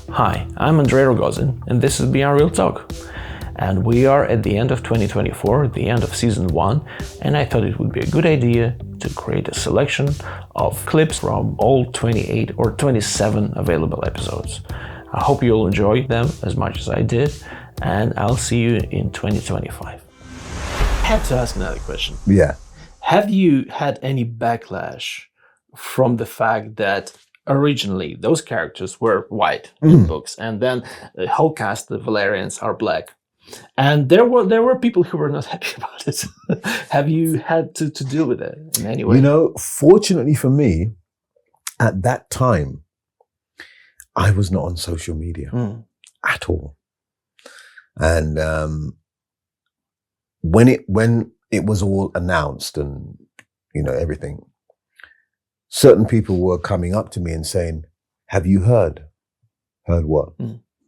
Hi, I'm Pedrero, and this is Beyond Real Talk. And we are at the end of 2024, the end of season 1, and I thought it would be a good idea to create a selection of clips from all 28 or 27 available episodes. I hope you'll enjoy them as much as I did, and I'll see you in 2025. I have to ask another question. Yeah. Have you had any backlash from the fact that originally those characters were white in books, and then the whole cast, the Valerians, are black? And there were people who were not happy about it. Have you had to deal with it in any way? You know, fortunately for me, at that time, I was not on social media at all. And when it was all announced and, you know, everything, certain people were coming up to me and saying, "Have you heard? Heard what?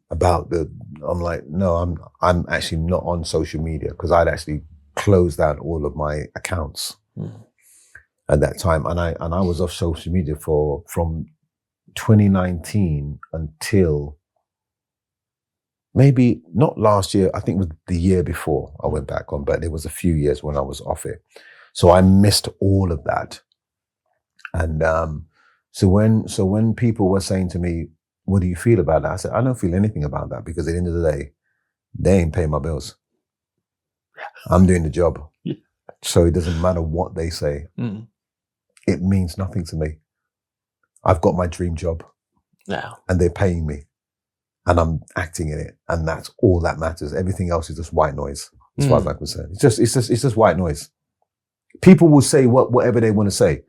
About the?" I'm like, no, I'm actually not on social media, because I'd actually closed down all of my accounts at that time, and I was off social media from 2019 until maybe not last year. I think it was the year before I went back on, but there was a few years when I was off it, so I missed all of that. And so when people were saying to me, "What do you feel about that?" I said, I don't feel anything about that, because at the end of the day, they ain't paying my bills. I'm doing the job. Yeah. So it doesn't matter what they say. It means nothing to me. I've got my dream job now, and they're paying me, and I'm acting in it, and that's all that matters. Everything else is just white noise, as far as I'm concerned. It's just white noise. People will say whatever they want to say.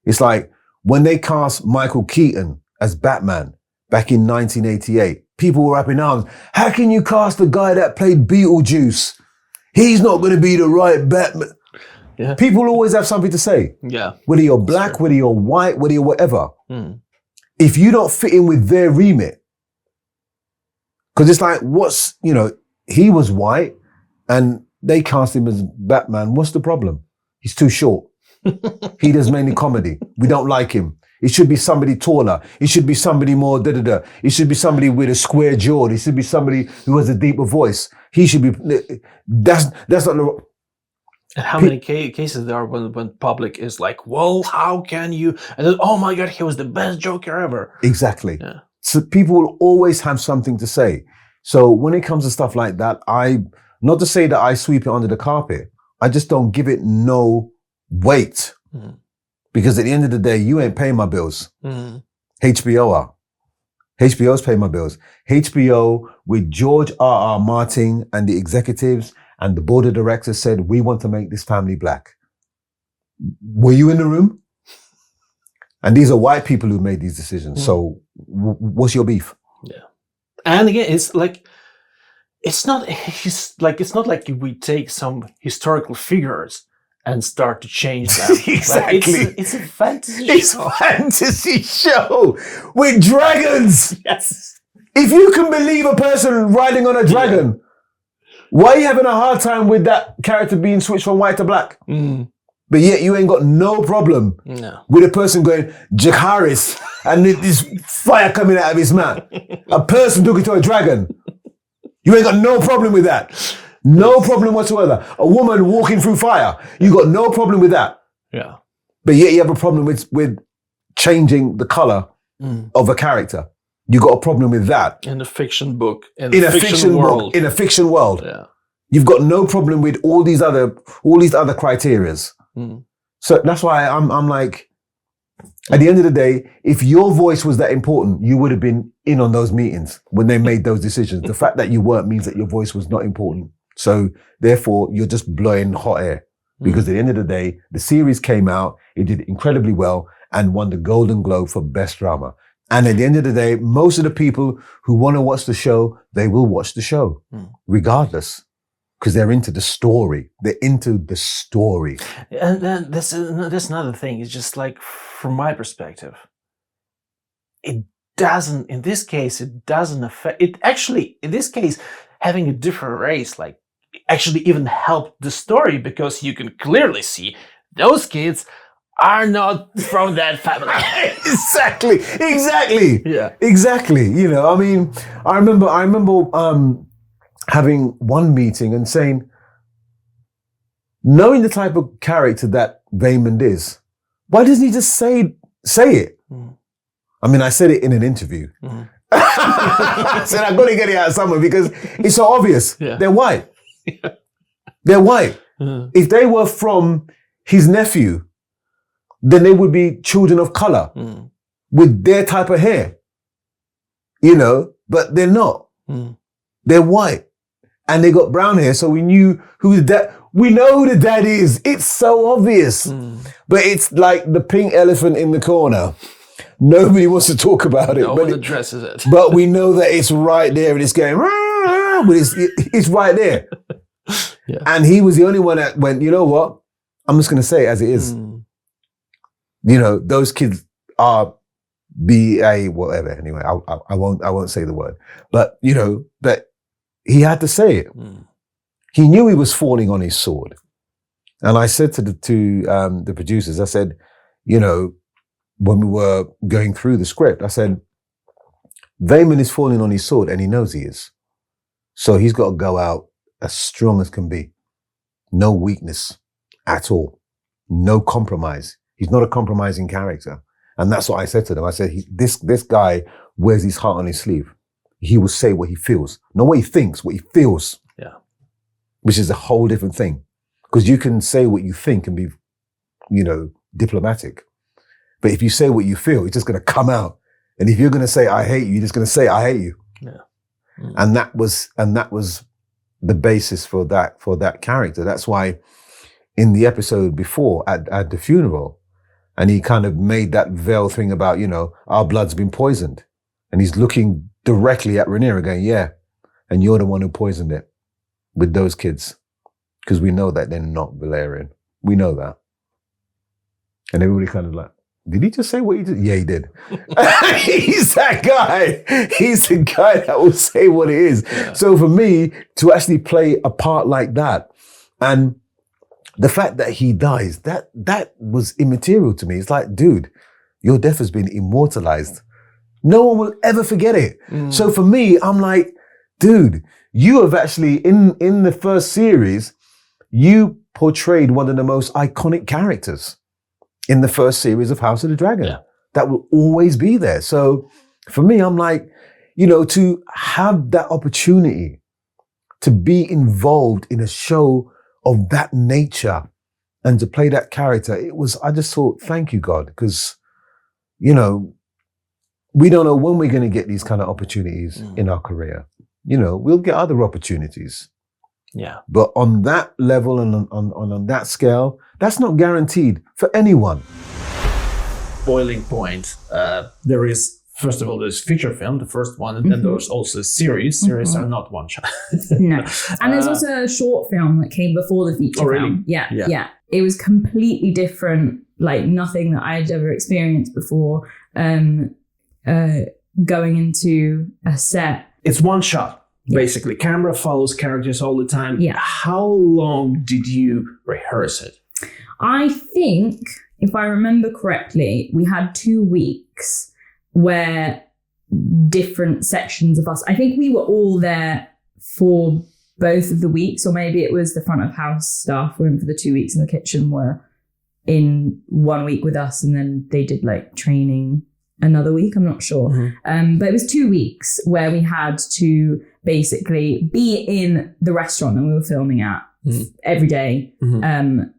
It's like when they cast Michael Keaton as Batman back in 1988, people were up in arms. How can you cast the guy that played Beetlejuice? He's not going to be the right Batman. Yeah. People always have something to say. Yeah. Whether you're black, whether you're white, whether you're whatever. If you don't fit in with their remit, because it's like, he was white and they cast him as Batman. What's the problem? He's too short. He does mainly comedy. We don't like him. It should be somebody taller. It should be somebody more da-da-da. It should be somebody with a square jaw. It should be somebody who has a deeper voice. He should be, that's not the... And how many cases there are when public is like, well, how can you? And then, oh my God, he was the best Joker ever. Exactly. Yeah. So people will always have something to say. So when it comes to stuff like that, not to say that I sweep it under the carpet, I just don't give it no weight. Because at the end of the day, you ain't paying my bills. HBO are. HBO's paying my bills. HBO with George R.R. Martin and the executives and the board of directors said, we want to make this family black. Were you in the room? And these are white people who made these decisions. So what's your beef? Yeah. And again, it's not like we take some historical figures and start to change them. Exactly. Like it's a fantasy show. It's a fantasy show with dragons. Yes. If you can believe a person riding on a dragon, why are you having a hard time with that character being switched from white to black? But yet you ain't got no problem with a person going, Jakaris, and this fire coming out of his mouth. A person talking to a dragon. You ain't got no problem with that. No problem whatsoever. A woman walking through fire. You got no problem with that. Yeah. But yet you have a problem with changing the color of a character. You got a problem with that. In a fiction book. In a fiction world. In a fiction world. Yeah. You've got no problem with all these other criterias. So that's why I'm like, at the end of the day, if your voice was that important, you would have been in on those meetings when they made those decisions. The fact that you weren't means that your voice was not important. So therefore, you're just blowing hot air. Because at the end of the day, the series came out, it did incredibly well and won the Golden Globe for Best Drama. And at the end of the day, most of the people who want to watch the show, they will watch the show, regardless. Because they're into the story. They're into the story. And then that's another thing. It's just like, from my perspective, in this case, it doesn't affect, it actually, in this case, having a different race, like, actually even helped the story, because you can clearly see those kids are not from that family. Exactly. Yeah. Exactly. You know, I mean, I remember having one meeting and saying, knowing the type of character that Vaymond is, why doesn't he just say it? I mean, I said it in an interview. I said, I've got to get it out somewhere because it's so obvious. Yeah. They're white. They're white. If they were from his nephew, then they would be children of color with their type of hair, you know, but they're not. They're white and they got brown hair. So we knew who the dad, we know who the dad is. It's so obvious, but it's like the pink elephant in the corner. Nobody wants to talk about it. No one addresses it. But we know that it's right there and it's going, but it's right there. Yeah. And he was the only one that went, you know what? I'm just going to say it as it is. You know, those kids are BA, whatever. Anyway, I won't say the word. But, you know, that he had to say it. He knew he was falling on his sword. And I said to the producers, I said, you know, when we were going through the script, I said, Vaymond is falling on his sword and he knows he is. So he's got to go out as strong as can be. No weakness at all. No compromise. He's not a compromising character. And that's what I said to them. I said, this guy wears his heart on his sleeve. He will say what he feels. Not what he thinks, what he feels. Yeah. Which is a whole different thing. Because you can say what you think and be, you know, diplomatic. But if you say what you feel, it's just going to come out. And if you're going to say, I hate you, you're just going to say, I hate you. Yeah. And that was the basis for that character. That's why in the episode before at the funeral, and he kind of made that veil thing about, you know, our blood's been poisoned. And he's looking directly at Rhaenyra going, yeah, and you're the one who poisoned it with those kids. Because we know that they're not Valyrian. We know that. And everybody kind of like, did he just say what he did? Yeah, he did. He's that guy. He's the guy that will say what it is. Yeah. So for me, to actually play a part like that, and the fact that he dies, that was immaterial to me. It's like, dude, your death has been immortalized. No one will ever forget it. So for me, I'm like, dude, you have actually, in the first series, you portrayed one of the most iconic characters in the first series of House of the Dragon. Yeah. That will always be there. So for me, I'm like, you know, to have that opportunity to be involved in a show of that nature and to play that character, I just thought, thank you, God, because, you know, we don't know when we're going to get these kind of opportunities in our career. You know, we'll get other opportunities. Yeah. But on that level and on that scale, that's not guaranteed for anyone. Boiling point. There is, first of all, there's feature film, the first one, and then there's also series. Series are not one shot. No. And there's also a short film that came before the feature film. Yeah. It was completely different, like nothing that I'd ever experienced before. Going into a set. It's one shot. Basically, camera follows characters all the time. Yeah. How long did you rehearse it? I think, if I remember correctly, we had 2 weeks where different sections of us, I think we were all there for both of the weeks, or maybe it was the front of house staff were in for the 2 weeks in the kitchen were in 1 week with us, and then they did like training another week, I'm not sure. But it was 2 weeks where we had to basically be in the restaurant that we were filming at every day and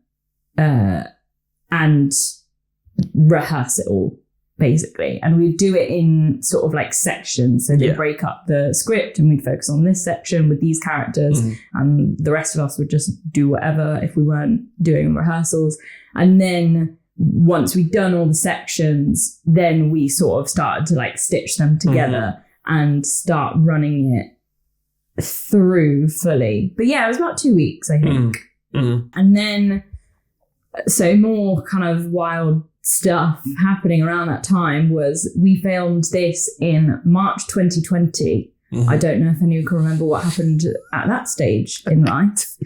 rehearse it all, basically. And we'd do it in sort of like sections. So they'd break up the script and we'd focus on this section with these characters and the rest of us would just do whatever if we weren't doing rehearsals. And then once we'd done all the sections, then we sort of started to like stitch them together and start running it through fully. But yeah, it was about 2 weeks, I think. And then, so more kind of wild stuff happening around that time was we filmed this in March 2020. I don't know if anyone can remember what happened at that stage in life.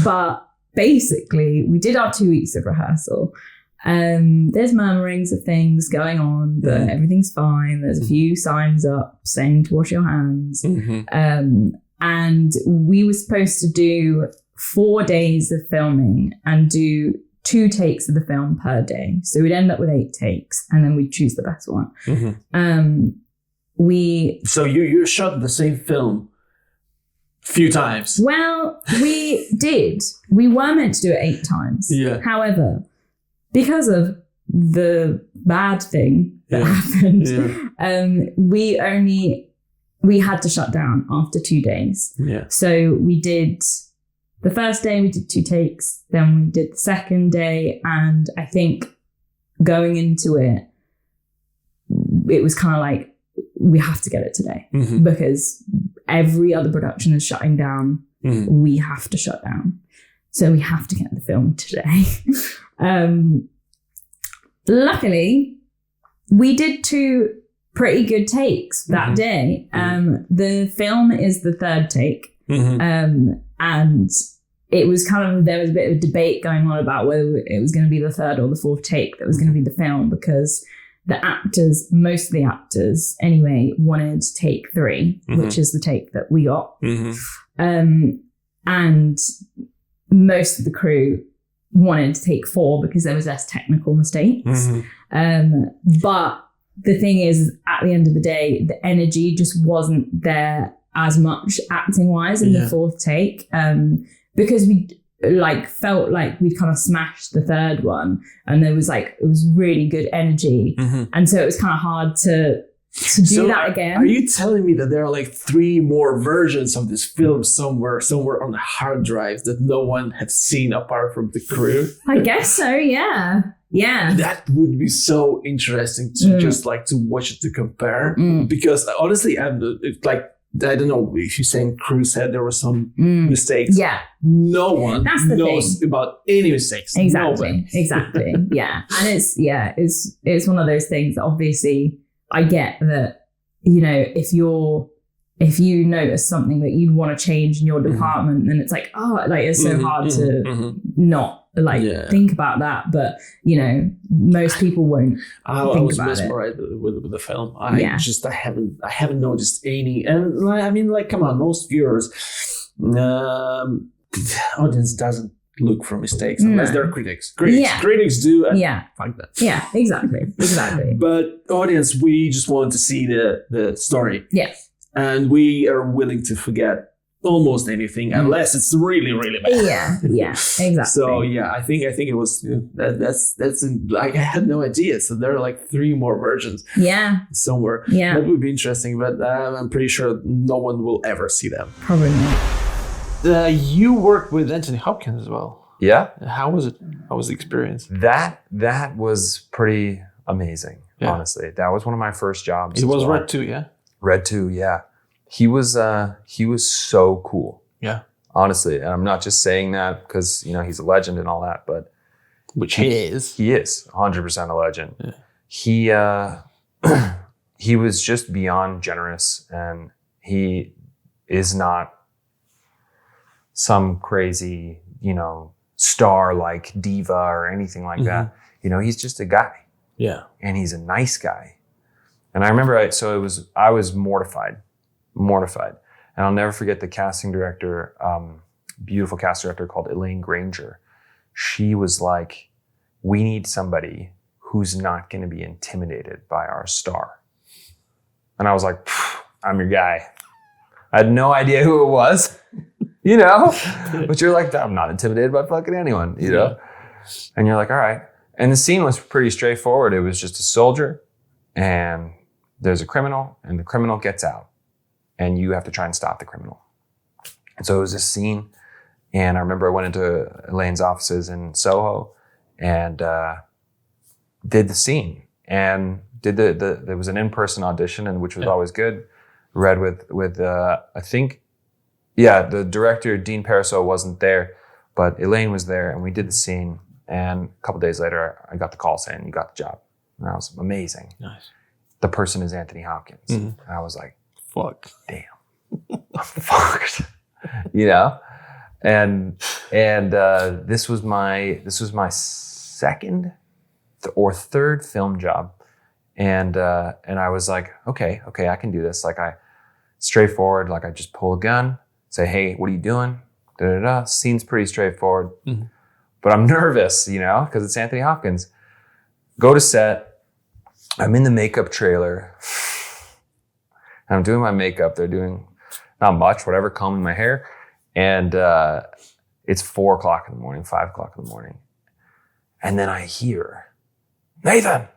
But basically, we did our 2 weeks of rehearsal There's murmurings of things going on, but everything's fine. There's a few signs up saying to wash your hands. And we were supposed to do 4 days of filming and do 2 takes of the film per day. So we'd end up with 8 takes, and then we'd choose the best one. So you shot the same film few times. Well, we did. We were meant to do it 8 times. Yeah. However, because of the bad thing that happened, we had to shut down after 2 days. Yeah. So we did the first day, we did 2 takes. Then we did the second day, and I think going into it, it was kind of like, we have to get it today because every other production is shutting down. We have to shut down. So we have to get the film today. Luckily, we did 2 pretty good takes that day. The film is the 3rd take. And it was there was a bit of a debate going on about whether it was going to be the 3rd or the 4th take that was going to be the film, because the actors, most of the actors anyway, wanted take 3, which is the take that we got. And most of the crew wanted to take 4 because there was less technical mistakes. But the thing is, at the end of the day, the energy just wasn't there as much acting wise in the 4th take, because we felt like we'd kind of smashed the 3rd one, and there was it was really good energy, and so it was kind of hard to do that again. Are you telling me that there are 3 more versions of this film somewhere on the hard drives that no one had seen apart from the crew? I guess so. Yeah. That would be so interesting to just to watch it, to compare, because honestly, I don't know if you're saying crew said there were some mistakes. Yeah. No one knows about any mistakes. Exactly. Yeah. And it's one of those things that obviously I get that, if you notice something that you'd want to change in your department, then it's it's so hard to not think about that. But, most people won't I was mesmerized with the film. I haven't noticed any. And I mean, come on, most viewers, audience doesn't look for mistakes unless they're critics. Critics do. Fuck that. Yeah, exactly. But audience, we just want to see the story. Yeah. And we are willing to forget almost anything unless it's really, really bad. Yeah, exactly. So I think it was that's I had no idea. So there are 3 more versions. Somewhere. Yeah, that would be interesting, but I'm pretty sure no one will ever see them. Probably not. You worked with Anthony Hopkins as well. Yeah. How was it? How was the experience? That was pretty amazing. Honestly, that was one of my first jobs. It was Red 2, yeah. Red 2, yeah. He was so cool. Yeah. Honestly, and I'm not just saying that because he's a legend and all that, but which he is. He is 100% a legend. Yeah. He was just beyond generous, and he is not some crazy, star like diva or anything like that. He's just a guy. Yeah. And he's a nice guy. And I remember I was mortified. And I'll never forget the casting director, beautiful casting director called Elaine Granger. She was like, we need somebody who's not going to be intimidated by our star. And I was like, I'm your guy. I had no idea who it was, but you're like, I'm not intimidated by fucking anyone, And you're like, all right. And the scene was pretty straightforward. It was just a soldier, and there's a criminal, and the criminal gets out, and you have to try and stop the criminal. And so it was this scene, and I remember I went into Elaine's offices in Soho and did the scene, and did there was an in-person audition, and which was always good. Read with I think, the director Dean Paraso wasn't there, but Elaine was there, and we did the scene. And a couple days later, I got the call saying you got the job, and that was amazing. Nice. The person is Anthony Hopkins, and I was like, "Fuck, damn, I'm fucked," And this was my second or third film job. And I was like, okay, I can do this. Like straightforward, like I just pull a gun, say, hey, what are you doing? Da-da-da. Scene's pretty straightforward. Mm-hmm. But I'm nervous, because it's Anthony Hopkins. Go to set. I'm in the makeup trailer. I'm doing my makeup. They're doing not much, whatever, combing my hair. And it's 4 o'clock in the morning, 5 o'clock in the morning. And then I hear, Nathan,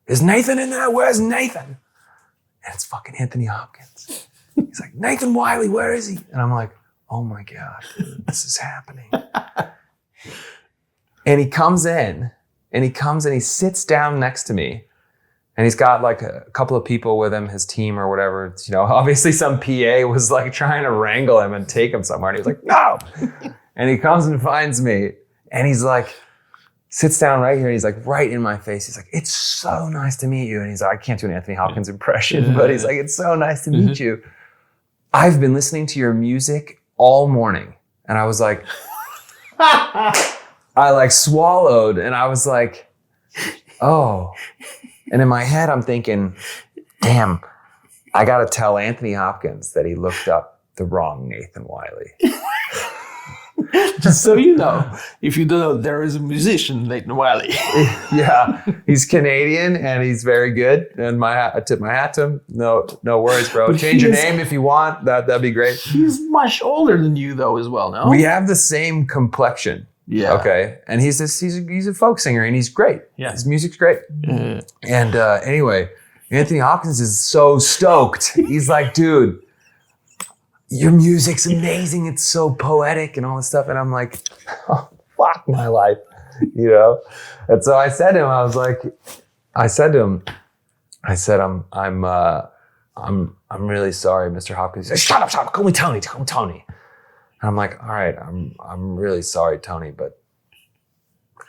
is Nathan in there? Where's Nathan? And it's fucking Anthony Hopkins. He's like, Nathan Wiley, where is he? And I'm like, oh my God, dude, this is happening. And he comes in and he sits down next to me. And he's got like a couple of people with him, his team or whatever. Obviously some PA was like trying to wrangle him and take him somewhere. And he was like, no. And he comes and finds me. And he's like, sits down right here. And he's like right in my face. He's like, it's so nice to meet you. And he's like, I can't do an Anthony Hopkins impression, but he's like, it's so nice to meet you. I've been listening to your music all morning. And I was like, I like swallowed and I was like, oh. And in my head, I'm thinking, damn, I got to tell Anthony Hopkins that he looked up the wrong Nathan Wiley. Just so you know, if you don't know, there is a musician, Nathan Wiley. Yeah, he's Canadian and he's very good. And I tip my hat to him. No worries, bro. But change your name if you want. That'd be great. He's much older than you, though, as well. No, we have the same complexion. Yeah. Okay. And he's a folk singer and he's great. Yeah. His music's great. Mm. And anyway, Anthony Hopkins is so stoked. He's like, dude, your music's amazing. It's so poetic and all this stuff. And I'm like, oh, fuck my life, And so I said to him, I'm really sorry, Mr. Hopkins. He said, shut up, call me Tony. And I'm like, all right, I'm really sorry, Tony, but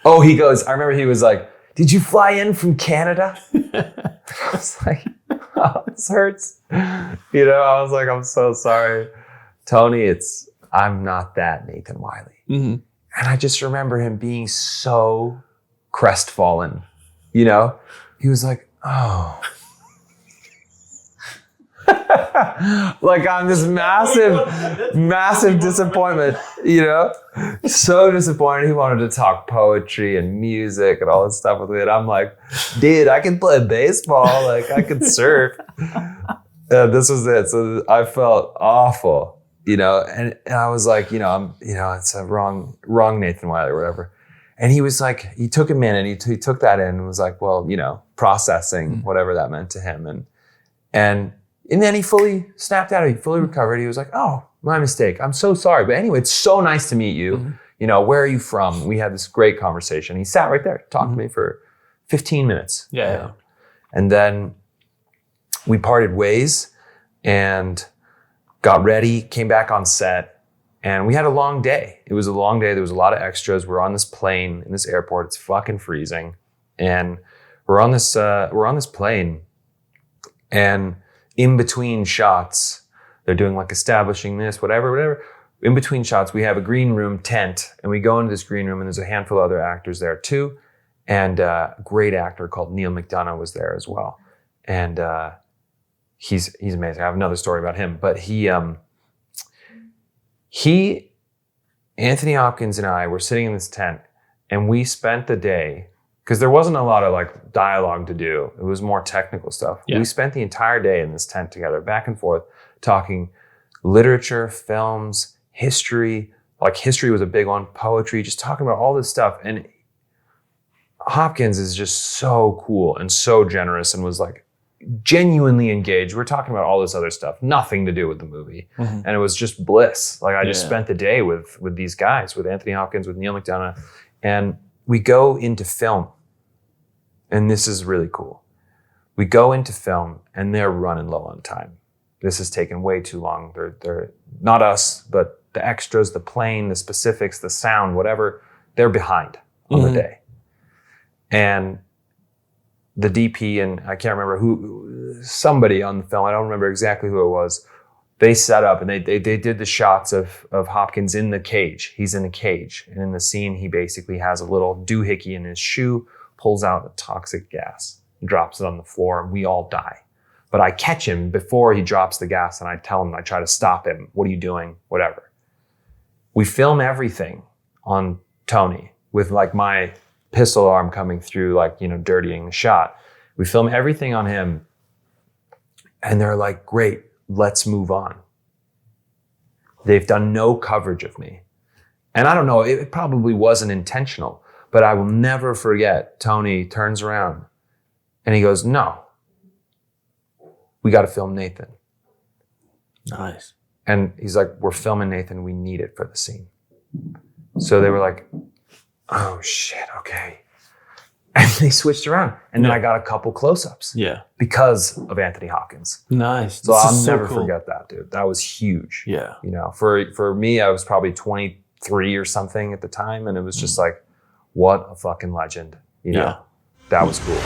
he goes, I remember he was like, did you fly in from Canada? I was like, oh, this hurts. I was like, I'm so sorry, Tony. I'm not that Nathan Wiley. Mm-hmm. And I just remember him being so crestfallen. He was like, oh. Like on this massive disappointment, so disappointed. He wanted to talk poetry and music and all this stuff with me. And I'm like, dude, I can play baseball. Like I can surf. This was it. So I felt awful, and I was like, it's a wrong Nathan Wiley or whatever. And he was like, he took a minute. He took that in and was like, well, processing whatever that meant to him. And then he fully snapped out of it. He fully recovered. He was like, oh, my mistake. I'm so sorry. But anyway, it's so nice to meet you. Mm-hmm. Where are you from? We had this great conversation. He sat right there, talked to me for 15 minutes. Yeah. And then we parted ways and got ready, came back on set. And we had a long day. It was a long day. There was a lot of extras. We're on this plane in this airport. It's fucking freezing. And we're on this plane. And in between shots, they're doing like establishing this, whatever. In between shots, we have a green room tent and we go into this green room and there's a handful of other actors there too. And a great actor called Neil McDonough was there as well. And he's amazing. I have another story about him, but Anthony Hopkins and I were sitting in this tent and we spent the day, because there wasn't a lot of like dialogue to do. It was more technical stuff. Yeah. We spent the entire day in this tent together, back and forth, talking literature, films, history. Like history was a big one, poetry, just talking about all this stuff. And Hopkins is just so cool and so generous and was like genuinely engaged. We're talking about all this other stuff, nothing to do with the movie. Mm-hmm. And it was just bliss. Like I just spent the day with these guys, with Anthony Hopkins, with Neil McDonough. And we go into film, and this is really cool. We go into film, and they're running low on time. This has taken way too long. They're not us, but the extras, the plane, the specifics, the sound, whatever, they're behind on the day. And the DP, and I can't remember who, somebody on the film, I don't remember exactly who it was, they set up and they did the shots of Hopkins in the cage. He's in a cage. And in the scene, he basically has a little doohickey in his shoe, pulls out a toxic gas and drops it on the floor, and we all die. But I catch him before he drops the gas, and I tell him, I try to stop him. What are you doing? Whatever. We film everything on Tony with like my pistol arm coming through, like, you know, dirtying the shot. We film everything on him, and they're like, great, let's move on. They've done no coverage of me. And I don't know, it probably wasn't intentional, but I will never forget, Tony turns around and he goes, no, we got to film Nathan. Nice. And he's like, we're filming Nathan, we need it for the scene. So they were like, oh shit, okay. And they switched around. And then I got a couple close-ups. Yeah. Because of Anthony Hopkins. Nice. So I'll never forget that, dude. That was huge. Yeah. You know, for me, I was probably 23 or something at the time. And it was just like, what a fucking legend. You know, that was cool.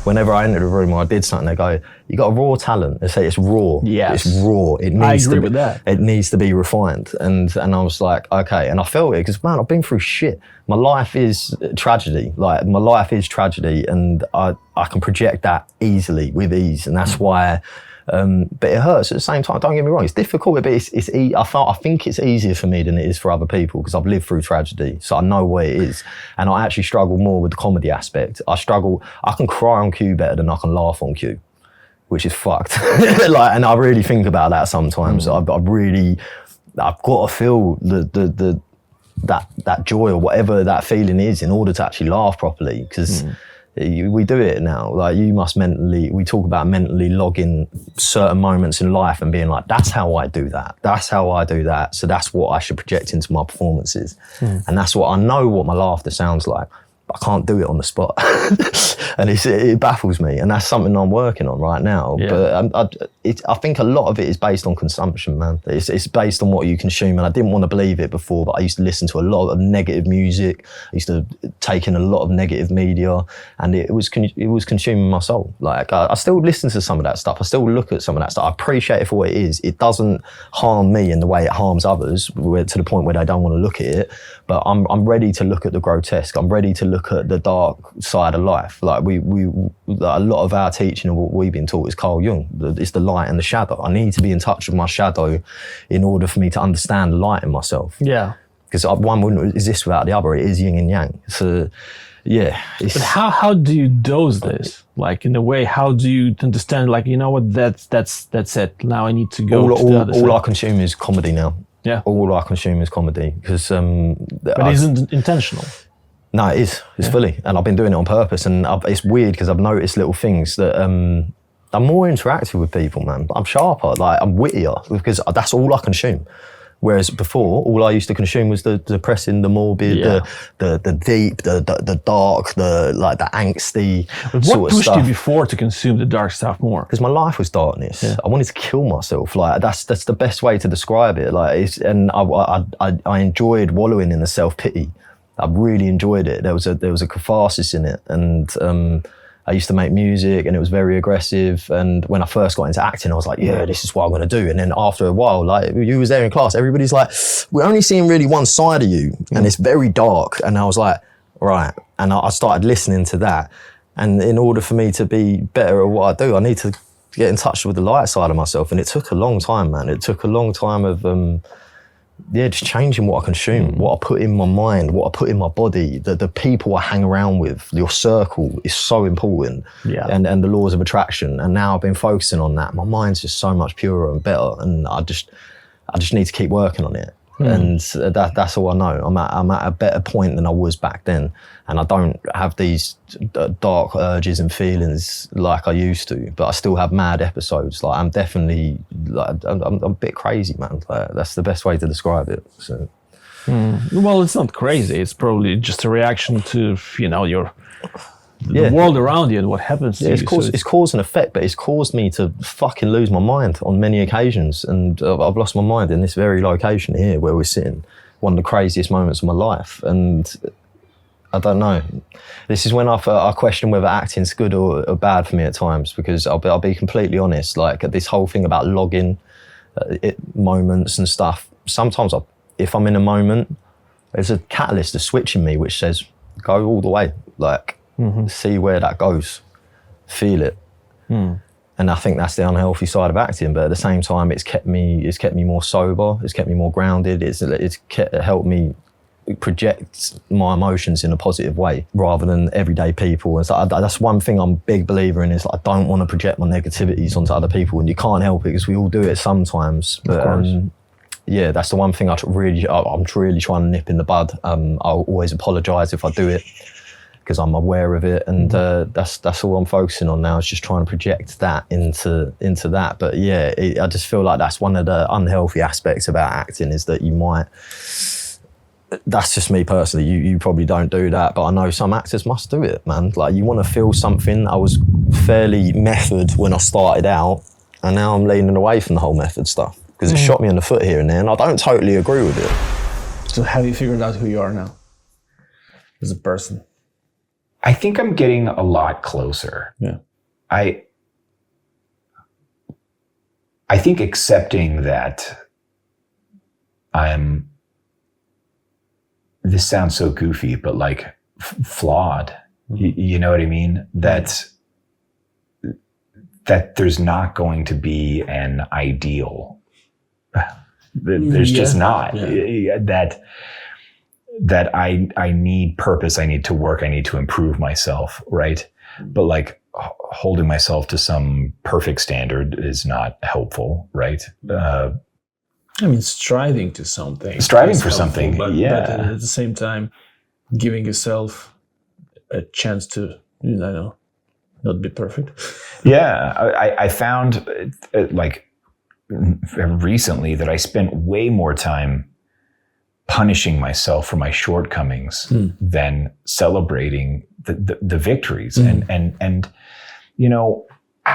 Whenever I entered a room or I did something, they go, you got a raw talent. They say it's raw. Yes. It's raw. It needs I agree to with be, that. It needs to be refined. And I was like, okay. And I felt it because, man, I've been through shit. My life is tragedy. Like, my life is tragedy. And I can project that easily, with ease. And that's why, but it hurts at the same time. Don't get me wrong. It's difficult, but I think it's easier for me than it is for other people because I've lived through tragedy. So I know what it is. And I actually struggle more with the comedy aspect. I can cry on cue better than I can laugh on cue, which is fucked. Like, and I really think about that sometimes. I've got to feel that joy or whatever that feeling is in order to actually laugh properly, because we do it now. Like, we talk about mentally logging certain moments in life and being like, that's how I do that. That's how I do that. So that's what I should project into my performances. And that's what I know what my laughter sounds like. I can't do it on the spot. And it baffles me. And that's something I'm working on right now. Yeah. But I think a lot of it is based on consumption, man. It's based on what you consume. And I didn't want to believe it before, but I used to listen to a lot of negative music. I used to take in a lot of negative media, and it was consuming my soul. Like, I still listen to some of that stuff. I still look at some of that stuff. I appreciate it for what it is. It doesn't harm me in the way it harms others, to the point where they don't want to look at it. But I'm ready to look at the grotesque. I'm ready to look at the dark side of life. Like, a lot of our teaching of what we've been taught is Carl Jung. It's the light and the shadow. I need to be in touch with my shadow in order for me to understand the light in myself. Yeah. Because one wouldn't exist without the other. It is yin and yang. So, yeah. But how do you dose this? Like, in a way, how do you understand, like, you know what, that's it. Now I need to go to the other side. All I consume is comedy now. Yeah. All I consume is comedy. Because but it isn't intentional. No, it is. It's fully. And I've been doing it on purpose. And it's weird because I've noticed little things that I'm more interactive with people, man. I'm sharper, like, I'm wittier, because that's all I consume. Whereas before, all I used to consume was the depressing, the morbid, the deep, the dark, the angsty but sort of stuff. What pushed you before to consume the dark stuff more? Because my life was darkness. Yeah. I wanted to kill myself. Like, that's the best way to describe it. Like, and I enjoyed wallowing in the self-pity. I really enjoyed it. There was a catharsis in it, and I used to make music, and it was very aggressive. And when I first got into acting, I was like, yeah, this is what I'm going to do. And then after a while, like, you was there in class, everybody's like, we're only seeing really one side of you, and it's very dark. And I was like, right. And I started listening to that. And in order for me to be better at what I do, I need to get in touch with the light side of myself. And it took a long time, man. It took a long time of just changing what I consume, what I put in my mind, what I put in my body, the people I hang around with, your circle is so important. Yeah. And the laws of attraction. And now I've been focusing on that. My mind's just so much purer and better. And I just need to keep working on it. And that's all I know. I'm at a better point than I was back then. And I don't have these dark urges and feelings like I used to, but I still have mad episodes. Like, I'm definitely, like, I'm a bit crazy, man. Like, that's the best way to describe it. So. Well, it's not crazy. It's probably just a reaction to, the world around you and what happens to you. It's cause and effect, but it's caused me to fucking lose my mind on many occasions. And I've lost my mind in this very location here where we're sitting. One of the craziest moments of my life. And I don't know. This is when I question whether acting's good or bad for me at times, because I'll be completely honest. Like, this whole thing about logging moments and stuff. Sometimes if I'm in a moment, there's a catalyst, a switch in me which says, go all the way. Like, see where that goes, feel it. And I think that's the unhealthy side of acting. But at the same time, it's kept me more sober. It's kept me more grounded. It's helped me project my emotions in a positive way rather than everyday people. And so that's one thing I'm a big believer in, is I don't want to project my negativities onto other people, and you can't help it because we all do it sometimes. But yeah, that's the one thing I'm really trying to nip in the bud. I'll always apologise if I do it because I'm aware of it, and that's all I'm focusing on now, is just trying to project that into that. But yeah, I just feel like that's one of the unhealthy aspects about acting, is that you might. That's just me personally. You probably don't do that, but I know some actors must do it, man. Like, you want to feel something. I was fairly method when I started out, and now I'm leaning away from the whole method stuff because it shot me in the foot here and there, and I don't totally agree with it. So have you figured out who you are now as a person? I think I'm getting a lot closer. Yeah. I think accepting that this sounds so goofy, but like flawed. You know what I mean? That there's not going to be an ideal. There's just not. Yeah. That I need purpose. I need to work. I need to improve myself. Right. But like holding myself to some perfect standard is not helpful. Right. I mean, striving to something. Striving is for helpful, something, but yeah. But at the same time, giving yourself a chance to, not be perfect. Yeah, I found like recently that I spent way more time punishing myself for my shortcomings than celebrating the victories. And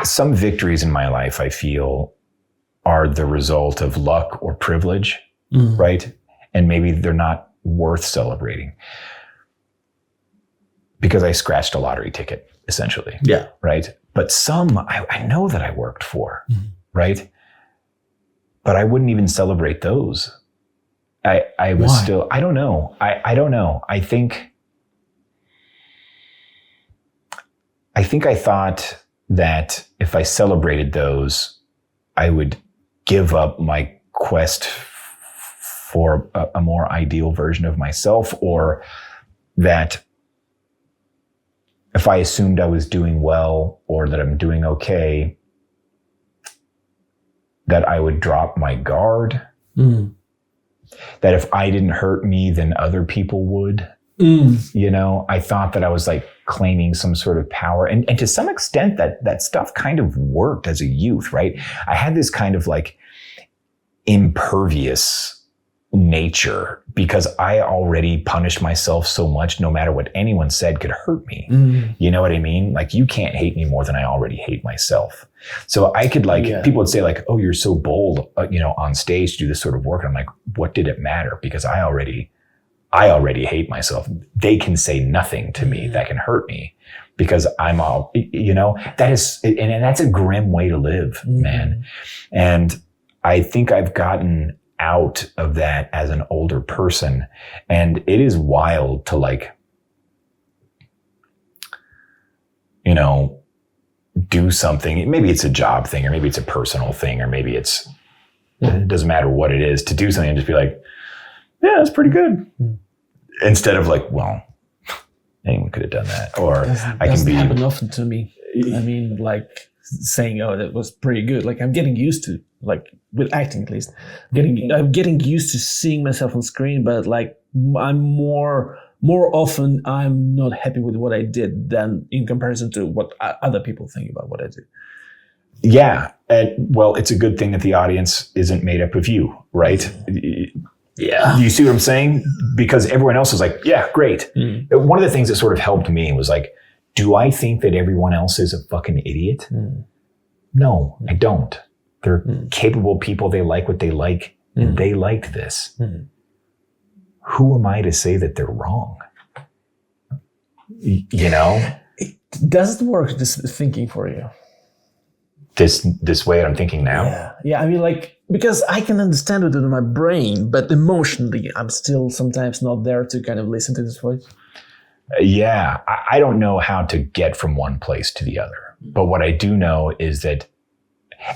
some victories in my life, I feel, are the result of luck or privilege, right? And maybe they're not worth celebrating because I scratched a lottery ticket, essentially. Yeah. Right? But some I know that I worked for, right? But I wouldn't even celebrate those. I was Why? still, I don't know. I don't know. I think I thought that if I celebrated those, I would give up my quest for a more ideal version of myself, or that if I assumed I was doing well or that I'm doing okay, that I would drop my guard. That if I didn't hurt me, then other people would. I thought that I was like claiming some sort of power. And to some extent that stuff kind of worked as a youth, right? I had this kind of like impervious nature because I already punished myself so much, no matter what anyone said could hurt me. You know what I mean? Like, you can't hate me more than I already hate myself. So I could people would say like, oh, you're so bold, on stage to do this sort of work. And I'm like, what did it matter? Because I already hate myself. They can say nothing to me that can hurt me because I'm all, that is, and that's a grim way to live, man. And I think I've gotten out of that as an older person. And it is wild to do something. Maybe it's a job thing, or maybe it's a personal thing, or maybe it doesn't matter what it is, to do something and just be like, yeah, that's pretty good. Instead of like, well, anyone could have done that. Or I can be. Doesn't happen often to me. I mean, like saying, oh, that was pretty good. Like, I'm getting used to, like, with acting at least, I'm getting used to seeing myself on screen, but like I'm more often I'm not happy with what I did than in comparison to what other people think about what I do. Yeah. Well, it's a good thing that the audience isn't made up of you, right? Yeah. You see what I'm saying? Because everyone else is like, yeah, great. One of the things that sort of helped me was like, do I think that everyone else is a fucking idiot? No, I don't. They're capable people. They like what they like, and they liked this. Who am I to say that they're wrong? Does it work, this thinking for you? This way I'm thinking now? Yeah. I mean, like, because I can understand it in my brain, but emotionally, I'm still sometimes not there to kind of listen to this voice. Yeah, I don't know how to get from one place to the other. But what I do know is that,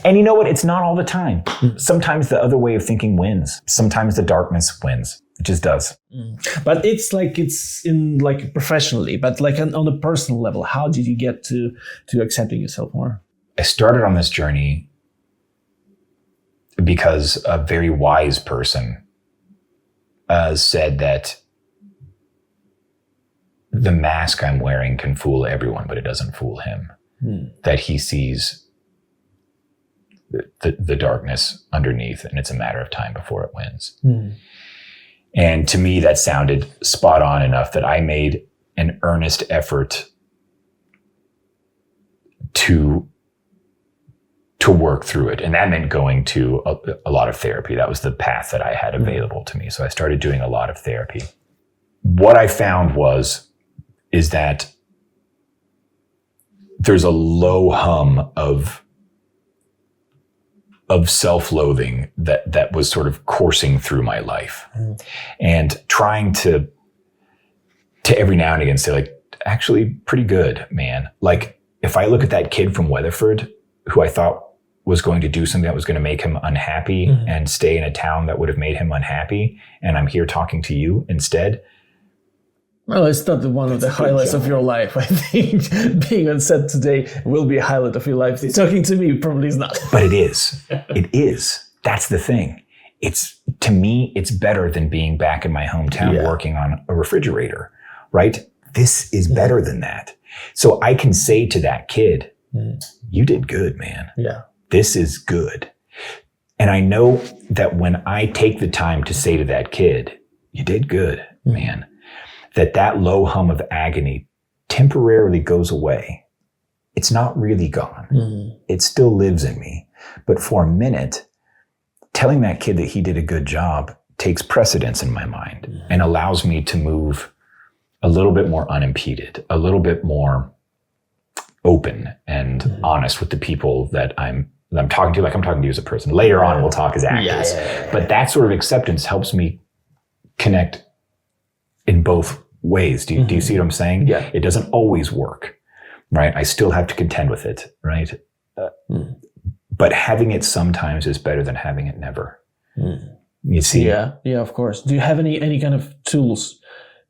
and you know what? It's not all the time. Sometimes the other way of thinking wins. Sometimes the darkness wins. It just does. But it's in like professionally, but like on a personal level, how did you get to accepting yourself more? I started on this journey because a very wise person said that the mask I'm wearing can fool everyone, but it doesn't fool him. That he sees the darkness underneath, and it's a matter of time before it wins. And to me, that sounded spot on enough that I made an earnest effort to work through it. And that meant going to a lot of therapy. That was the path that I had available to me. So I started doing a lot of therapy. What I found is that there's a low hum of self-loathing that was sort of coursing through my life, and trying to every now and again say, like, actually pretty good, man. Like, if I look at that kid from Weatherford who I thought was going to do something that was going to make him unhappy and stay in a town that would have made him unhappy, and I'm here talking to you instead. Well, it's not one of the highlights of your life. I think being on set today will be a highlight of your life. Talking to me probably is not. But it is. It is. That's the thing. To me, it's better than being back in my hometown working on a refrigerator, right? This is better than that. So I can say to that kid, you did good, man. Yeah. This is good. And I know that when I take the time to say to that kid, you did good, man, that low hum of agony temporarily goes away. It's not really gone. It still lives in me. But for a minute, telling that kid that he did a good job takes precedence in my mind and allows me to move a little bit more unimpeded, a little bit more open and honest with the people that I'm talking to, like I'm talking to you as a person. Later on, we'll talk as actors. But that sort of acceptance helps me connect in both ways. Do you see what I'm saying? Yeah. It doesn't always work, right? I still have to contend with it, right? But having it sometimes is better than having it never. You see? Yeah, of course. Do you have any kind of tools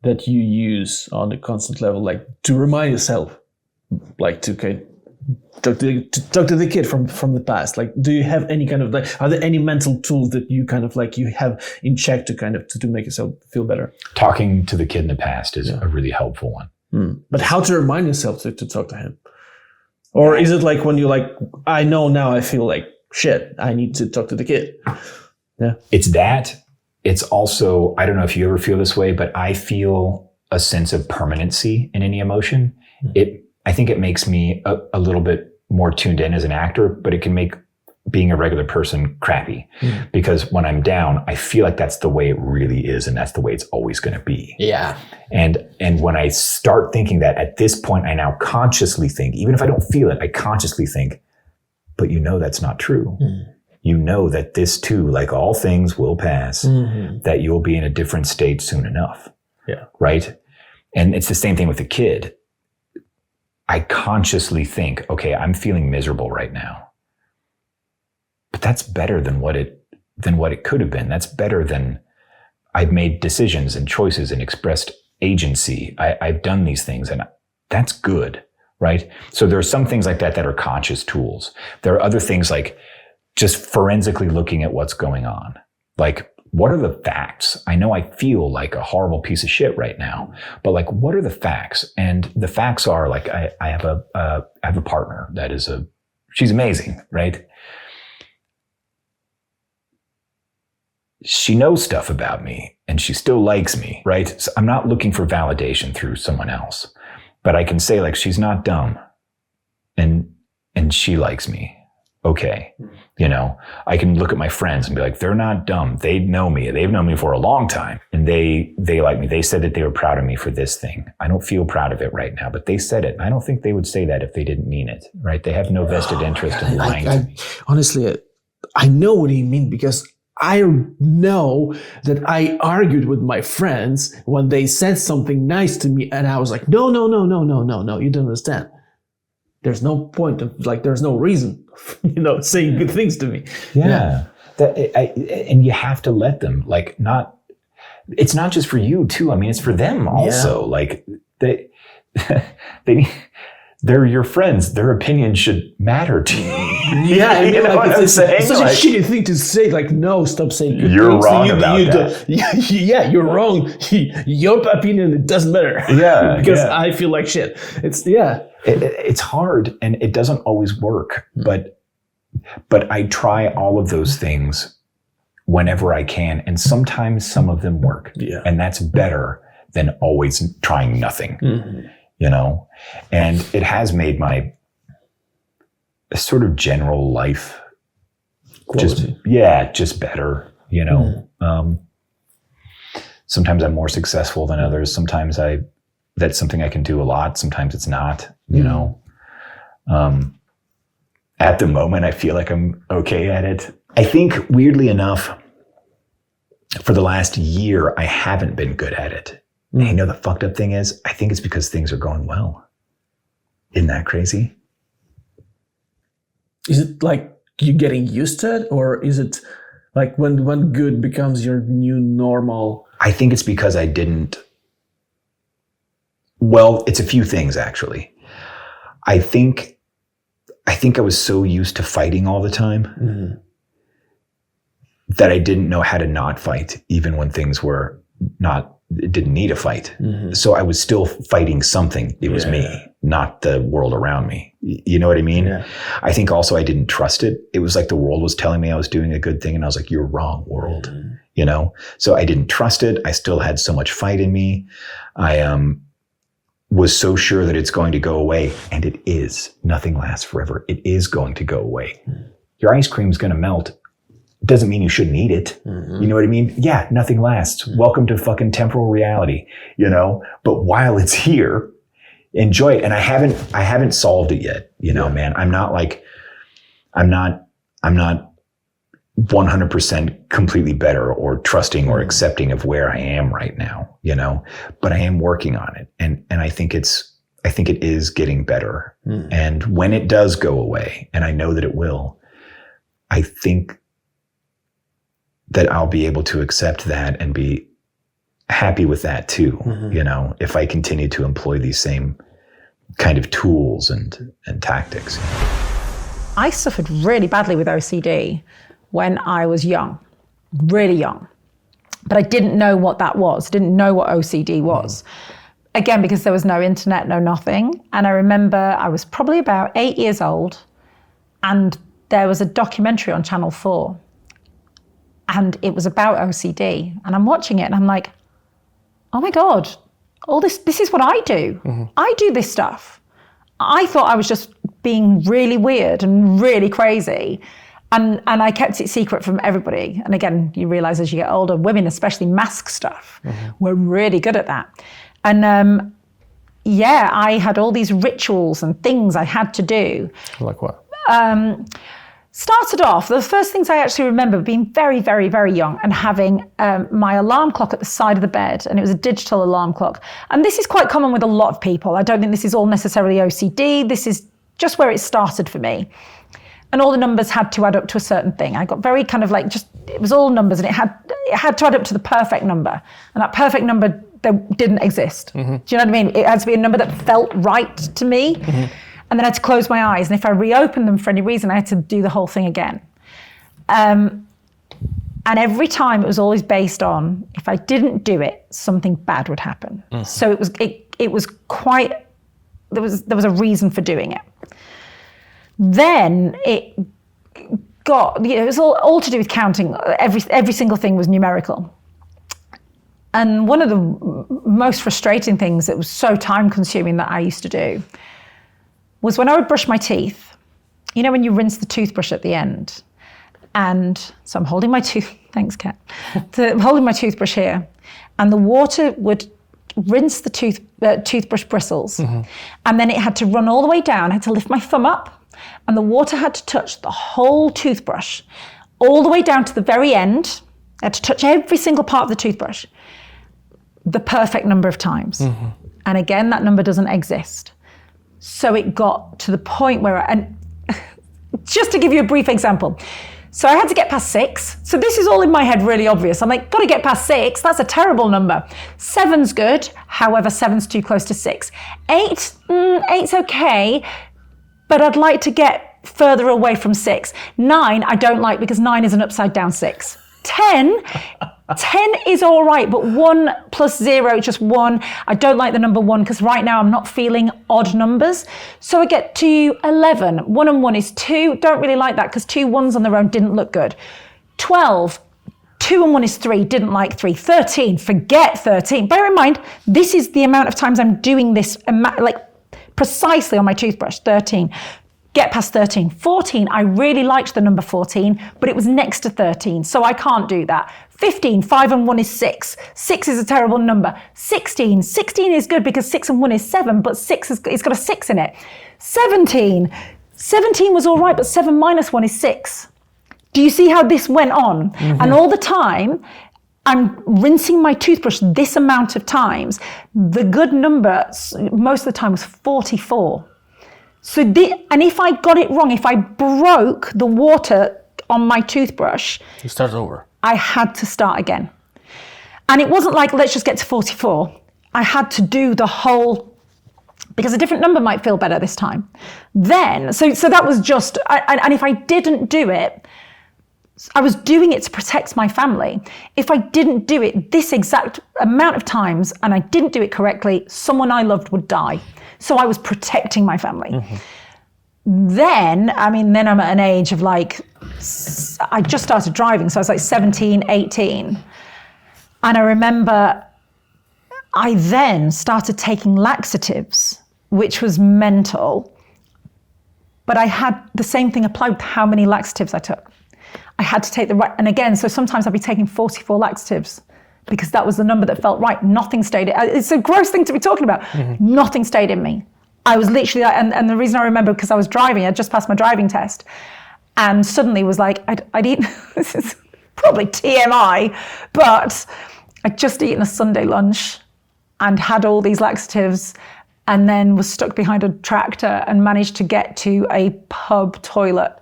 that you use on a constant level, like to remind yourself, like to talk to the kid from the past? Like, do you have any kind of, like, are there any mental tools that you kind of like you have in check to make yourself feel better? Talking to the kid in the past is a really helpful one. But how to remind yourself to talk to him? Or is it like when you're like, I know now I feel like shit, I need to talk to the kid? Yeah. It's that. It's also, I don't know if you ever feel this way, but I feel a sense of permanency in any emotion. I think it makes me a little bit more tuned in as an actor, but it can make being a regular person crappy. Because when I'm down, I feel like that's the way it really is, and that's the way it's always going to be. Yeah. And when I start thinking that, at this point, I now consciously think, even if I don't feel it, I consciously think, but that's not true. You know that this too, like all things, will pass, that you'll be in a different state soon enough. Yeah. Right? And it's the same thing with the kid. I consciously think, okay, I'm feeling miserable right now, but that's better than what it could have been. That's better than I've made decisions and choices and expressed agency. I've done these things, and that's good, right? So there are some things like that are conscious tools. There are other things like just forensically looking at what's going on. Like, what are the facts? I know I feel like a horrible piece of shit right now, but like, what are the facts? And the facts are like, I have a partner that is she's amazing, right? She knows stuff about me and she still likes me, right? So I'm not looking for validation through someone else, but I can say, like, she's not dumb and she likes me. Okay. I can look at my friends and be like, they're not dumb. They know me. They've known me for a long time, and they like me. They said that they were proud of me for this thing. I don't feel proud of it right now, but they said it. I don't think they would say that if they didn't mean it, right? They have no vested interest in lying to me. Honestly, I know what you mean, because I know that I argued with my friends when they said something nice to me, and I was like, no, you don't understand. There's no point of, like, there's no reason, saying good things to me. Yeah. And you have to let them, like, not, it's not just for you too. I mean, it's for them also. Like, they're your friends. Their opinion should matter to you. Yeah, you know what I'm saying? It's such a shitty thing to say. Like, no, stop saying good you're things. Wrong about that. Yeah, you're wrong. Your opinion, it doesn't matter. Yeah, because I feel like shit. It's hard, and it doesn't always work. But I try all of those things whenever I can, and sometimes some of them work. Yeah, and that's better than always trying nothing. Mm-hmm. And it has made my sort of general life quality. just better, sometimes I'm more successful than others. Sometimes that's something I can do a lot. Sometimes it's not, at the moment, I feel like I'm okay at it. I think, weirdly enough, for the last year, I haven't been good at it. And the fucked up thing is, I think it's because things are going well. Isn't that crazy? Is it like you getting used to it, or is it like when good becomes your new normal? I think it's because I didn't. Well, it's a few things, actually. I think I was so used to fighting all the time that I didn't know how to not fight, even when things were didn't need a fight. Mm-hmm. So I was still fighting something. It was me, not the world around me. You know what I mean? Yeah. I think also I didn't trust it. It was like the world was telling me I was doing a good thing, and I was like, you're wrong, world. Mm-hmm. So I didn't trust it. I still had so much fight in me. I was so sure that it's going to go away, and it is. Nothing lasts forever. It is going to go away. Mm-hmm. Your ice cream's going to melt. Doesn't mean you shouldn't eat it. Mm-hmm. You know what I mean? Yeah, nothing lasts. Mm-hmm. Welcome to fucking temporal reality, But while it's here, enjoy it. And I haven't solved it yet, man. I'm not 100% completely better or trusting or accepting of where I am right now, but I am working on it. And I think it is getting better. Mm. And when it does go away, and I know that it will, I think that I'll be able to accept that and be happy with that too, if I continue to employ these same kind of tools and tactics. I suffered really badly with OCD when I was young, really young. But I didn't know what that was, didn't know what OCD was. Again, because there was no internet, no nothing. And I remember I was probably about 8 years old, and there was a documentary on Channel 4. And it was about OCD. And I'm watching it and I'm like, oh my God, all this is what I do. Mm-hmm. I do this stuff. I thought I was just being really weird and really crazy. And I kept it secret from everybody. And again, you realize as you get older, women, especially mask stuff, were really good at that. And I had all these rituals and things I had to do. Like what? Started off, the first things I actually remember being very, very, very young and having my alarm clock at the side of the bed, and it was a digital alarm clock. And this is quite common with a lot of people. I don't think this is all necessarily OCD. This is just where it started for me. And all the numbers had to add up to a certain thing. I got very kind of like it was all numbers, and it had to add up to the perfect number. And that perfect number didn't exist. Mm-hmm. Do you know what I mean? It had to be a number that felt right to me. Mm-hmm. And then I had to close my eyes. And if I reopened them for any reason, I had to do the whole thing again. And every time it was always based on, if I didn't do it, something bad would happen. Mm-hmm. So it was quite, there was a reason for doing it. Then it got, it was all to do with counting. Every single thing was numerical. And one of the most frustrating things that was so time consuming that I used to do was when I would brush my teeth, when you rinse the toothbrush at the end. And so I'm holding my thanks, Kat. I'm holding my toothbrush here, and the water would rinse the toothbrush bristles. Mm-hmm. And then it had to run all the way down. I had to lift my thumb up, and the water had to touch the whole toothbrush all the way down to the very end. I had to touch every single part of the toothbrush the perfect number of times. And again, that number doesn't exist. So it got to the point where, and just to give you a brief example, so I had to get past 6. So this is all in my head really obvious. I'm like, gotta get past 6. That's a terrible number. 7's good. However, 7's too close to 6. 8, 8's okay, but I'd like to get further away from 6. 9, I don't like because 9 is an upside down 6. 10 is all right, but 1 plus 0, just 1. I don't like the number 1 because right now I'm not feeling odd numbers. So I get to 11. 1 and 1 is 2. Don't really like that because 2 1s on their own didn't look good. 12. 2 and 1 is 3. Didn't like 3. 13. Forget 13. Bear in mind, this is the amount of times I'm doing this, like precisely on my toothbrush. 13. Get past 13. 14, I really liked the number 14, but it was next to 13, so I can't do that. 15, 5 and 1 is 6. 6 is a terrible number. 16 is good because 6 and 1 is 7, but it's got a 6 in it. 17 was all right, but 7 minus 1 is 6. Do you see how this went on? And all the time, I'm rinsing my toothbrush this amount of times. The good number, most of the time, was 44. So, and if I got it wrong, if I broke the water on my toothbrush, you start over. I had to start again. And it wasn't like, let's just get to 44. I had to do the whole, because a different number might feel better this time. Then, so that was just, and if I didn't do it, I was doing it to protect my family. If I didn't do it this exact amount of times and I didn't do it correctly, someone I loved would die. So I was protecting my family. Then I'm at an age of like, I just started driving. So I was like 17, 18. And I remember I then started taking laxatives, which was mental. But I had the same thing applied with how many laxatives I took. I had to take the right, and again, so sometimes I'd be taking 44 laxatives because that was the number that felt right. Nothing stayed. It's a gross thing to be talking about. Nothing stayed in me. I was literally, and the reason I remember, because I was driving, I just passed my driving test, and suddenly was like, I'd eaten, this is probably TMI, but I'd just eaten a Sunday lunch and had all these laxatives, and then was stuck behind a tractor and managed to get to a pub toilet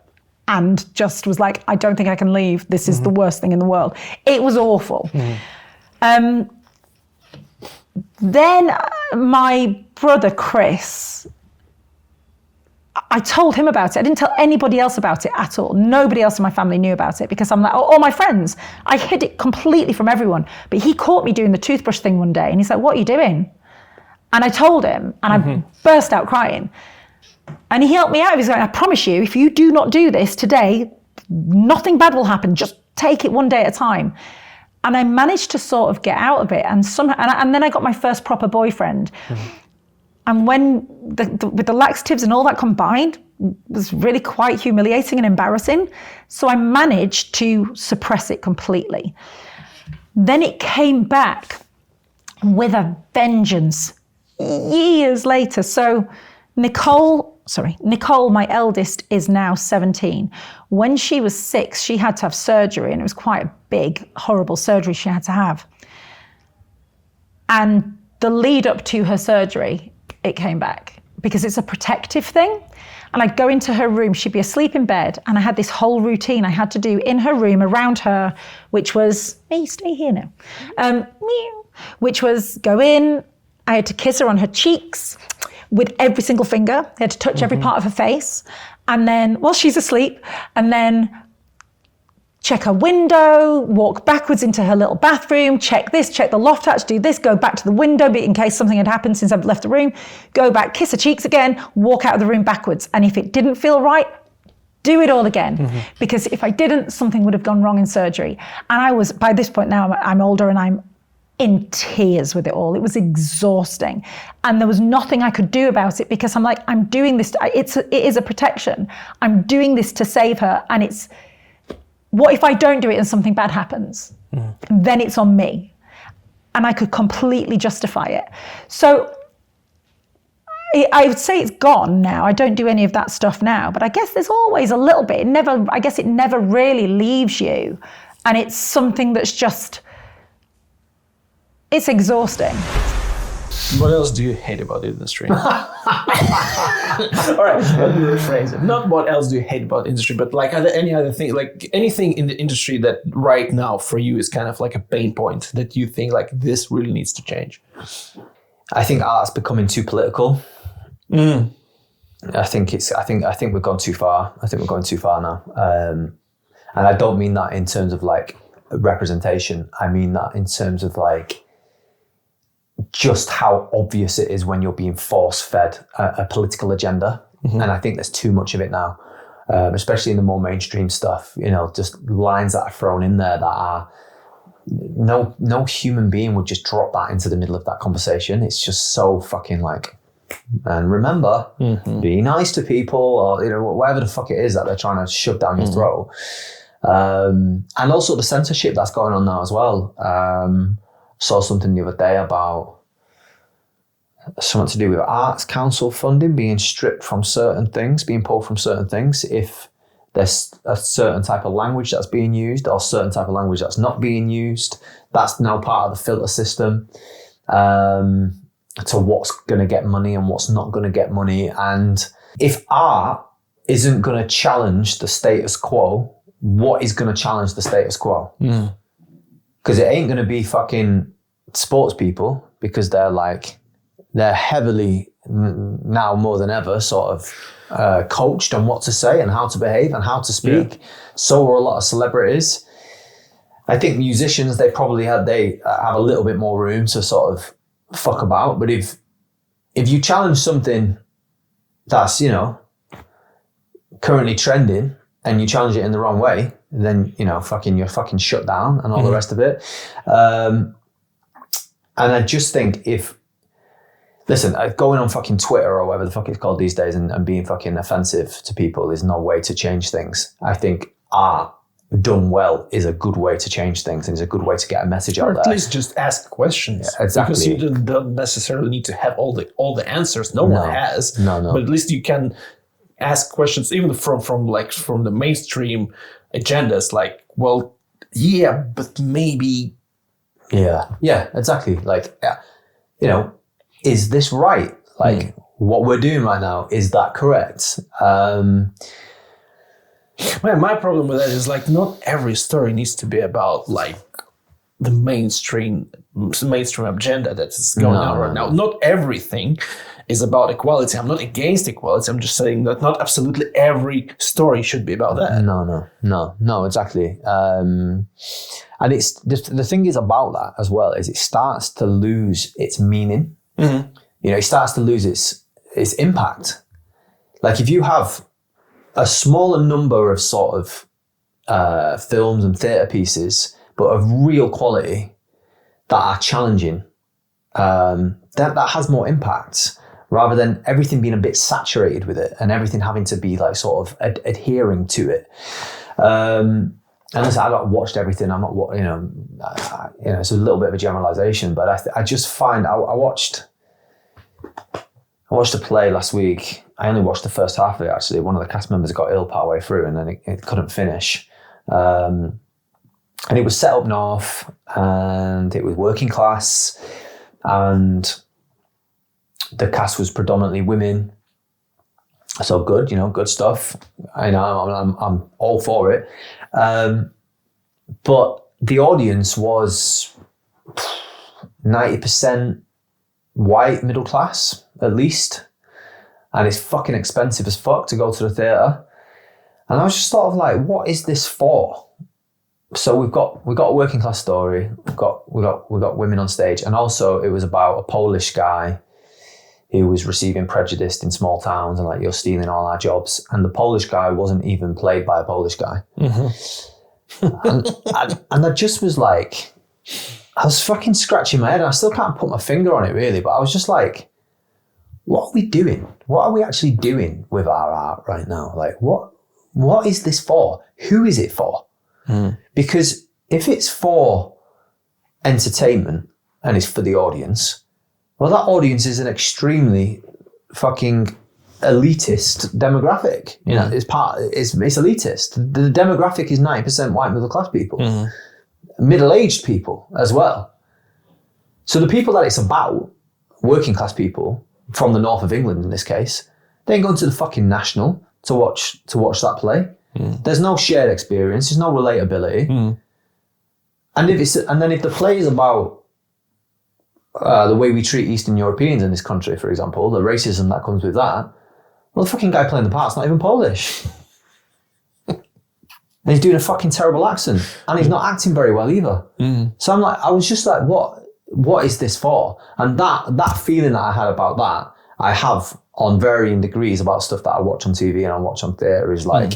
and just was like, I don't think I can leave. This is the worst thing in the world. It was awful. Then my brother, Chris, I told him about it. I didn't tell anybody else about it at all. Nobody else in my family knew about it because I'm like, all my friends, I hid it completely from everyone. But he caught me doing the toothbrush thing one day and he's like, what are you doing? And I told him and I burst out crying. And he helped me out. He's like, I promise you, if you do not do this today, nothing bad will happen. Just take it one day at a time. And I managed to sort of get out of it. And somehow, and then I got my first proper boyfriend. And when with the laxatives and all that combined, was really quite humiliating and embarrassing. So I managed to suppress it completely. Then it came back with a vengeance years later. So Nicole, my eldest, is now 17. When she was 6, she had to have surgery, and it was quite a big, horrible surgery she had to have. And the lead up to her surgery, it came back because it's a protective thing. And I'd go into her room, she'd be asleep in bed, and I had this whole routine I had to do in her room around her, which was, hey, stay here now, which was go in, I had to kiss her on her cheeks with every single finger. I had to touch every part of her face. And then, while she's asleep, and then check her window, walk backwards into her little bathroom, check this, check the loft hatch, do this, go back to the window in case something had happened since I've left the room, go back, kiss her cheeks again, walk out of the room backwards. And if it didn't feel right, do it all again. Because if I didn't, something would have gone wrong in surgery. And I was, by this point now, I'm older and I'm in tears with it all. It was exhausting. And there was nothing I could do about it because I'm like, I'm doing this, it is a protection. I'm doing this to save her. And it's, what if I don't do it and something bad happens? Then it's on me. And I could completely justify it. So I would say it's gone now. I don't do any of that stuff now, but I guess there's always a little bit. It never really leaves you. And it's something that's just, it's exhausting. What else do you hate about the industry? All right, let me rephrase it. Not what else do you hate about the industry, but like are there any other thing, like anything in the industry that right now for you is kind of like a pain point that you think like this really needs to change? I think art's becoming too political. I think we've gone too far. I think we're going too far now. And I don't mean that in terms of like representation. I mean that in terms of like just how obvious it is when you're being force-fed a political agenda. And I think there's too much of it now, especially in the more mainstream stuff, you know, just lines that are thrown in there that are, no human being would just drop that into the middle of that conversation. It's just so fucking like, and remember, be nice to people, or, you know, whatever the fuck it is that they're trying to shove down your throat. And also the censorship that's going on now as well. Saw something the other day about something to do with Arts Council funding being stripped from certain things, being pulled from certain things if there's a certain type of language that's being used or certain type of language that's not being used. That's now part of the filter system to what's going to get money and what's not going to get money. And if art isn't going to challenge the status quo, what is going to challenge the status quo? Because it ain't going to be fucking sports people, because they're heavily now more than ever sort of coached on what to say and how to behave and how to speak. Yeah. So are a lot of celebrities. I think musicians, they have a little bit more room to sort of fuck about. But if you challenge something that's, you know, currently trending and you challenge it in the wrong way, then, you know, you're fucking shut down and all the rest of it. And I just think going on fucking Twitter or whatever the fuck it's called these days and being fucking offensive to people is no way to change things. I think art done well is a good way to change things and is a good way to get a message out there. Or at least just ask questions. Yeah, exactly. Because you don't necessarily need to have all the answers. No one has. No. But at least you can ask questions even from the mainstream agendas, like, well, yeah, but maybe. Yeah, exactly. Like, you know, is this right? Like, what we're doing right now, is that correct? My problem with that is like, not every story needs to be about like the mainstream agenda that's going on right now. Not everything is about equality. I'm not against equality. I'm just saying that not absolutely every story should be about that. No, exactly. And it's the thing is about that as well is it starts to lose its meaning. You know, it starts to lose its impact. Like if you have a smaller number of sort of films and theatre pieces, but of real quality that are challenging, that has more impact, rather than everything being a bit saturated with it and everything having to be like sort of adhering to it. And listen, I got watched everything. I'm not, you know, it's a little bit of a generalization, but I just find I watched a play last week. I only watched the first half of it, actually. One of the cast members got ill partway through and then it couldn't finish. And it was set up north and it was working class and the cast was predominantly women. So good, you know, good stuff. I know, I'm all for it. But the audience was 90% white middle class, at least. And it's fucking expensive as fuck to go to the theatre. And I was just sort of like, what is this for? So we've got a working class story. We've got women on stage, and also it was about a Polish guy who was receiving prejudice in small towns and like, you're stealing all our jobs. And the Polish guy wasn't even played by a Polish guy. And I just was like, I was fucking scratching my head, and I still can't put my finger on it really, but I was just like, what are we doing? What are we actually doing with our art right now? Like, what is this for? Who is it for? Because if it's for entertainment and it's for the audience, well, that audience is an extremely fucking elitist demographic. You know, it's elitist. The demographic is 90% white middle class people, middle-aged people as well. So the people that it's about, working class people from the north of England in this case, they ain't going to the fucking National to watch that play. There's no shared experience. There's no relatability. And if the play is about the way we treat Eastern Europeans in this country, for example, the racism that comes with that, well, the fucking guy playing the part's not even Polish. And he's doing a fucking terrible accent. And he's not acting very well either. So I was just like, what is this for? And that feeling that I had about that, I have on varying degrees about stuff that I watch on TV and I watch on theatre is like,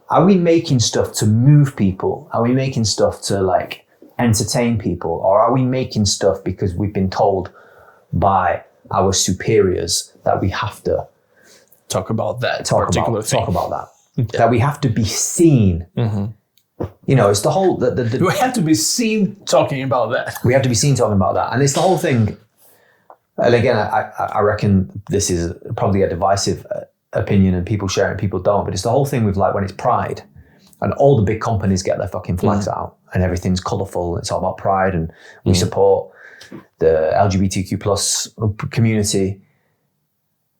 are we making stuff to move people? Are we making stuff to like entertain people? Or are we making stuff because we've been told by our superiors that we have to talk about that talk about that. That we have to be seen. You know, it's the whole... we have to be seen talking about that. We have to be seen talking about that. And it's the whole thing... And again, I reckon this is probably a divisive opinion and people share it and people don't, but it's the whole thing with like when it's Pride and all the big companies get their fucking flags out and everything's colourful and it's all about Pride and we support the LGBTQ plus community.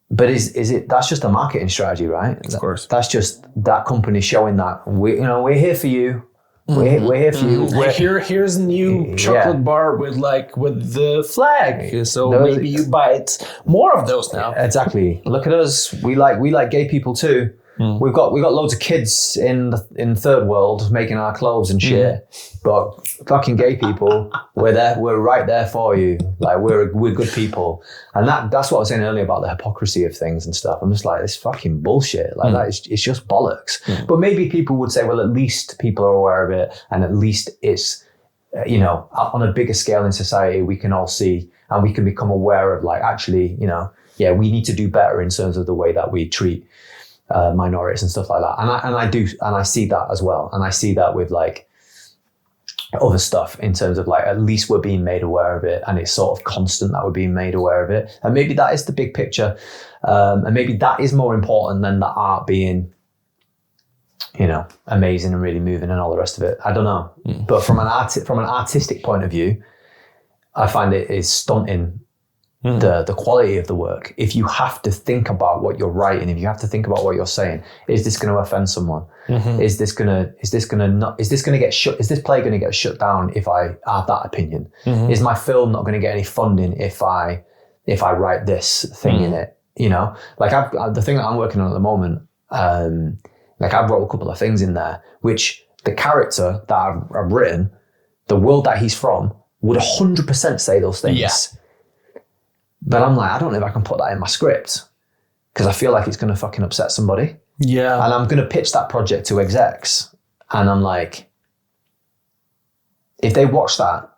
But is it, that's just a marketing strategy, right? Of course. That's just that company showing that we're here for you. We're here for you. Here's a new chocolate bar with the flag. So maybe you buy more of those now. Exactly. Look at us. We like gay people too. We've got loads of kids in third world making our clothes and shit. But fucking gay people, we're there. We're right there for you. Like we're good people. And that's what I was saying earlier about the hypocrisy of things and stuff. I'm just like, this fucking bullshit. Like that is, it's just bollocks. But maybe people would say, well, at least people are aware of it, and at least it's on a bigger scale in society we can all see and we can become aware of like actually we need to do better in terms of the way that we treat minorities and stuff like that. And I see that as well. And I see that with like other stuff in terms of like, at least we're being made aware of it and it's sort of constant that we're being made aware of it. And maybe that is the big picture. And maybe that is more important than the art being, amazing and really moving and all the rest of it. I don't know. But from an artistic point of view, I find it is stunting the quality of the work. If you have to think about what you're writing, if you have to think about what you're saying, is this going to offend someone? Is this play going to get shut down if I have that opinion? Is my film not going to get any funding if I write this thing in it? Like the thing that I'm working on at the moment, like I've wrote a couple of things in there, which the character that I've written, the world that he's from, would 100% say those things. Yeah. But I'm like, I don't know if I can put that in my script because I feel like it's going to fucking upset somebody. Yeah. And I'm going to pitch that project to execs. And I'm like, if they watch that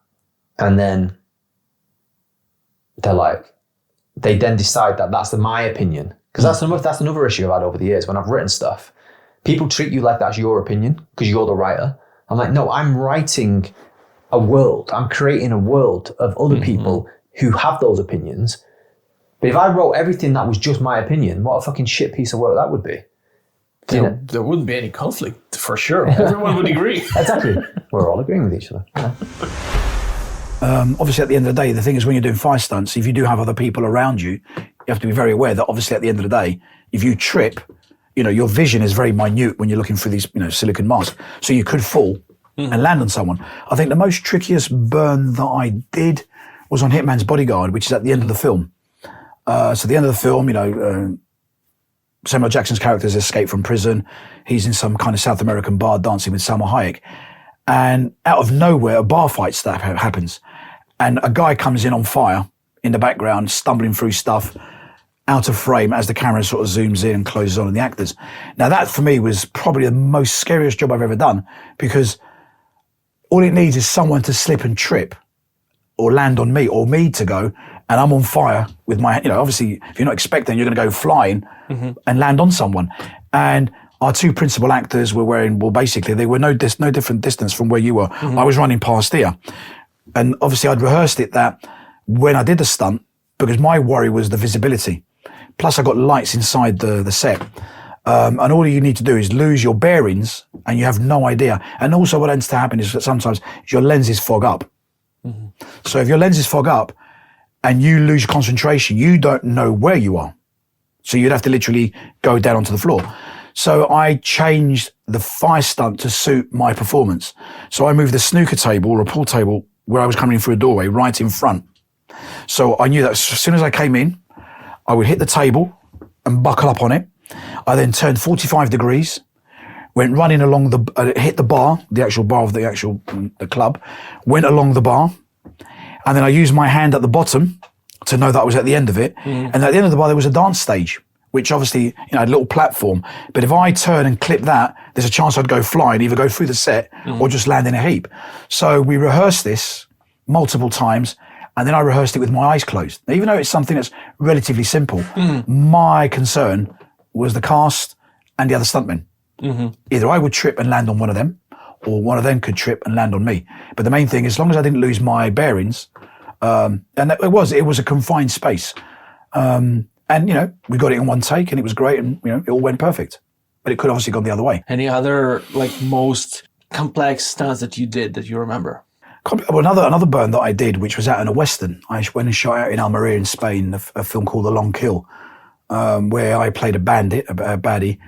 and then they're like, they then decide that that's my opinion. Because that's another issue I've had over the years when I've written stuff. People treat you like that's your opinion because you're the writer. I'm like, no, I'm writing a world. I'm creating a world of other people who have those opinions. But if I wrote everything that was just my opinion, what a fucking shit piece of work that would be. There wouldn't be any conflict, for sure. Everyone would agree. Exactly. We're all agreeing with each other. Yeah. Obviously, at the end of the day, the thing is when you're doing fire stunts, if you do have other people around you, you have to be very aware that obviously at the end of the day, if you trip, your vision is very minute when you're looking through these, silicone masks. So you could fall and land on someone. I think the most trickiest burn that I did was on Hitman's Bodyguard, which is at the end of the film. So at the end of the film, Samuel Jackson's character has escaped from prison. He's in some kind of South American bar dancing with Salma Hayek. And out of nowhere, a bar fight stuff happens. And a guy comes in on fire in the background, stumbling through stuff, out of frame as the camera sort of zooms in and closes on the actors. Now that for me was probably the most scariest job I've ever done, because all it needs is someone to slip and trip or land on me, or me to go, and I'm on fire with my, obviously, if you're not expecting, you're going to go flying and land on someone. And our two principal actors were basically, they were no different distance from where you were. I was running past here. And obviously I'd rehearsed it that when I did the stunt, because my worry was the visibility. Plus I got lights inside the set. And all you need to do is lose your bearings and you have no idea. And also what tends to happen is that sometimes your lenses fog up. Mm-hmm. So if your lenses fog up and you lose concentration, you don't know where you are. So you'd have to literally go down onto the floor. So I changed the fire stunt to suit my performance. So I moved the snooker table or a pool table where I was coming in through a doorway right in front. So I knew that as soon as I came in, I would hit the table and buckle up on it. I then turned 45 degrees, went running along hit the bar, the actual bar of the club, went along the bar, and then I used my hand at the bottom to know that I was at the end of it. Mm. And at the end of the bar, there was a dance stage, which obviously, had a little platform. But if I turn and clip that, there's a chance I'd go flying, either go through the set or just land in a heap. So we rehearsed this multiple times. And then I rehearsed it with my eyes closed. Now, even though it's something that's relatively simple, my concern was the cast and the other stuntmen. Mm-hmm. Either I would trip and land on one of them, or one of them could trip and land on me. But the main thing, as long as I didn't lose my bearings, and it was a confined space. And, we got it in one take and it was great and, it all went perfect. But it could obviously gone the other way. Any other, most complex stunts that you did that you remember? Another burn that I did, which was out in a Western. I went and shot out in Almeria in Spain, a film called The Long Kill, where I played a bandit, a baddie,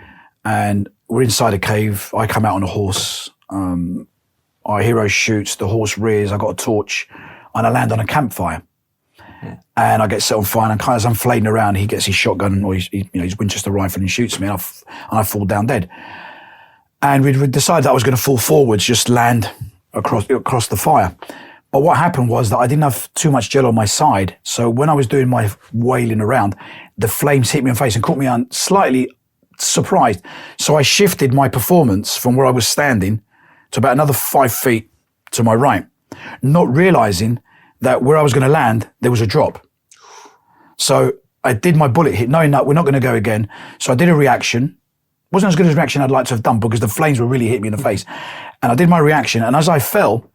and we're inside a cave. I come out on a horse. Our hero shoots, the horse rears, I got a torch, and I land on a campfire. Yeah. And I get set on fire, and as I'm flaying around, he gets his shotgun or his Winchester rifle and shoots me, and I fall down dead. And we decided that I was going to fall forwards, just land across the fire. But what happened was that I didn't have too much gel on my side. So when I was doing my wailing around, the flames hit me in the face and caught me on slightly surprised. So I shifted my performance from where I was standing to about another 5 feet to my right, not realizing that where I was going to land, there was a drop. So I did my bullet hit, knowing that we're not going to go again. So I did a reaction. Wasn't as good as a reaction I'd like to have done because the flames were really hitting me in the face. And I did my reaction, and as I fell,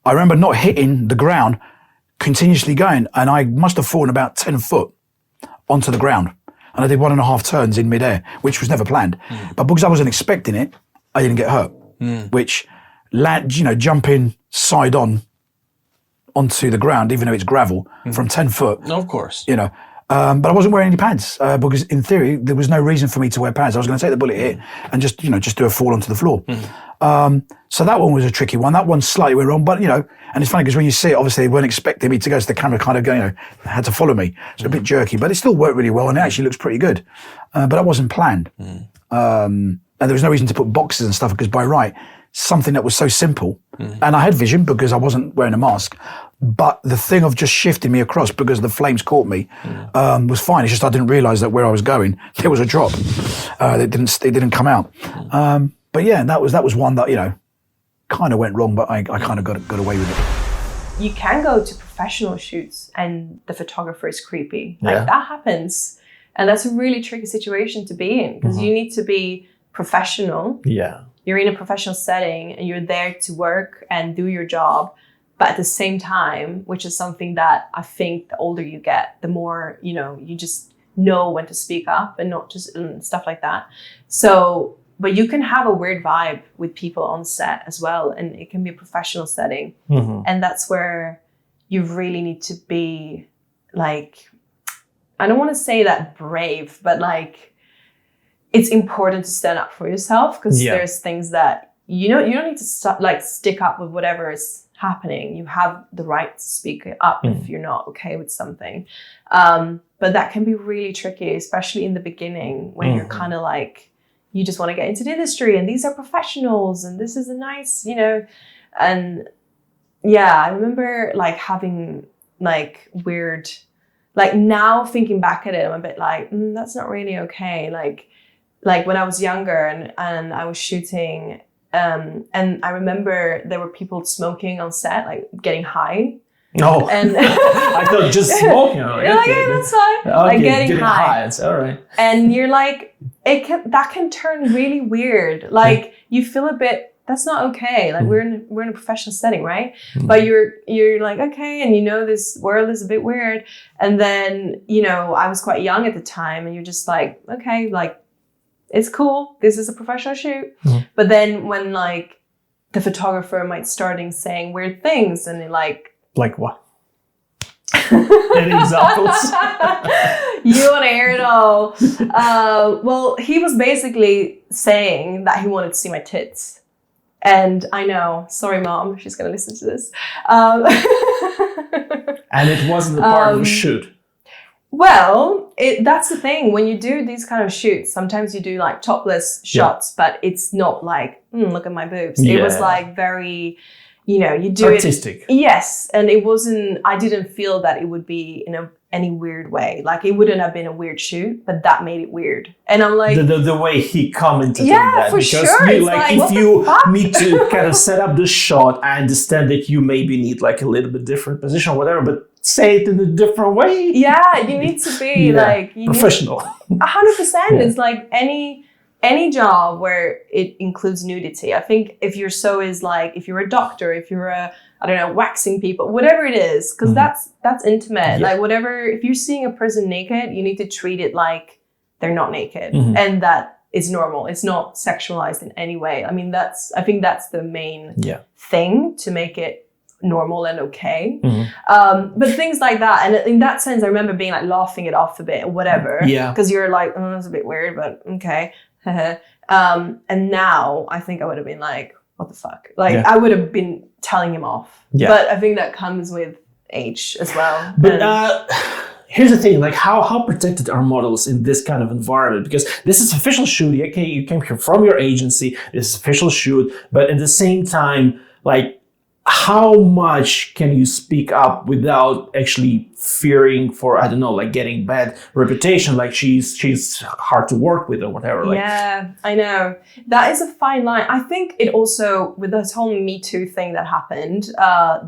I remember not hitting the ground, continuously going, and I must have fallen about 10 foot onto the ground. And I did 1.5 turns in midair, which was never planned. But because I wasn't expecting it, I didn't get hurt, which jumping side on onto the ground, even though it's gravel, from 10 foot. No, of course. But I wasn't wearing any pads because in theory, there was no reason for me to wear pads. I was going to take the bullet hit and just do a fall onto the floor. So that one was a tricky one. That one slightly went wrong, but and it's funny because when you see it, obviously they weren't expecting me to go, so the camera kind of had to follow me. So a bit jerky, but it still worked really well and it actually looks pretty good. But that wasn't planned. And there was no reason to put boxes and stuff because by right, something that was so simple, and I had vision because I wasn't wearing a mask, but the thing of just shifting me across because the flames caught me was fine. It's just I didn't realise that where I was going, there was a drop. It didn't come out. But yeah, that was one that, kind of went wrong, but I kind of got away with it. You can go to professional shoots and the photographer is creepy. That happens. And that's a really tricky situation to be in because you need to be professional. Yeah. You're in a professional setting and you're there to work and do your job. But at the same time, which is something that I think the older you get, the more, you just know when to speak up and not just stuff like that. So, but you can have a weird vibe with people on set as well. And it can be a professional setting. And that's where you really need to be I don't want to say that brave, but it's important to stand up for yourself because there's things that, you don't need to stick up with whatever is happening. You have the right to speak up if you're not okay with something. But that can be really tricky, especially in the beginning when you're kind of you just want to get into the industry and these are professionals and this is a nice, and I remember having weird, now thinking back at it, I'm a bit that's not really okay. Like when I was younger and I was shooting, and I remember there were people smoking on set, getting high. No, and I thought just smoking. You're yeah, that's fine. Okay, getting high. It's all right. And you're that can turn really weird. You feel a bit that's not okay. Like we're in a professional setting, right? But you're like, okay, and you know this world is a bit weird. And then, you know, I was quite young at the time, and you're just like, okay, like it's cool. This is a professional shoot. But then when like the photographer might starting saying weird things, and they like what? Any examples? You want to hear it all? Well, he was basically saying that he wanted to see my tits. And I know, sorry, Mom, she's going to listen to this. And it wasn't a part of a shoot. Well, that's the thing. When you do these kind of shoots, sometimes you do like topless shots, but it's not like, look at my boobs. It was like very, you know, you do artistic. Yes. And it wasn't, I didn't feel that it would be in any weird way. Like it wouldn't have been a weird shoot, but that made it weird. And I'm like, the way he commented on that. For because sure. You, like if you need to kind of set up the shot, I understand that you maybe need like a little bit different position or whatever, but say it in a different way. Yeah, you need to be like professional. 100%. It's like any job where it includes nudity. I think if you're if you're a doctor, if you're I don't know, waxing people, whatever it is, because that's intimate. Like whatever, if you're seeing a person naked, you need to treat it like they're not naked, and that is normal. It's not sexualized in any way. I mean, I think that's the main thing to make it normal and okay. But things like that, and in that sense, I remember being like laughing it off a bit or whatever. Yeah, because you're like, oh, that's a bit weird, but okay. And now I think I would have been like, what the fuck? Like I would have been telling him off. Yeah. But I think that comes with age as well. But here's the thing, like how protected are models in this kind of environment? Because this is official shoot. Okay, you came here from your agency. This is official shoot. But at the same time, like how much can you speak up without actually fearing for, I don't know, like getting bad reputation, like she's hard to work with or whatever? Like, yeah, I know. That is a fine line. I think it also, with this whole Me Too thing that happened,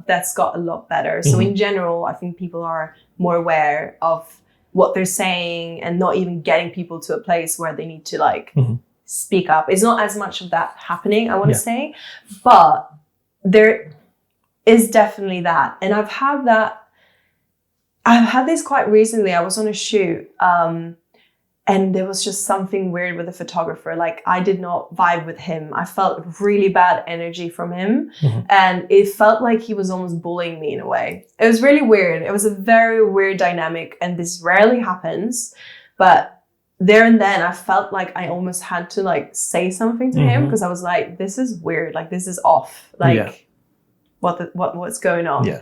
that's got a lot better. So in general, I think people are more aware of what they're saying and not even getting people to a place where they need to like speak up. It's not as much of that happening, I want to say, but there is definitely that. And I've had this quite recently. I was on a shoot and there was just something weird with the photographer. Like I did not vibe with him. I felt really bad energy from him. And it felt like he was almost bullying me in a way. It was really weird. It was a very weird dynamic, and this rarely happens. But there and then I felt like I almost had to like say something to him, because I was like, this is weird. Like this is off. Like what's going on?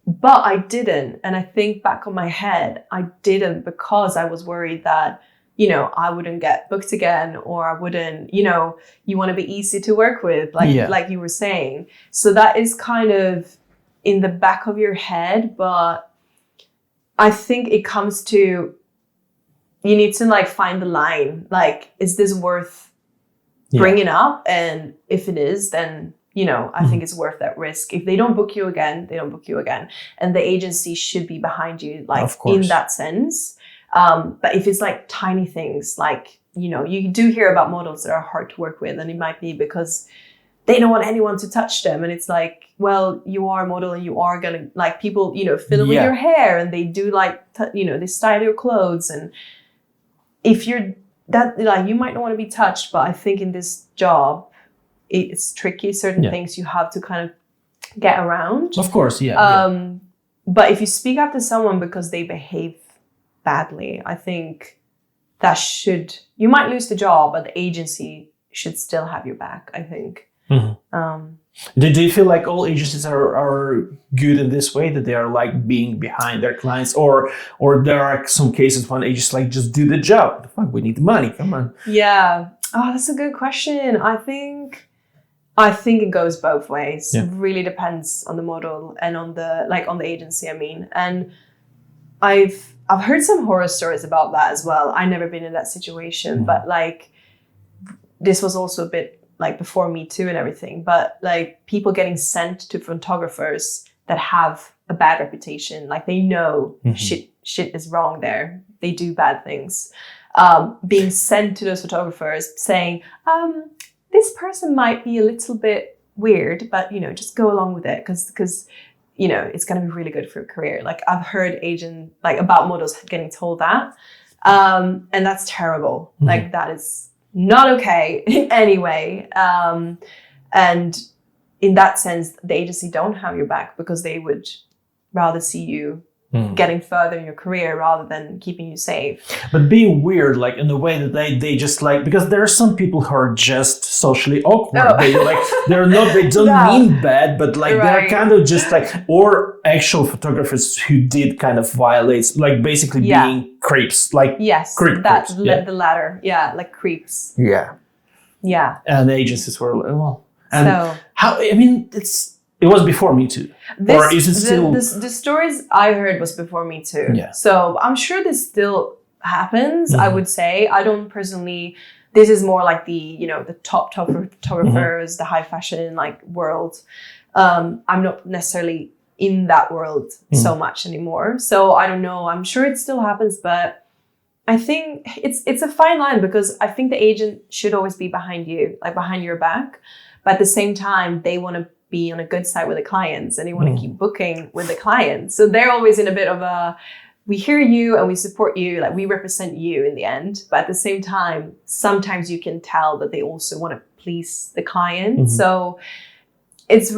But I didn't. And I think back on my head, I didn't because I was worried that, you know, I wouldn't get booked again, or I wouldn't, you know, you want to be easy to work with, like you were saying. So that is kind of in the back of your head. But I think it comes to, you need to like find the line. Like, is this worth bringing up? And if it is, then, you know, I think it's worth that risk. If they don't book you again, they don't book you again. And the agency should be behind you, like in that sense. But if it's like tiny things, like, you know, you do hear about models that are hard to work with, and it might be because they don't want anyone to touch them. And it's like, well, you are a model and you are going to, like, people, you know, fiddle with your hair, and they do like, you know, they style your clothes. And if you're that, like, you might not want to be touched, but I think in this job, it's tricky. Certain things you have to kind of get around. Of course, But if you speak up to someone because they behave badly, I think that you might lose the job, but the agency should still have your back, I think. Do you feel like all agencies are good in this way, that they are like being behind their clients, or there are some cases when agents like just do the job? The fuck, we need the money. Come on. Yeah. Oh, that's a good question. I think it goes both ways. It really depends on the model and on the agency, I mean. And I've heard some horror stories about that as well. I've never been in that situation, but like this was also a bit like before Me Too and everything. But like people getting sent to photographers that have a bad reputation, like they know shit is wrong there. They do bad things. Being sent to those photographers saying, this person might be a little bit weird, but, you know, just go along with it because you know, it's going to be really good for your career. Like I've heard about models getting told that. And that's terrible. Mm-hmm. Like that is not okay in any way. And in that sense, the agency don't have your back because they would rather see you getting further in your career rather than keeping you safe. But being weird, like in the way that they just like, because there are some people who are just socially awkward. Oh. They don't mean bad, but like they're kind of just like, or actual photographers who did kind of violate, like basically being creeps, like creeps. The latter, like creeps. Yeah. Yeah. And the agencies were like, well, and it was before Me Too. Or is it still? The stories I heard was before Me Too. Yeah. So I'm sure this still happens, I would say. I don't personally, this is more like the, you know, the top photographers, the high fashion like world. I'm not necessarily in that world so much anymore. So I don't know. I'm sure it still happens, but I think it's a fine line because I think the agent should always be behind you, like behind your back. But at the same time, they want to be on a good side with the clients and they want to keep booking with the clients. So they're always in a bit of a, we hear you and we support you, like we represent you in the end. But at the same time, sometimes you can tell that they also want to please the client. So it's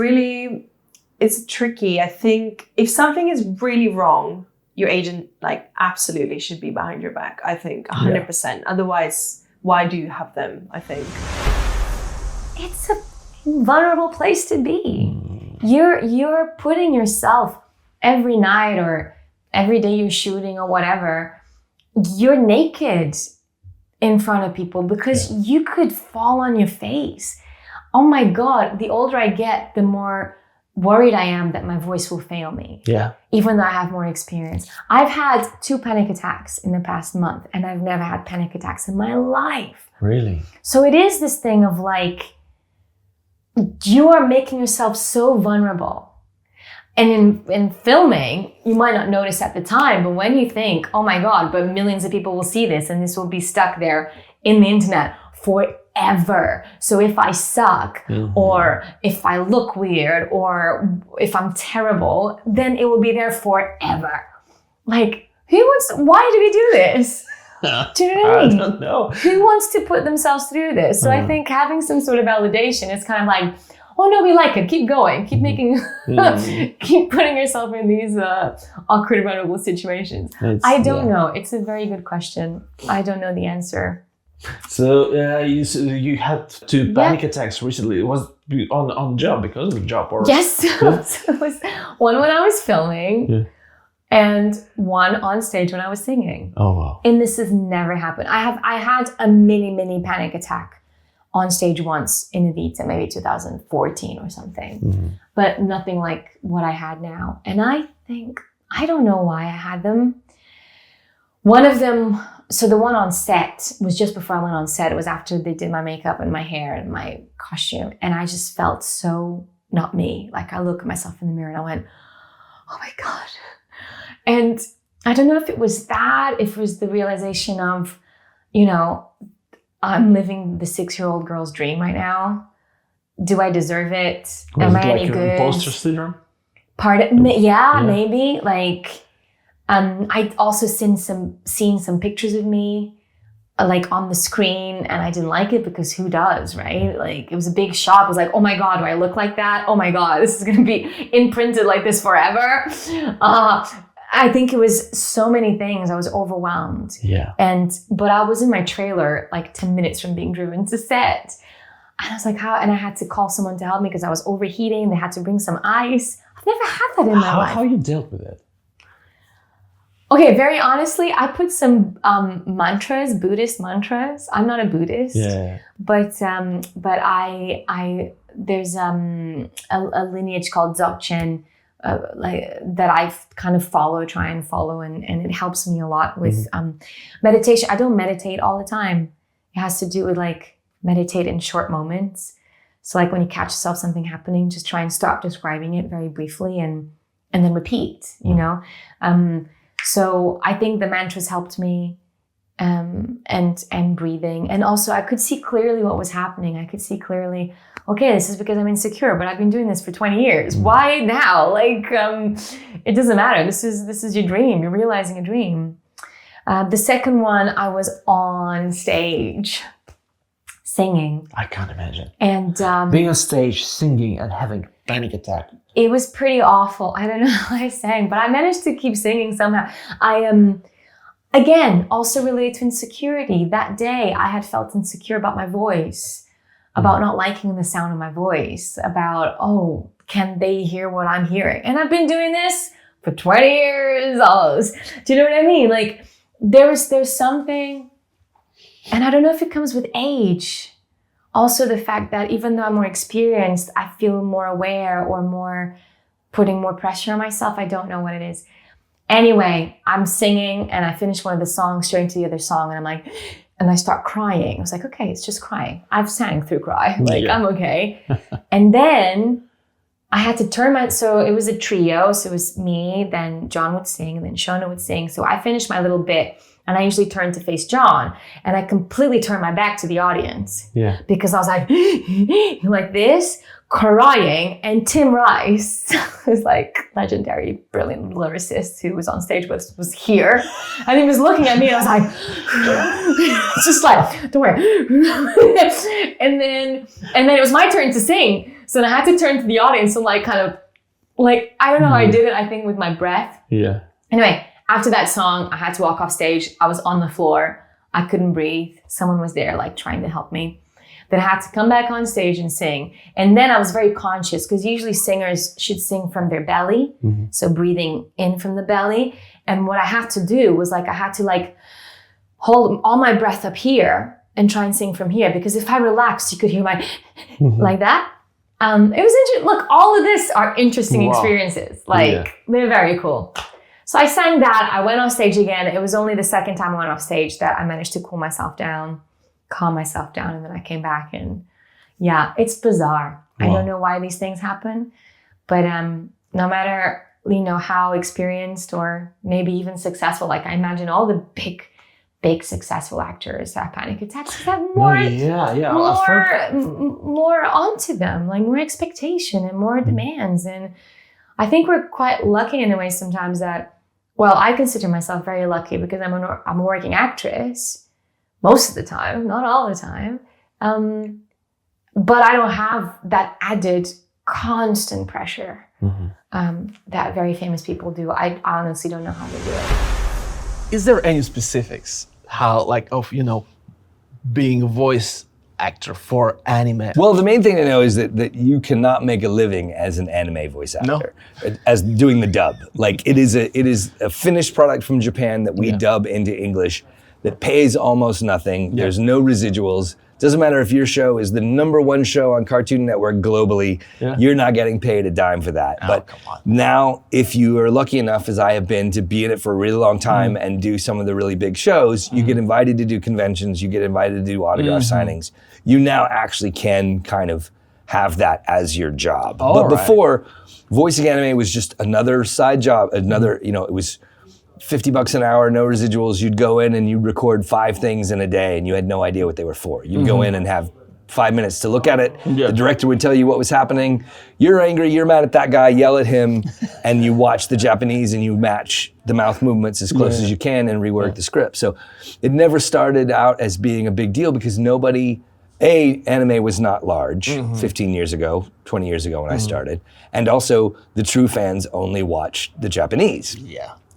tricky. I think if something is really wrong, your agent like absolutely should be behind your back. I think 100%. Otherwise, why do you have them? I think it's a vulnerable place to be. You're putting yourself every night or every day you're shooting or whatever, you're naked in front of people because you could fall on your face. Oh my God, the older I get, the more worried I am that my voice will fail me. Yeah. Even though I have more experience. I've had 2 panic attacks in the past month and I've never had panic attacks in my life. Really? So it is this thing of like, you are making yourself so vulnerable. And in filming, you might not notice at the time, but when you think, oh my God, but millions of people will see this and this will be stuck there in the internet forever. So if I suck or if I look weird or if I'm terrible, then it will be there forever. Like, why do we do this? Do you know what I mean? I don't know. Who wants to put themselves through this? So I think having some sort of validation is kind of like, oh no, we like it. Keep going. Keep making, keep putting yourself in these awkward, vulnerable situations. I don't know. It's a very good question. I don't know the answer. So you had 2 panic attacks recently. It was on job because of the job, or yes. So it was one when I was filming. Yeah. And one on stage when I was singing. Oh, wow. And this has never happened. I had a mini panic attack on stage once in Ibiza, maybe 2014 or something. But nothing like what I had now. And I don't know why I had them. One of them, so the one on set was just before I went on set. It was after they did my makeup and my hair and my costume. And I just felt so not me. Like I look at myself in the mirror and I went, oh my God. And I don't know if it was that, if it was the realization of, you know, I'm living the 6-year-old girl's dream right now. Do I deserve it? Am I any good? Imposter syndrome? Maybe. Like, I also seen some pictures of me like on the screen and I didn't like it because who does, right? Like it was a big shock. I was like, oh my God, do I look like that? Oh my God, this is going to be imprinted like this forever. I think it was so many things. I was overwhelmed. Yeah. But I was in my trailer like 10 minutes from being driven to set. And I was like, how? And I had to call someone to help me because I was overheating. They had to bring some ice. I've never had that in my life. How you dealt with it? Okay, very honestly, I put some mantras, Buddhist mantras. I'm not a Buddhist. Yeah. But I there's a lineage called Dzogchen, that I've kind of try and follow, and it helps me a lot with meditation. I don't meditate all the time. It has to do with like meditate in short moments. So like when you catch yourself something happening, just try and stop describing it very briefly and then repeat, you know? So I think the mantras helped me. and breathing. And also I could see clearly what was happening. I could see clearly, okay, this is because I'm insecure, but I've been doing this for 20 years. Why now? Like, it doesn't matter. This is your dream. You're realizing a dream. The second one, I was on stage singing. I can't imagine. And being on stage, singing and having panic attack. It was pretty awful. I don't know how I sang, but I managed to keep singing somehow. Again, also related to insecurity. That day, I had felt insecure about my voice, about not liking the sound of my voice, about, oh, can they hear what I'm hearing? And I've been doing this for 20 years. Do you know what I mean? Like, there's something, and I don't know if it comes with age. Also, the fact that even though I'm more experienced, I feel more aware or more putting more pressure on myself. I don't know what it is. Anyway, I'm singing and I finish one of the songs, straight into the other song, and I'm like, and I start crying. I was like, okay, it's just crying. I've sang through cry. Like, I'm okay. And then I had to turn so it was a trio. So it was me, then Jon would sing, and then Shona would sing. So I finished my little bit, and I usually turn to face Jon, and I completely turned my back to the audience. Yeah. Because I was like, like this, crying, and Tim Rice, who's like legendary, brilliant lyricist who was on stage with us, was here. And he was looking at me, and I was like, just like, don't worry. and then it was my turn to sing. So then I had to turn to the audience and like kind of like, I don't know how I did it, I think with my breath. Yeah. Anyway, after that song, I had to walk off stage. I was on the floor. I couldn't breathe. Someone was there like trying to help me. Then I had to come back on stage and sing. And then I was very conscious because usually singers should sing from their belly. So breathing in from the belly. And what I had to do was like, I had to like hold all my breath up here and try and sing from here. Because if I relaxed, you could hear my like that. It was interesting. Look, all of this are interesting experiences. Like they're very cool. So I sang that. I went off stage again. It was only the second time I went off stage that I managed to calm myself down, and then I came back, and yeah, it's bizarre. Wow. I don't know why these things happen, but no matter how experienced or maybe even successful, like I imagine all the big successful actors have panic attacks. Have more, more onto them, like more expectation and more demands. And I think we're quite lucky in a way sometimes that, well, I consider myself very lucky because I'm a working actress most of the time, not all the time. But I don't have that added constant pressure that very famous people do. I honestly don't know how they do it. Is there any specifics being a voice actor for anime? Well, the main thing I know is that you cannot make a living as an anime voice actor, as doing the dub. Like it is a finished product from Japan that we dub into English that pays almost nothing. There's no residuals. Doesn't matter if your show is the #1 show on Cartoon Network globally, you're not getting paid a dime for that. But now, if you are lucky enough, as I have been, to be in it for a really long time and do some of the really big shows, you get invited to do conventions, you get invited to do autograph signings. You now actually can kind of have that as your job. But before, voicing anime was just another side job, it was $50 an hour, no residuals. You'd go in and you'd record 5 things in a day and you had no idea what they were for. You'd go in and have 5 minutes to look at it. The director would tell you what was happening. You're angry, you're mad at that guy, yell at him, and you watch the Japanese and you match the mouth movements as close as you can and rework the script. So it never started out as being a big deal because anime was not large 15 years ago, 20 years ago when I started. And also the true fans only watched the Japanese.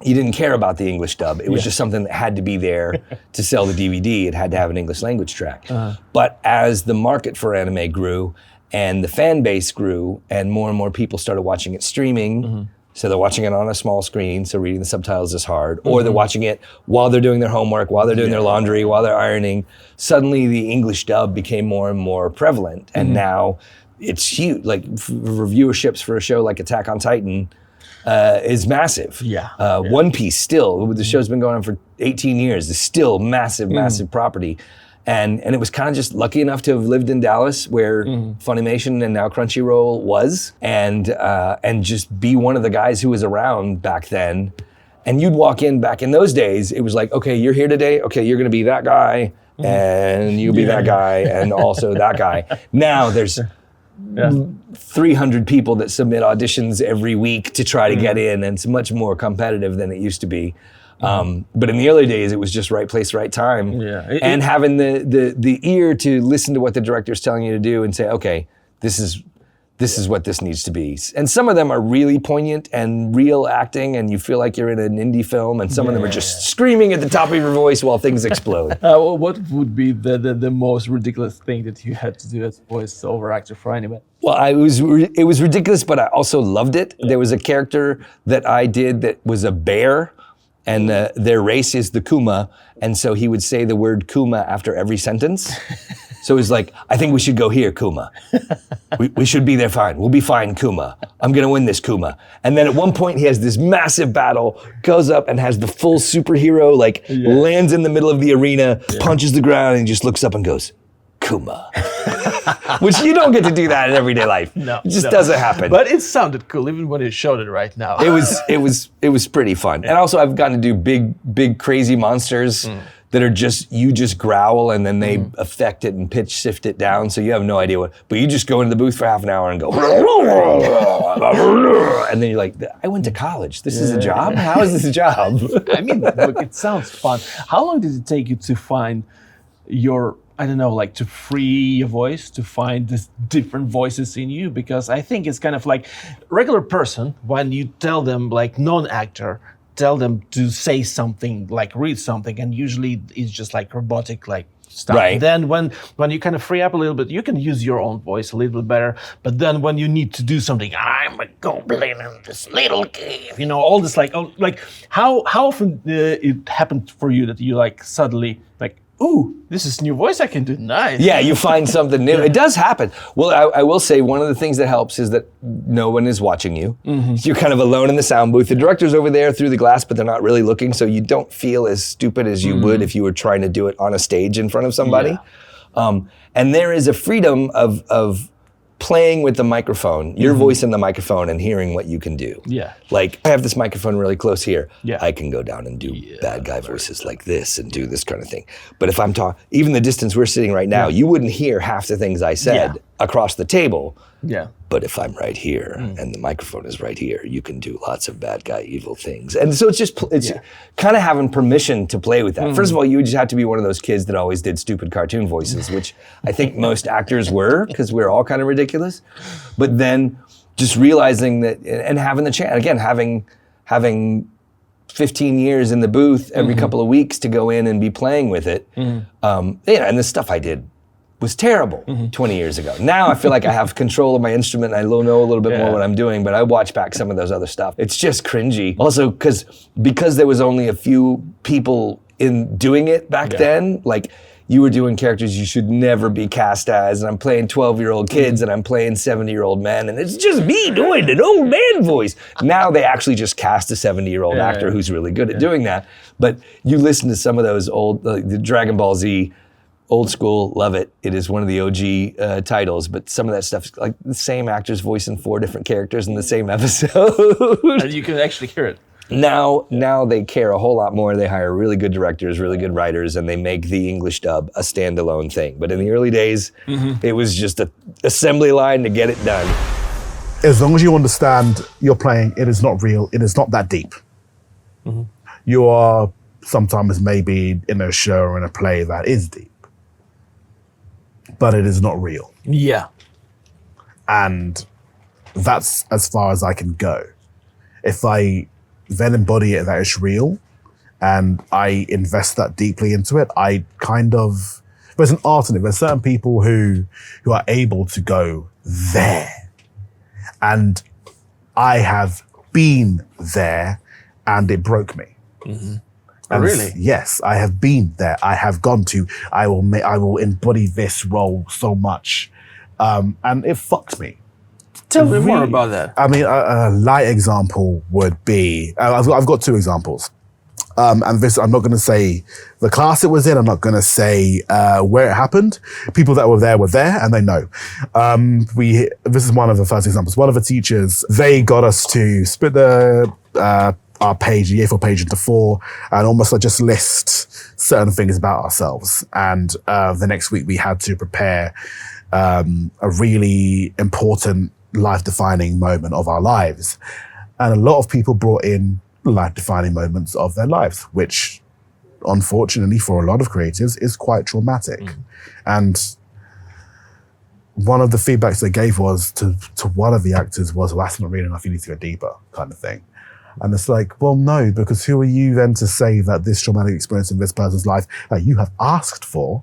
You didn't care about the English dub. It was just something that had to be there to sell the DVD. It had to have an English language track. But as the market for anime grew and the fan base grew and more people started watching it streaming, so they're watching it on a small screen, so reading the subtitles is hard, or they're watching it while they're doing their homework, while they're doing their laundry, while they're ironing. Suddenly the English dub became more and more prevalent. And now it's huge. Like viewerships for a show like Attack on Titan, is massive. One Piece still, the show's been going on for 18 years, is still massive property. And it was kind of just lucky enough to have lived in Dallas where Funimation and now Crunchyroll was, and just be one of the guys who was around back then And you'd walk in back in those days, it was like, okay, you're here today. Okay, you're going to be that guy and you'll be that guy and also that guy. Now there's 300 people that submit auditions every week to try to get in, and it's much more competitive than it used to be. But in the early days, it was just right place, right time. And having the ear to listen to what the director's telling you to do and say, okay, this is what this needs to be. And some of them are really poignant and real acting, and you feel like you're in an indie film, and some of them are just screaming at the top of your voice while things explode. What would be the most ridiculous thing that you had to do as a voiceover actor for anime? Well, it was ridiculous, but I also loved it. There was a character that I did that was a bear, and their race is the Kuma, and so he would say the word Kuma after every sentence. So he's like, I think we should go here, Kuma. We should be there fine. We'll be fine, Kuma. I'm gonna win this, Kuma. And then at one point he has this massive battle, goes up and has the full superhero, lands in the middle of the arena, punches the ground, and just looks up and goes, Kuma. Which you don't get to do that in everyday life. No, it just doesn't happen. But it sounded cool, even when you showed it right now. It was pretty fun. And also I've gotten to do big crazy monsters that are you just growl and then they affect it and pitch shift it down, so you have no idea but you just go into the booth for half an hour and go, and then you're like, I went to college. This is a job? How is this a job? I mean, look, it sounds fun. How long did it take you to find your, I don't know, to free your voice, to find these different voices in you? Because I think it's kind of like regular person, when you tell them, non-actor, tell them to say something, read something, and usually it's just robotic, stuff. Right. Then when you kind of free up a little bit, you can use your own voice a little bit better. But then when you need to do something, I'm a goblin in this little cave, all this how often it happened for you that you suddenly ooh, this is new voice I can do. Nice. Yeah, you find something new. It does happen. Well, I will say one of the things that helps is that no one is watching you. You're kind of alone in the sound booth. The director's over there through the glass, but they're not really looking, so you don't feel as stupid as you would if you were trying to do it on a stage in front of somebody. And there is a freedom of playing with the microphone, your voice in the microphone, and hearing what you can do. Yeah. I have this microphone really close here. Yeah. I can go down and do bad guy voices like this and do this kind of thing. But if I'm talking, even the distance we're sitting right now, you wouldn't hear half the things I said across the table. Yeah. But if I'm right here and the microphone is right here, you can do lots of bad guy evil things. And so it's kind of having permission to play with that. First of all, you just have to be one of those kids that always did stupid cartoon voices, which I think most actors were, because we're all kind of ridiculous. But then just realizing that, and having the chance, again, having 15 years in the booth every couple of weeks to go in and be playing with it. And the stuff I did was terrible 20 years ago. Now I feel like I have control of my instrument and I know a little bit more what I'm doing, but I watch back some of those other stuff. It's just cringy. Also, because there was only a few people in doing it back then, you were doing characters you should never be cast as, and I'm playing 12-year-old kids and I'm playing 70-year-old men, and it's just me doing an old man voice. Now they actually just cast a 70-year-old actor who's really good at doing that. But you listen to some of those old, the Dragon Ball Z, old school, love it. It is one of the OG titles, but some of that stuff is the same actor's voicing 4 different characters in the same episode. And you can actually hear it. Now they care a whole lot more. They hire really good directors, really good writers, and they make the English dub a standalone thing. But in the early days, it was just an assembly line to get it done. As long as you understand you're playing, it is not real, it is not that deep. You are sometimes maybe in a show or in a play that is deep, but it is not real. Yeah. And that's as far as I can go. If I then embody it that it's real and I invest that deeply into it, there's an art in it. There's certain people who are able to go there. And I have been there and it broke me. Oh, really? Yes, I have been there. I have gone to, I will embody this role so much. And it fucked me. Tell me more about that. I mean, a light example would be, I've got 2 examples. And this, I'm not going to say the class it was in, I'm not going to say where it happened. People that were there and they know. This is one of the first examples. One of the teachers, they got us to split the our page, the A4 page, into 4, and almost like just list certain things about ourselves. And the next week we had to prepare a really important life-defining moment of our lives. And a lot of people brought in life-defining moments of their lives, which unfortunately for a lot of creatives is quite traumatic. And one of the feedbacks they gave was to one of the actors was, well, that's not real enough, you need to go deeper, kind of thing. And it's like, well, no, because who are you then to say that this traumatic experience in this person's life that you have asked for,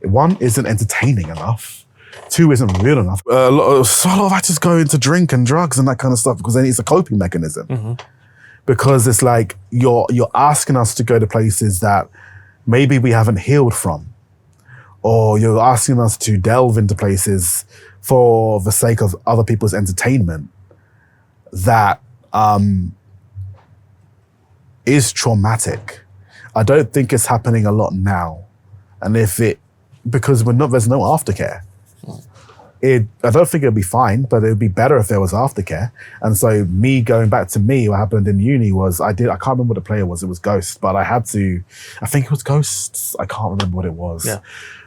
one, isn't entertaining enough, 2, isn't real enough. A lot of actors go into drink and drugs and that kind of stuff because then it's a coping mechanism. Because it's like, you're asking us to go to places that maybe we haven't healed from. Or you're asking us to delve into places for the sake of other people's entertainment that is traumatic. I don't think it's happening a lot now. And because there's no aftercare. I don't think it'd be fine, but it would be better if there was aftercare. And so me going back to what happened in uni was I can't remember what the player was. It was Ghosts, but I think it was Ghosts. I can't remember what it was. Yeah.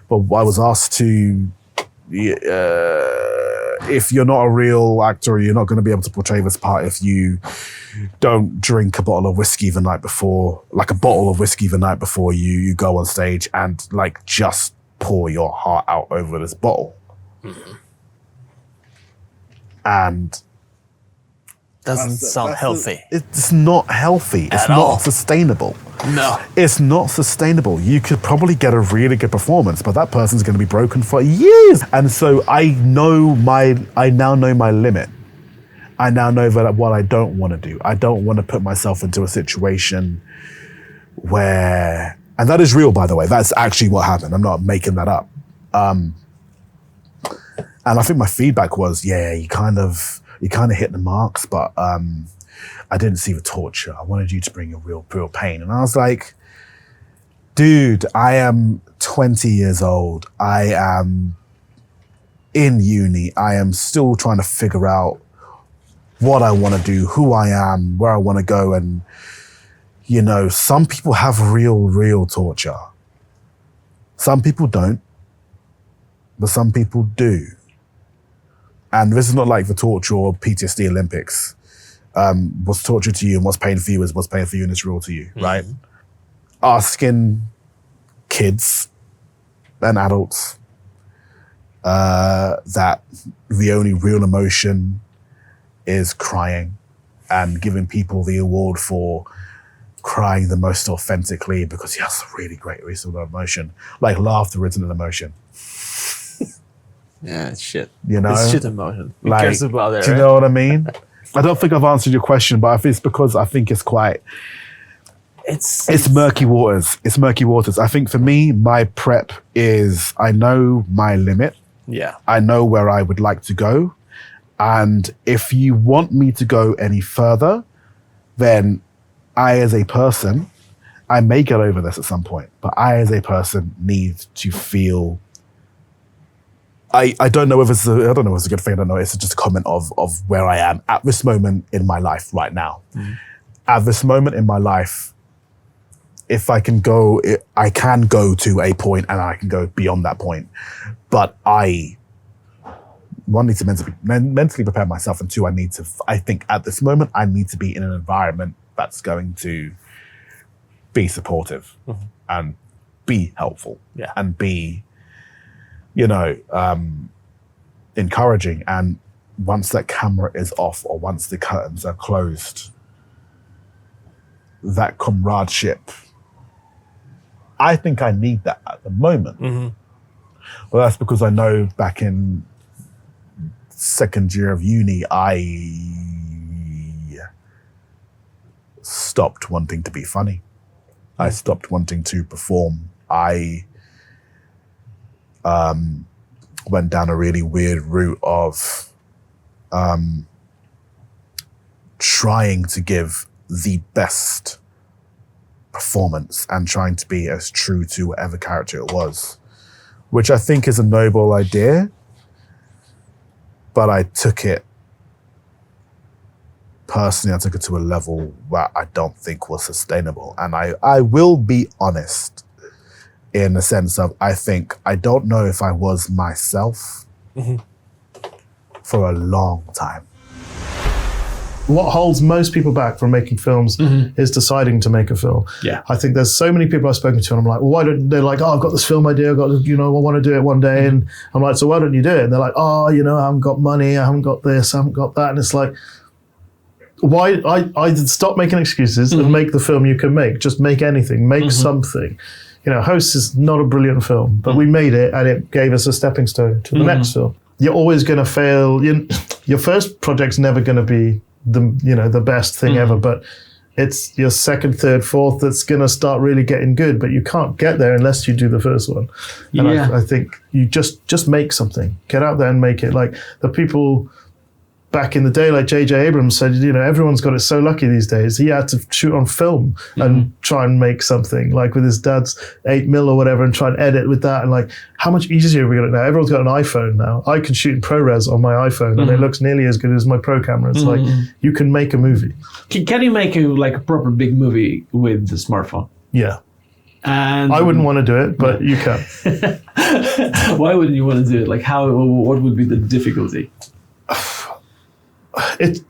But I was asked to, if you're not a real actor, you're not going to be able to portray this part if you don't drink a bottle of whiskey the night before, like a bottle of whiskey the night before you go on stage and like just pour your heart out over this bottle. And doesn't sound healthy. It's not healthy. It's not sustainable. No. It's not sustainable. You could probably get a really good performance, but that person's going to be broken for years. And so I now know my limit. I now know that what I don't want to do. I don't want to put myself into a situation where, and that is real, by the way. That's actually what happened. I'm not making that up. And I think my feedback was, yeah, you kind of hit the marks, but I didn't see the torture. I wanted you to bring a real pain. And I was like, dude, I am 20 years old. I am in uni. I am still trying to figure out what I want to do, who I am, where I want to go. And, you know, some people have real torture. Some people don't, but some people do. And this is not like the torture or PTSD Olympics. What's torture to you and what's pain for you is what's pain for you and it's real to you, right? Asking kids and adults that the only real emotion is crying, and giving people the award for crying the most authentically because that's a really great reasonable emotion. Like laughter isn't an emotion. Yeah, it's shit. You know? It's shit emotion. Who Like, cares about it, do you right? know what I mean? I don't think I've answered your question, but it's because I think it's quite... It's murky waters. It's murky waters. I think for me, my prep is I know my limit. Yeah. I know where I would like to go. And if you want me to go any further, then I as a person, I may get over this at some point, but I as a person need to feel... I don't know if it's a good thing. I don't know. It's just a comment of where I am at this moment in my life right now. At this moment in my life, if I can go, I can go to a point and I can go beyond that point. But I need to mentally prepare myself, and 2, I think at this moment, I need to be in an environment that's going to be supportive and be helpful and be, encouraging. And once that camera is off or once the curtains are closed, that comradeship, I think I need that at the moment. Well, that's because I know back in second year of uni, I stopped wanting to be funny. I stopped wanting to perform. I went down a really weird route of trying to give the best performance and trying to be as true to whatever character it was, which I think is a noble idea, but I took it personally, I took it to a level where I don't think was sustainable. And I will be honest in the sense of, I don't know if I was myself for a long time. What holds most people back from making films is deciding to make a film. Yeah. I think there's so many people I've spoken to and I'm like, well, why don't they're like, oh, I've got this film idea, I want to do it one day. And I'm like, so why don't you do it? And they're like, oh, I haven't got money, I haven't got this, I haven't got that. And it's like, why? I stop making excuses and make the film you can make. Just make anything, make something. Host is not a brilliant film, but we made it and it gave us a stepping stone to the next film. You're always going to fail. Your first project's never going to be the best thing ever, but it's your second, third, fourth that's going to start really getting good, but you can't get there unless you do the first one. And I think you just make something. Get out there and make it. Like the people back in the day, like J.J. Abrams said, everyone's got it so lucky these days. He had to shoot on film and try and make something, like with his dad's 8mm or whatever, and try and edit with that. And like, how much easier have we got it now? Everyone's got an iPhone now. I can shoot in ProRes on my iPhone and it looks nearly as good as my pro camera. It's like, you can make a movie. Can you make a proper big movie with the smartphone? Yeah. And I wouldn't want to do it, but you can. Why wouldn't you want to do it? Like, what would be the difficulty?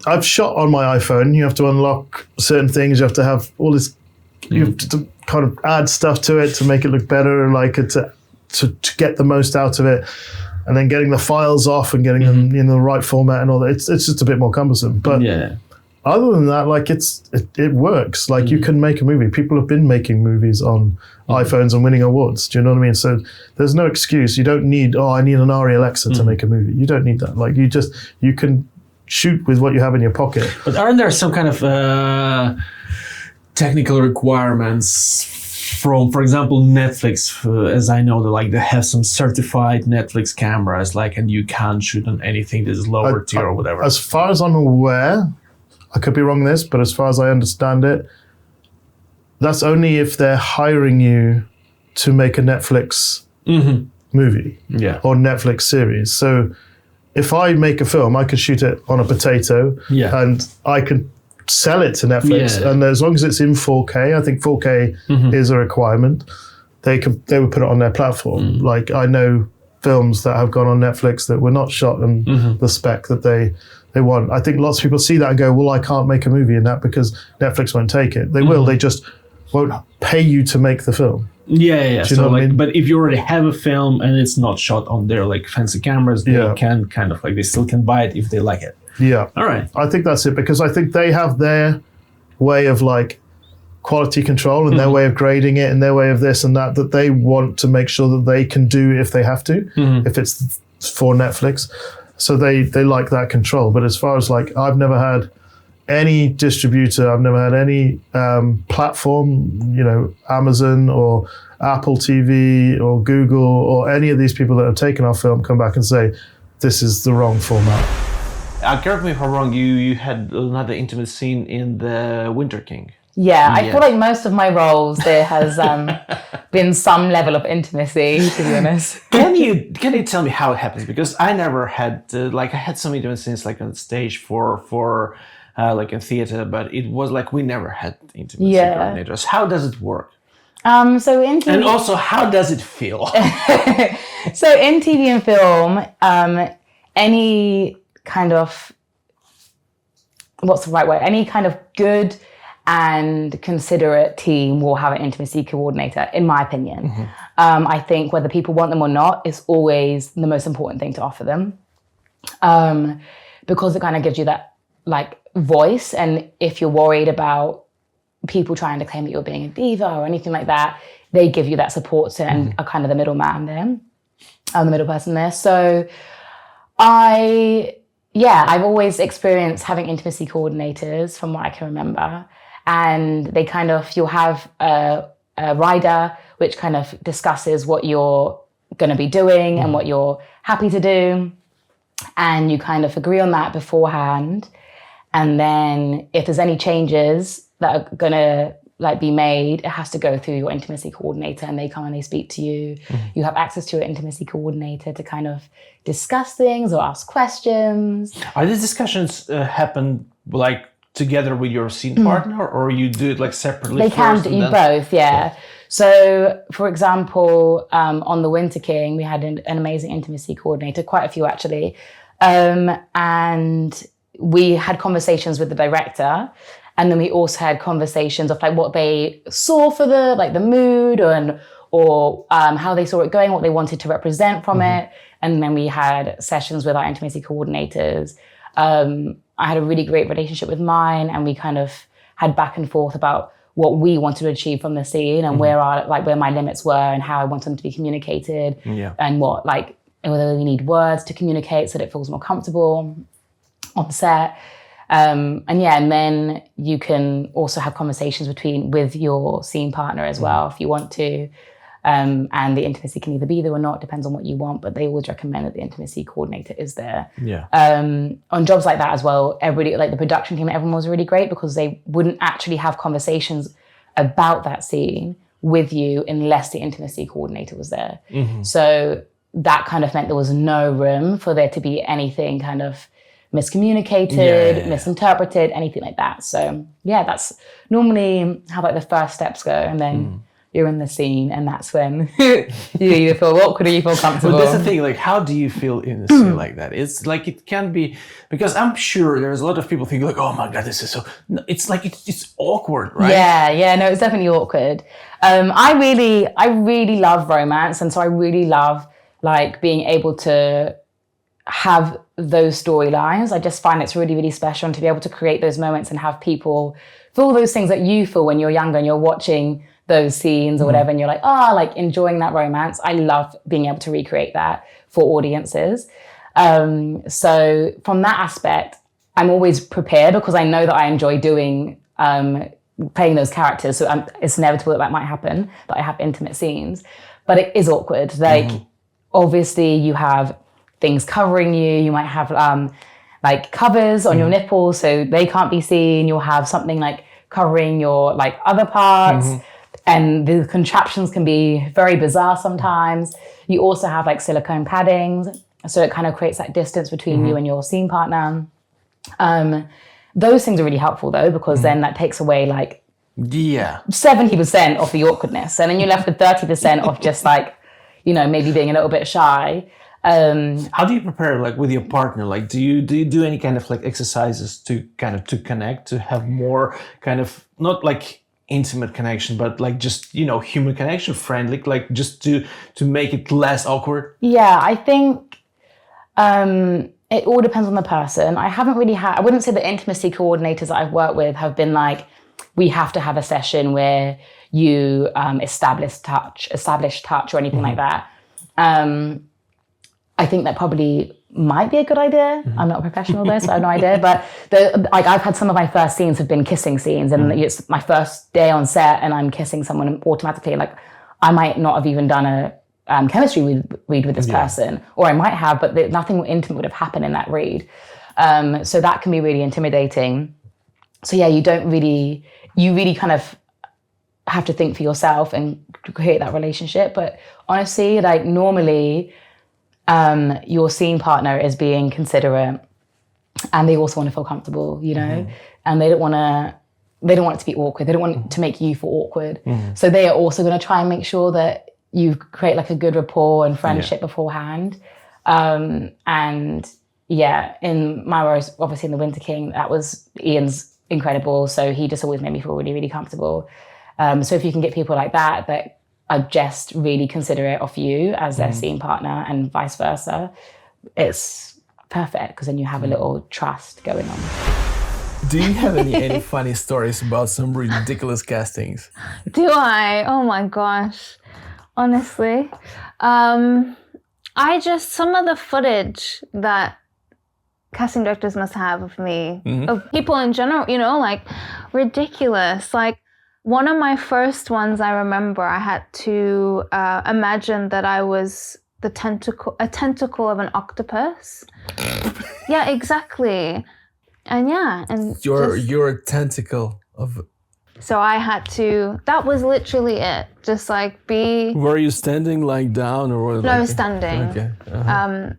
I've shot on my iPhone. You have to unlock certain things. You have to have all this. You have to kind of add stuff to it to make it look better, like to get the most out of it, and then getting the files off and getting them in the right format and all that. It's just a bit more cumbersome. But other than that, like it works. Like you can make a movie. People have been making movies on iPhones and winning awards. Do you know what I mean? So there's no excuse. You don't need. I need an Arri Alexa to make a movie. You don't need that. Like you can shoot with what you have in your pocket. But aren't there some kind of technical requirements from, for example, Netflix? As I know, they have some certified Netflix cameras, and you can't shoot on anything that is lower tier or whatever. As far as I'm aware, I could be wrong on this, but as far as I understand it, that's only if they're hiring you to make a Netflix movie or Netflix series. So if I make a film, I could shoot it on a potato and I can sell it to Netflix. And as long as it's in 4K, I think 4K is a requirement, they would put it on their platform. Like I know films that have gone on Netflix that were not shot in the spec that they want. I think lots of people see that and go, well, I can't make a movie in that because Netflix won't take it. They will, they just won't pay you to make the film. Yeah. So but if you already have a film and it's not shot on their fancy cameras, they can kind of they still can buy it if they like it. Yeah. All right. I think that's it, because I think they have their way of quality control and their way of grading it and their way of this and that they want to make sure that they can do if they have to, if it's for Netflix. So they like that control. But as far as I've never had any distributor, I've never had any platform, Amazon or Apple TV or Google or any of these people that have taken our film come back and say, this is the wrong format. Correct me if I'm wrong, you had another intimate scene in The Winter King. Yeah, I feel like most of my roles, there has been some level of intimacy, to be honest. Can you tell me how it happens? Because I never had, I had some intimate scenes on stage for in theater, but it was we never had intimacy coordinators. How does it work? So in TV, and also, how does it feel? So in TV and film, any kind of, what's the right word? Any kind of good and considerate team will have an intimacy coordinator, in my opinion. I think whether people want them or not is always the most important thing to offer them, because it kind of gives you that voice. And if you're worried about people trying to claim that you're being a diva or anything like that, they give you that support and are kind of the middleman there, the middle person there. So I've always experienced having intimacy coordinators from what I can remember. And they you'll have a rider which kind of discusses what you're going to be doing and what you're happy to do. And you kind of agree on that beforehand. And then if there's any changes that are going to be made, it has to go through your intimacy coordinator, and they come and they speak to you. You have access to your intimacy coordinator to kind of discuss things or ask questions. Are these discussions happen together with your scene partner, or you do it like separately? They can do both, yeah. So, for example, on The Winter King, we had an amazing intimacy coordinator, quite a few actually, and we had conversations with the director, and then we also had conversations of like what they saw for the mood or how they saw it going, what they wanted to represent from it, and then we had sessions with our intimacy coordinators. I had a really great relationship with mine, and we kind of had back and forth about what we wanted to achieve from the scene and where my limits were and how I wanted them to be communicated, and whether we need words to communicate so that it feels more comfortable on set. And then you can also have conversations with your scene partner as well if you want to. And the intimacy can either be there or not, depends on what you want, but they always recommend that the intimacy coordinator is there. On jobs like that as well, everybody, like the production team, everyone was really great because they wouldn't actually have conversations about that scene with you unless the intimacy coordinator was there. So that kind of meant there was no room for there to be anything kind of miscommunicated, misinterpreted, anything like that. So yeah, that's normally how like the first steps go, and then you're in the scene, and that's when you either feel awkward or you feel comfortable. But that's the thing, like, how do you feel in a scene like that? It's like, it can be, because I'm sure there's a lot of people think like, oh my God, this is so, it's like, it's awkward, right? Yeah, no, it's definitely awkward. I really love romance, and so I really love like being able to have those storylines. I just find it's really, really special, and to be able to create those moments and have people feel those things that you feel when you're younger and you're watching those scenes or whatever, and you're like, like enjoying that romance. I love being able to recreate that for audiences. So from that aspect, I'm always prepared because I know that I enjoy doing, playing those characters. So it's inevitable that might happen, that I have intimate scenes, but it is awkward. Like, obviously you have things covering you. You might have like covers on your nipples so they can't be seen. You'll have something like covering your like other parts. And the contraptions can be very bizarre sometimes. You also have like silicone paddings, so it kind of creates that distance between you and your scene partner. Those things are really helpful though, because then that takes away like 70% of the awkwardness, and then you're left with 30% of just like, maybe being a little bit shy. How do you prepare like with your partner? Like, do you do any kind of like exercises to connect, to have more kind of, not like intimate connection, but like just, human connection, friendly, like just to make it less awkward? Yeah, I think it all depends on the person. I haven't really I wouldn't say the intimacy coordinators that I've worked with have been like, we have to have a session where you establish touch or anything like that. I think that probably might be a good idea. I'm not a professional though, so I have no idea. But I've had some of my first scenes have been kissing scenes, and it's my first day on set, and I'm kissing someone, and automatically, like, I might not have even done a chemistry read with this person, or I might have, but nothing intimate would have happened in that read. So that can be really intimidating. So yeah, you really kind of have to think for yourself and create that relationship. But honestly, like normally, your scene partner is being considerate, and they also want to feel comfortable, and they don't want it to be awkward. They don't want it to make you feel awkward. So they are also going to try and make sure that you create like a good rapport and friendship beforehand. And yeah, in my roles, obviously in The Winter King, that was Ian's incredible. So he just always made me feel really, really comfortable. So if you can get people like that are just really considerate of you as their scene partner, and vice versa, it's perfect, because then you have a little trust going on. Do you have any funny stories about some ridiculous castings? Do I? Oh my gosh. Honestly. Some of the footage that casting directors must have of me, of people in general, like ridiculous. Like, one of my first ones, I remember I had to imagine that I was a tentacle of an octopus. Yeah, exactly. And you're a tentacle of. So I had to. That was literally it. Just like be. Were you standing, lying down, or what? No, I was standing. Okay.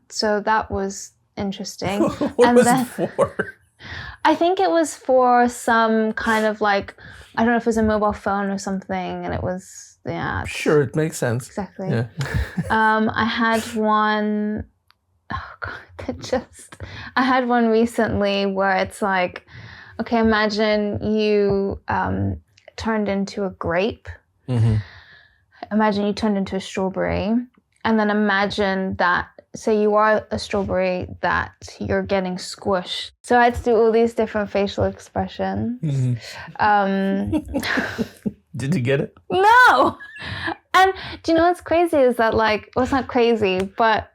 So that was interesting. What was it for? I think it was for some kind of like, I don't know if it was a mobile phone or something, and it was, yeah. Sure, it makes sense. Exactly. Yeah. I had one, oh God, I had one recently where it's like, okay, imagine you turned into a grape. Mm-hmm. Imagine you turned into a strawberry, and then imagine that, say you are a strawberry, that you're getting squished. So I had to do all these different facial expressions. Did you get it? No! And do you know what's crazy is that, like, well, it's not crazy, but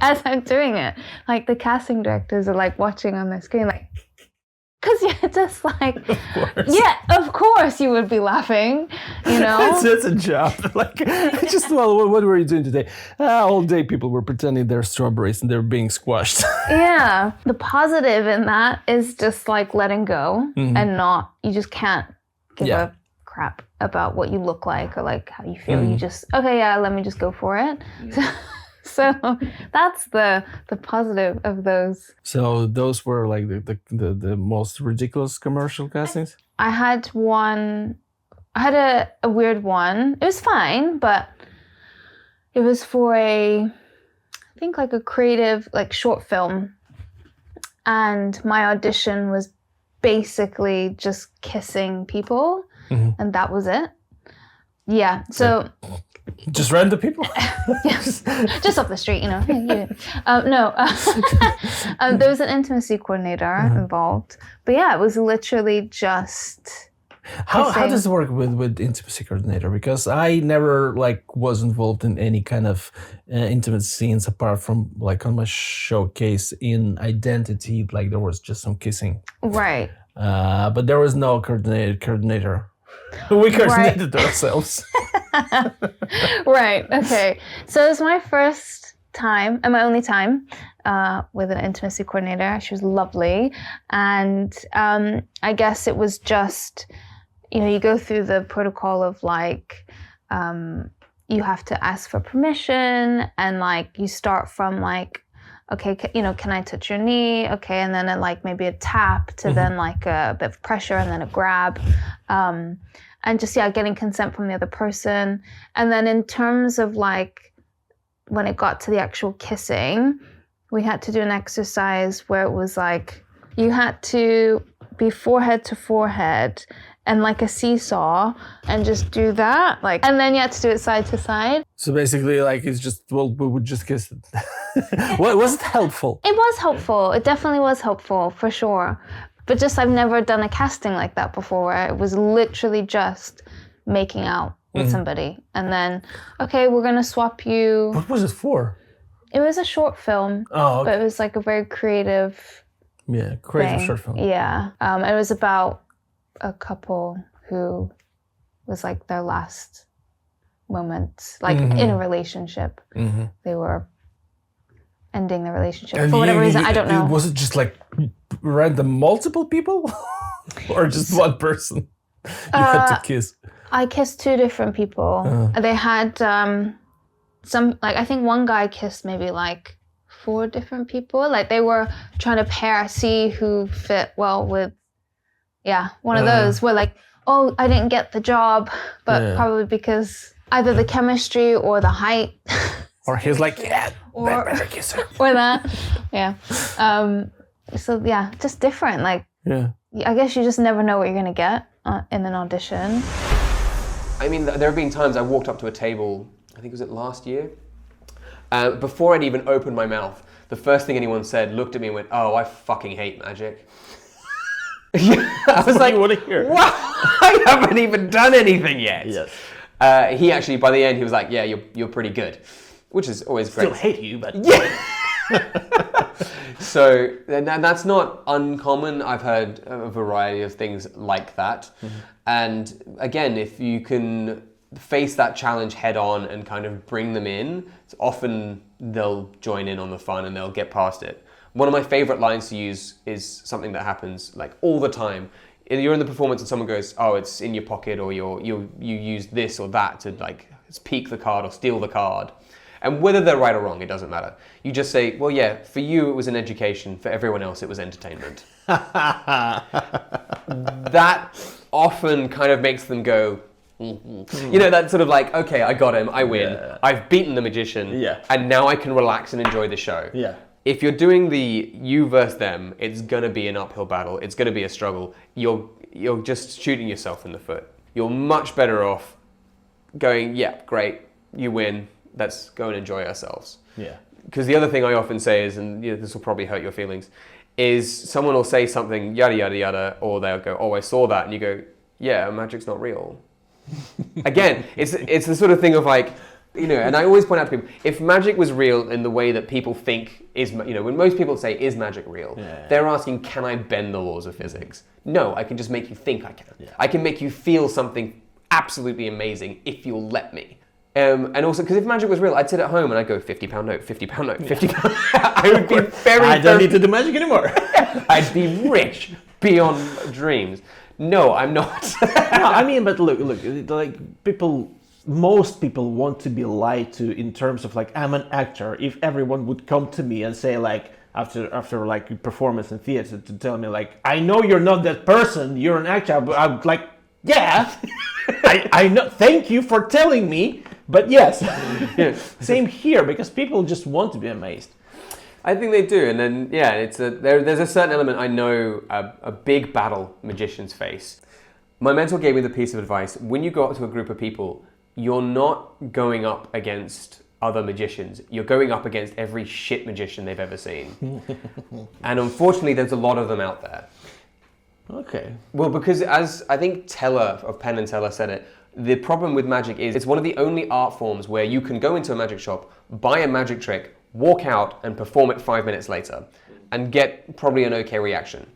as I'm doing it, like, the casting directors are like watching on the screen, like, because you're just like, yeah, of course you would be laughing, you know? It's a job. Like, just, well, what were you doing today? All day people were pretending they're strawberries and they're being squashed. Yeah. The positive in that is just like letting go and not, you just can't give a crap about what you look like or like how you feel. You just, okay, yeah, let me just go for it. So that's the positive of those. So those were like the most ridiculous commercial castings? I had a weird one. It was fine, but it was for I think like a creative, like short film. And my audition was basically just kissing people. And that was it. Yeah, so... Just random people? Yes, just off the street, you know. No, there was an intimacy coordinator involved. But yeah, it was literally just... How does it work with intimacy coordinator? Because I never was involved in any kind of intimate scenes apart from like on my showcase in Identity, like there was just some kissing. Right. But there was no coordinator. We coordinated ourselves. Right. Okay. So it was my first time and my only time with an intimacy coordinator. She was lovely, and I guess it was just, you go through the protocol of like you have to ask for permission, and like you start from like, okay, can I touch your knee? Okay, and then like maybe a tap to then like a bit of pressure and then a grab. And just, getting consent from the other person. And then in terms of like, when it got to the actual kissing, we had to do an exercise where it was like, you had to be forehead to forehead and like a seesaw and just do that. Like, and then you had to do it side to side. So basically like, it's just, well, we would just kiss it. Was it helpful? It was helpful. It definitely was helpful, for sure. But just, I've never done a casting like that before, where it was literally just making out with somebody. And then, okay, we're going to swap you. What was it for? It was a short film. Oh, okay. But it was like a very creative thing. Short film. Yeah. It was about a couple who was like their last moment, like in a relationship. They were ending the relationship. And for whatever reason, I don't know. Was it just like random multiple people? Or just one person you had to kiss? I kissed two different people. They had some, like, I think one guy kissed maybe like 4 different people. Like they were trying to see who fit well with, one of those where like, oh, I didn't get the job, but probably because either the chemistry or the height. Or he was like, better kiss her. Or that, So just different. Like, I guess you just never know what you're gonna get in an audition. I mean, there have been times I walked up to a table, I think it was last year, before I'd even opened my mouth, the first thing anyone said looked at me and went, "Oh, I fucking hate magic." I was like, "What do you want to hear?" What? I haven't even done anything yet. Yes. He actually, by the end, he was like, "Yeah, you're pretty good," which is always great. Still hate you, but So that's not uncommon. I've heard a variety of things like that. And again, if you can face that challenge head on and kind of bring them in, often they'll join in on the fun and they'll get past it. One of my favorite lines to use is something that happens like all the time. You're in the performance and someone goes, "Oh, it's in your pocket," or you use this or that to like peek the card or steal the card. And whether they're right or wrong, it doesn't matter. You just say, well, yeah, for you it was an education, for everyone else it was entertainment. That often kind of makes them go, you know, that sort of like, okay, I got him, I win, I've beaten the magician, and now I can relax and enjoy the show. If you're doing the you versus them, it's gonna be an uphill battle, it's gonna be a struggle, you're just shooting yourself in the foot. You're much better off going, yeah, great, you win, let's go and enjoy ourselves. Because the other thing I often say is, and this will probably hurt your feelings, is someone will say something, yada, yada, yada, or they'll go, oh, I saw that, and you go, yeah, magic's not real. Again, it's the sort of thing of like, you know, and I always point out to people, if magic was real in the way that people think is, you know, when most people say, is magic real? They're asking, can I bend the laws of physics? No, I can just make you think I can. I can make you feel something absolutely amazing if you'll let me. And also, because if magic was real, I'd sit at home and I'd go, £50 note, £50 note, £50 note. I would be very... I don't need to do magic anymore. I'd be rich beyond dreams. No, I'm not. No, I mean, but look, like most people want to be lied to in terms of like, I'm an actor. If everyone would come to me and say like, after like performance in theater to tell me like, I know you're not that person, you're an actor, but I'm like, yeah, I know, thank you for telling me, but yes. Same here, because people just want to be amazed. I think they do, and then there's a certain element I know a big battle magicians face. My mentor gave me the piece of advice: when you go up to a group of people, you're not going up against other magicians. You're going up against every shit magician they've ever seen, and unfortunately, there's a lot of them out there. Okay. Well, because as I think Teller of Penn and Teller said it, the problem with magic is it's one of the only art forms where you can go into a magic shop, buy a magic trick, walk out and perform it 5 minutes later and get probably an okay reaction.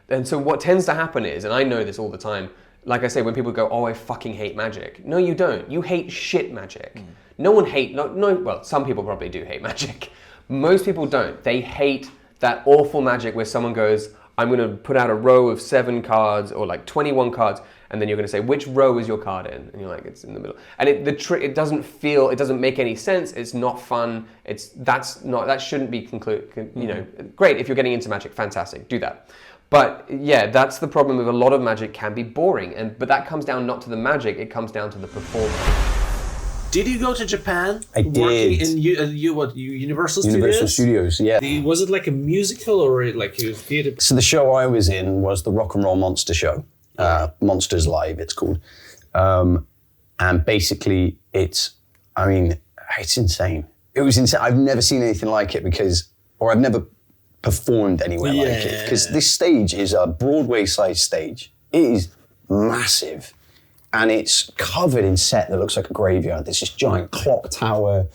And so what tends to happen is, and I know this all the time, like I say, when people go, oh, I fucking hate magic. No, you don't. You hate shit magic. Well, some people probably do hate magic. Most people don't. They hate that awful magic where someone goes, I'm going to put out a row of 7 cards or like 21 cards, and then you're going to say, which row is your card in? And you're like, it's in the middle. And it doesn't make any sense. It's not fun. That shouldn't be you know, great. If you're getting into magic, fantastic, do that. But yeah, that's the problem with a lot of magic, can be boring. But that comes down not to the magic, it comes down to the performance. Did you go to Japan? I did. Working in Universal Studios? Universal Studios, yeah. Was it like a musical or like a theatre? So the show I was in was the Rock and Roll Monster Show. Monsters Live, it's called. And basically it's insane. It was insane. I've never seen anything like it I've never performed anywhere like it. Because this stage is a Broadway-sized stage. It is massive. And it's covered in set that looks like a graveyard. There's this giant clock tower.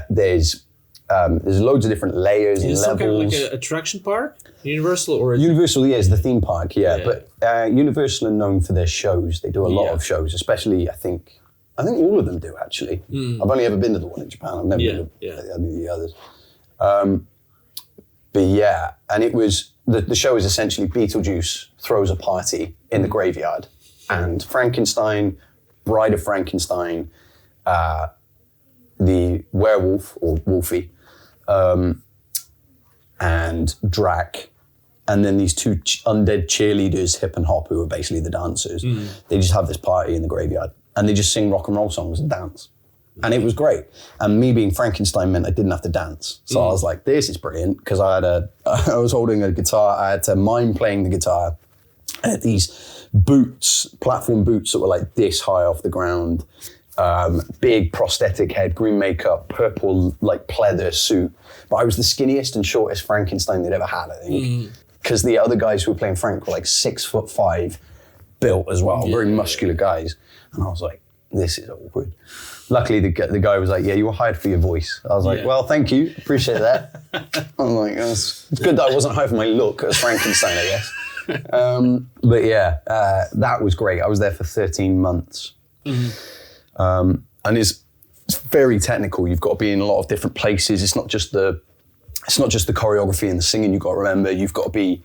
There's loads of different layers and levels. Is it some kind of like an attraction park? Universal or... Universal, is the theme park, But Universal are known for their shows. They do a lot of shows, especially, I think all of them do, actually. I've only ever been to the one in Japan. I've never been to any of the others. But yeah, and it was... The show is essentially Beetlejuice throws a party in the graveyard. And Frankenstein, Bride of Frankenstein, the werewolf, or Wolfie, and Drac, and then these 2 undead cheerleaders, Hip and Hop, who are basically the dancers. They just have this party in the graveyard, and they just sing rock and roll songs and dance. And it was great. And me being Frankenstein meant I didn't have to dance. So I was like, this is brilliant, because I was holding a guitar, I had to mime playing the guitar. I had these platform boots that were like this high off the ground, big prosthetic head, green makeup, purple like pleather suit. But I was the skinniest and shortest Frankenstein they'd ever had, I think. Because the other guys who were playing Frank were like 6'5", built as well, very muscular guys. And I was like, this is awkward. Luckily, the guy was like, yeah, you were hired for your voice. I was like, well, thank you, appreciate that. I'm like, it's good that I wasn't hired for my look as Frankenstein, I guess. But yeah, that was great. I was there for 13 months. And it's very technical. You've got to be in a lot of different places. It's not just the choreography and the singing you've got to remember. You've got to be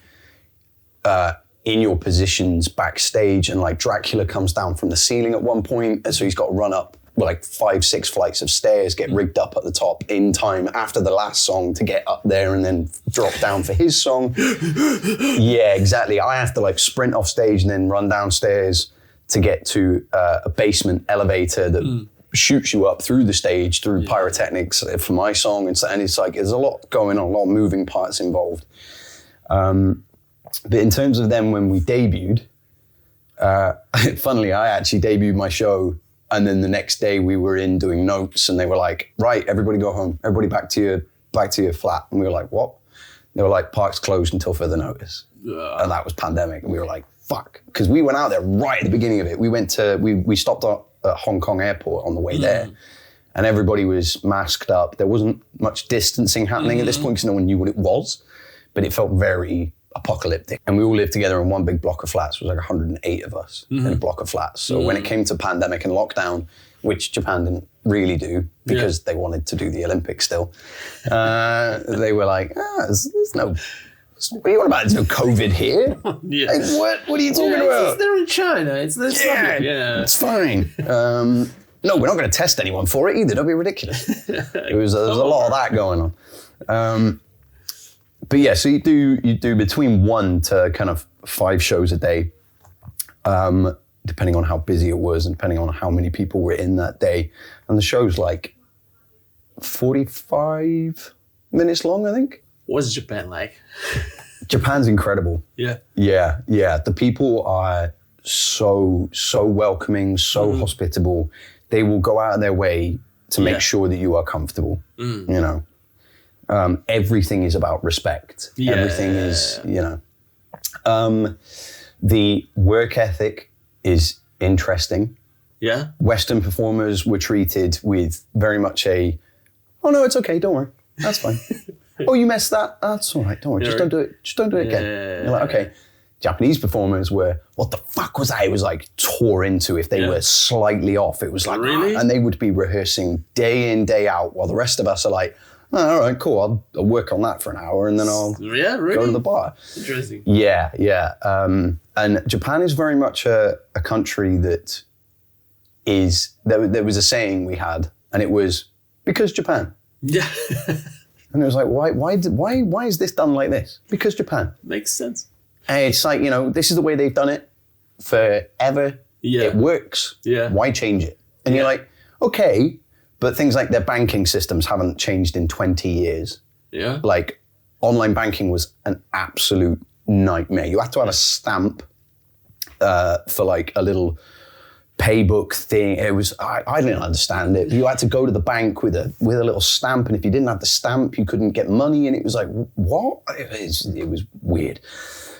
in your positions backstage, and like Dracula comes down from the ceiling at one point, and so he's got to run up like 5-6 flights of stairs, get rigged up at the top in time after the last song to get up there and then drop down for his song. Yeah, exactly. I have to like sprint off stage and then run downstairs to get to a basement elevator that shoots you up through the stage, through pyrotechnics for my song. And it's like, there's a lot going on, a lot of moving parts involved. But in terms of them, when we debuted, funnily, I actually debuted my show, and then the next day we were in doing notes, and they were like, right, everybody go home, everybody back to your flat. And we were like, what? They were like, park's closed until further notice. And that was pandemic, and we were like, fuck. Because we went out there right at the beginning of it. We stopped at Hong Kong airport on the way there, and everybody was masked up. There wasn't much distancing happening at this point because no one knew what it was, but it felt very apocalyptic. And we all lived together in one big block of flats. It was like 108 of us in a block of flats. So when it came to pandemic and lockdown, which Japan didn't really do because they wanted to do the Olympics still, they were like, there's no, what are you on about? There's no COVID here. Like, what are you talking about? They're in China. It's it's fine. No, we're not going to test anyone for it either. Don't be ridiculous. There's a lot of that going on. But yeah, so you do between 1 to kind of 5 shows a day, depending on how busy it was and depending on how many people were in that day. And the show's like 45 minutes long, I think. What's Japan like? Japan's incredible. Yeah. Yeah. The people are so welcoming, so hospitable. They will go out of their way to make sure that you are comfortable, you know. Everything is about respect. Everything is, you know. The work ethic is interesting. Yeah. Western performers were treated with very much oh no, it's okay, don't worry, that's fine. Oh, you messed that? That's all right, don't worry, just don't do it. Just don't do it again. You're like, okay. Japanese performers were, what the fuck was that? It was like tore into if they were slightly off. It was like, really? And they would be rehearsing day in, day out, while the rest of us are like, oh, all right, cool, I'll work on that for an hour and then I'll go to the bar. Interesting. Yeah. And Japan is very much a country that is, there was a saying we had, and it was, because Japan. Yeah. And it was like, why is this done like this? Because Japan. Makes sense. And it's like, you know, this is the way they've done it forever. Yeah. It works. Yeah. Why change it? And you're like, okay, but things like their banking systems haven't changed in 20 years. Yeah. Like, online banking was an absolute nightmare. You had to have a stamp for like a little paybook thing. It was, I didn't understand it. You had to go to the bank with a little stamp, and if you didn't have the stamp, you couldn't get money, and it was like, what? It was weird.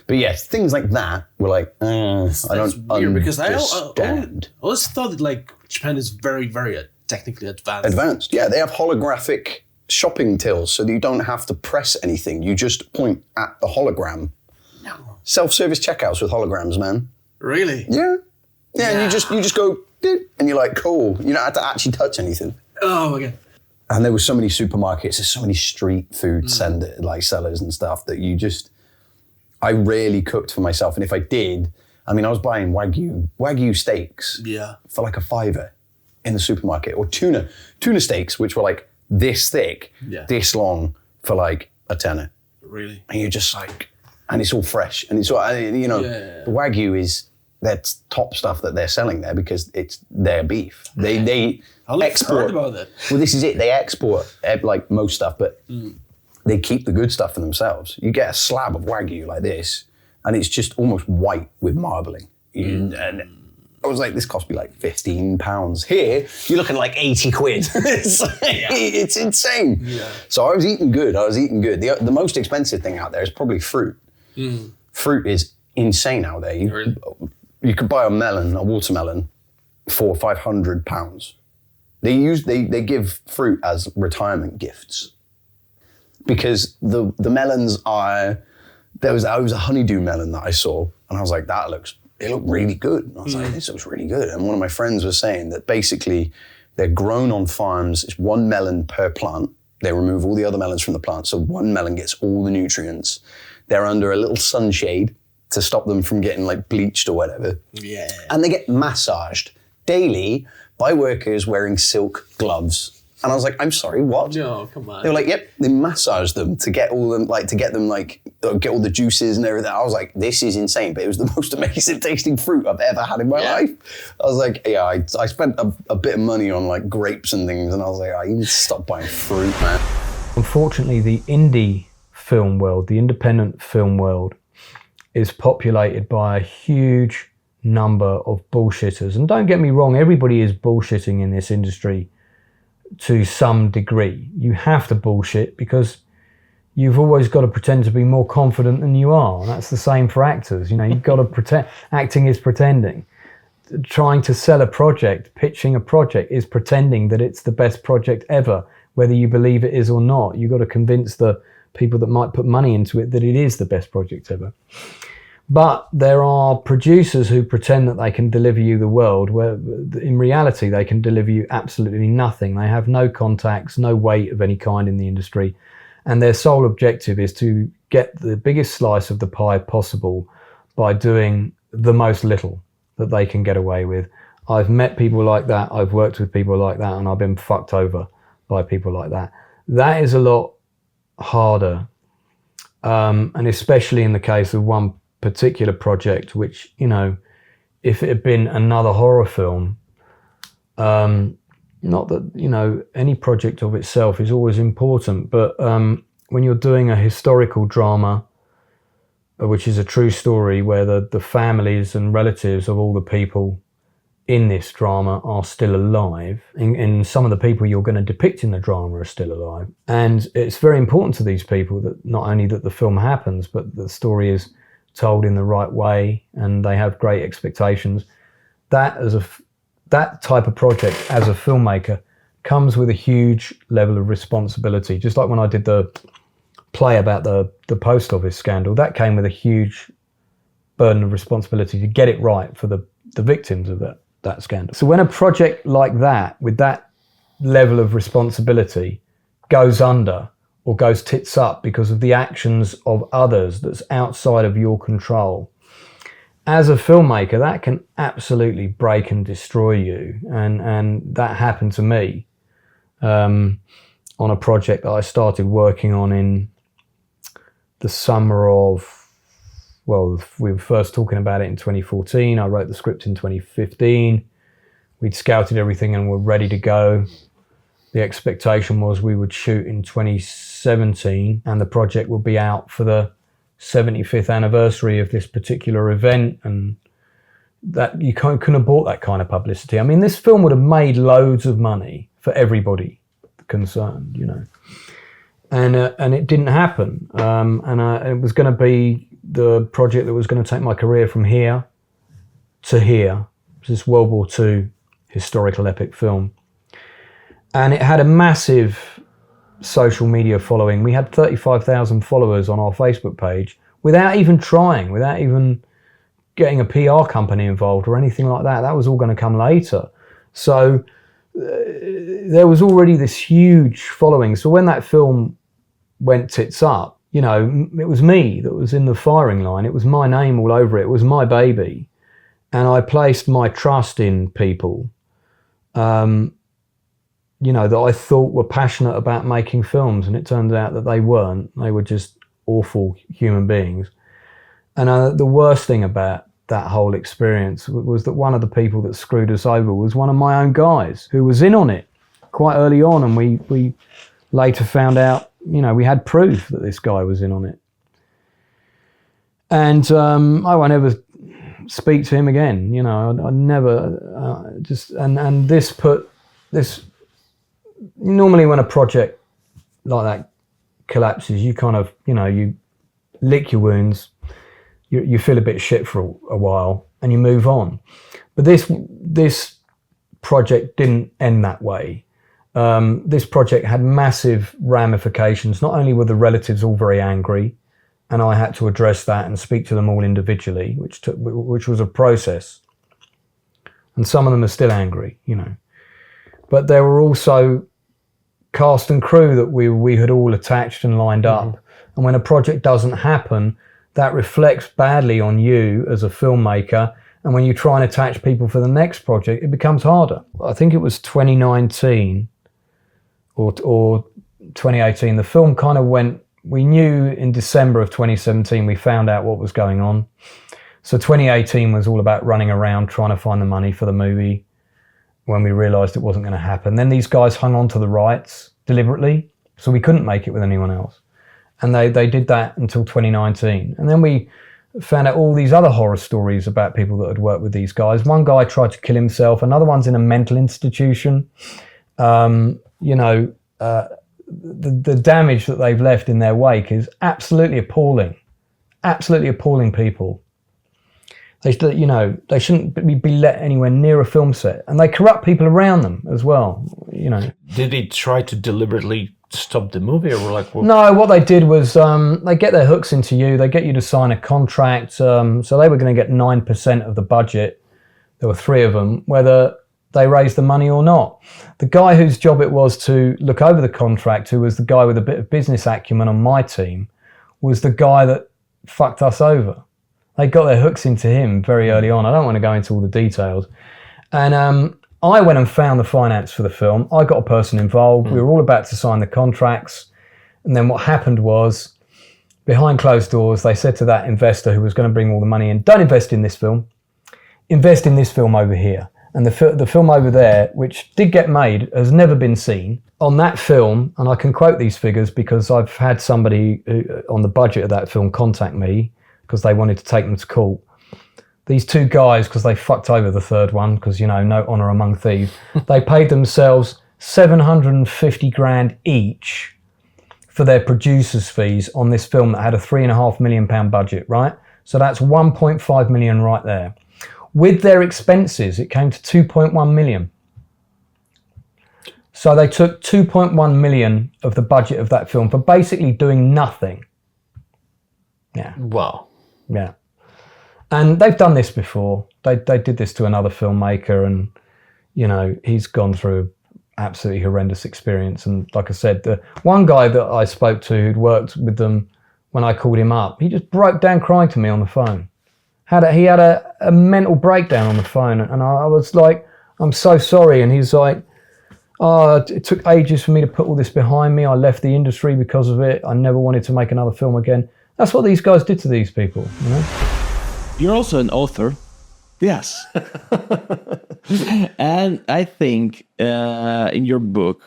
But yeah, things like that were like, I don't understand. Because I always thought that like Japan is very, very technically advanced. Advanced, yeah. They have holographic shopping tills so that you don't have to press anything. You just point at the hologram. No. Self-service checkouts with holograms, man. Really? Yeah. Yeah, and you just go, and you're like, cool. You don't have to actually touch anything. Oh, okay. And there were so many supermarkets, there's so many street food sellers and stuff that I rarely cooked for myself. And if I did, I mean, I was buying Wagyu steaks for like $5 in the supermarket, or tuna steaks, which were like this thick, this long, for like $10. Really? And you're just like, and it's all fresh. And it's all, you know, the Wagyu is that's top stuff that they're selling there because it's their beef. They export. Heard about that. Well, this is it. They export like most stuff, but they keep the good stuff for themselves. You get a slab of Wagyu like this, and it's just almost white with marbling. And I was like, this cost me like £15. Here, you're looking like 80 quid. It's insane. Yeah. So I was eating good. The most expensive thing out there is probably fruit. Fruit is insane out there. You could buy a watermelon for £500. They give fruit as retirement gifts because the melons are. There was a honeydew melon that I saw, and I was like, it looked really good. And I was like, this looks really good. And one of my friends was saying that basically they're grown on farms. It's one melon per plant. They remove all the other melons from the plant, so one melon gets all the nutrients. They're under a little sunshade to stop them from getting like bleached or whatever. Yeah. And they get massaged daily by workers wearing silk gloves. And I was like, I'm sorry, what? No, come on. They were like, yep, they massage them to get all them, get all the juices and everything. I was like, this is insane, but it was the most amazing tasting fruit I've ever had in my life. I was like, yeah, I spent a bit of money on like grapes and things, and I was like, I need to stop buying fruit, man. Unfortunately, the indie film world, the independent film world, is populated by a huge number of bullshitters. And don't get me wrong, everybody is bullshitting in this industry to some degree. You have to bullshit because you've always got to pretend to be more confident than you are. And that's the same for actors. You know, you've got to pretend. Acting is pretending. Trying to sell a project, pitching a project is pretending that it's the best project ever, whether you believe it is or not. You've got to convince the people that might put money into it that it is the best project ever. But there are producers who pretend that they can deliver you the world, where in reality they can deliver you absolutely nothing. They have no contacts, no weight of any kind in the industry, and their sole objective is to get the biggest slice of the pie possible by doing the most little that they can get away with. I've met people like that, I've worked with people like that, and I've been fucked over by people like that. That is a lot harder, and especially in the case of one particular project, which, you know, if it had been another horror film, not that, you know, any project of itself is always important, but when you're doing a historical drama, which is a true story where the families and relatives of all the people in this drama are still alive, and some of the people you're going to depict in the drama are still alive, and it's very important to these people that not only that the film happens, but the story is told in the right way, and they have great expectations. That type of project as a filmmaker comes with a huge level of responsibility. Just like when I did the play about the post office scandal, that came with a huge burden of responsibility to get it right for the victims of that scandal. So when a project like that, with that level of responsibility, goes under or goes tits up because of the actions of others that's outside of your control, as a filmmaker, that can absolutely break and destroy you. And that happened to me on a project that I started working on in the summer of, well, we were first talking about it in 2014. I wrote the script in 2015. We'd scouted everything and were ready to go. The expectation was we would shoot in 2017 and the project would be out for the 75th anniversary of this particular event, and that you couldn't have bought that kind of publicity. I mean, this film would have made loads of money for everybody concerned, you know, and it didn't happen. It was going to be the project that was going to take my career from here to here. It was this World War II historical epic film. And it had a massive social media following. We had 35,000 followers on our Facebook page without even trying, without even getting a PR company involved or anything like that. That was all going to come later. So there was already this huge following. So when that film went tits up, you know, it was me that was in the firing line. It was my name all over it. It was my baby. And I placed my trust in people, you know, that I thought were passionate about making films, and it turns out that they weren't. They were just awful human beings. And the worst thing about that whole experience was that one of the people that screwed us over was one of my own guys who was in on it quite early on, and we later found out, you know, we had proof that this guy was in on it. And I won't ever speak to him again, you know. I never and this put this. Normally when a project like that collapses, you kind of, you know, you lick your wounds, you feel a bit shit for a while and you move on. But this project didn't end that way. This project had massive ramifications. Not only were the relatives all very angry, and I had to address that and speak to them all individually, which was a process. And some of them are still angry, you know. But there were also cast and crew that we had all attached and lined up. And when a project doesn't happen, that reflects badly on you as a filmmaker, And when you try and attach people for the next project, it becomes harder. I think it was 2019 or 2018. The film kind of went, we knew in December of 2017, we found out what was going on. So 2018 was all about running around trying to find the money for the movie when we realized it wasn't going to happen. Then these guys hung on to the rights deliberately, so we couldn't make it with anyone else. And they did that until 2019. And then we found out all these other horror stories about people that had worked with these guys. One guy tried to kill himself. Another one's in a mental institution. The damage that they've left in their wake is absolutely appalling. Absolutely appalling people. They shouldn't be let anywhere near a film set. And they corrupt people around them as well, Did they try to deliberately stop the movie, or like? No, what they did was they get their hooks into you. They get you to sign a contract. So they were going to get 9% of the budget. There were 3 of them, whether they raised the money or not. The guy whose job it was to look over the contract, who was the guy with a bit of business acumen on my team, was the guy that fucked us over. They got their hooks into him very early on. I don't want to go into all the details. And I went and found the finance for the film. I got a person involved. We were all about to sign the contracts. And then what happened was, behind closed doors, they said to that investor who was going to bring all the money in, don't invest in this film. Invest in this film over here. And the film over there, which did get made, has never been seen. On that film, and I can quote these figures because I've had somebody on the budget of that film contact me because they wanted to take them to court. These 2 guys, because they fucked over the 3rd one, because, no honour among thieves, they paid themselves 750 grand each for their producers' fees on this film that had a £3.5 million budget, right? So that's 1.5 million right there. With their expenses, it came to 2.1 million. So they took 2.1 million of the budget of that film for basically doing nothing. Yeah. Wow. Yeah. And they've done this before. They did this to another filmmaker, and, he's gone through an absolutely horrendous experience. And like I said, the one guy that I spoke to who'd worked with them, when I called him up, he just broke down crying to me on the phone. He had a mental breakdown on the phone, and I was like, I'm so sorry. And he's like, it took ages for me to put all this behind me. I left the industry because of it. I never wanted to make another film again. That's what these guys did to these people, You're also an author. Yes. And I think in your book,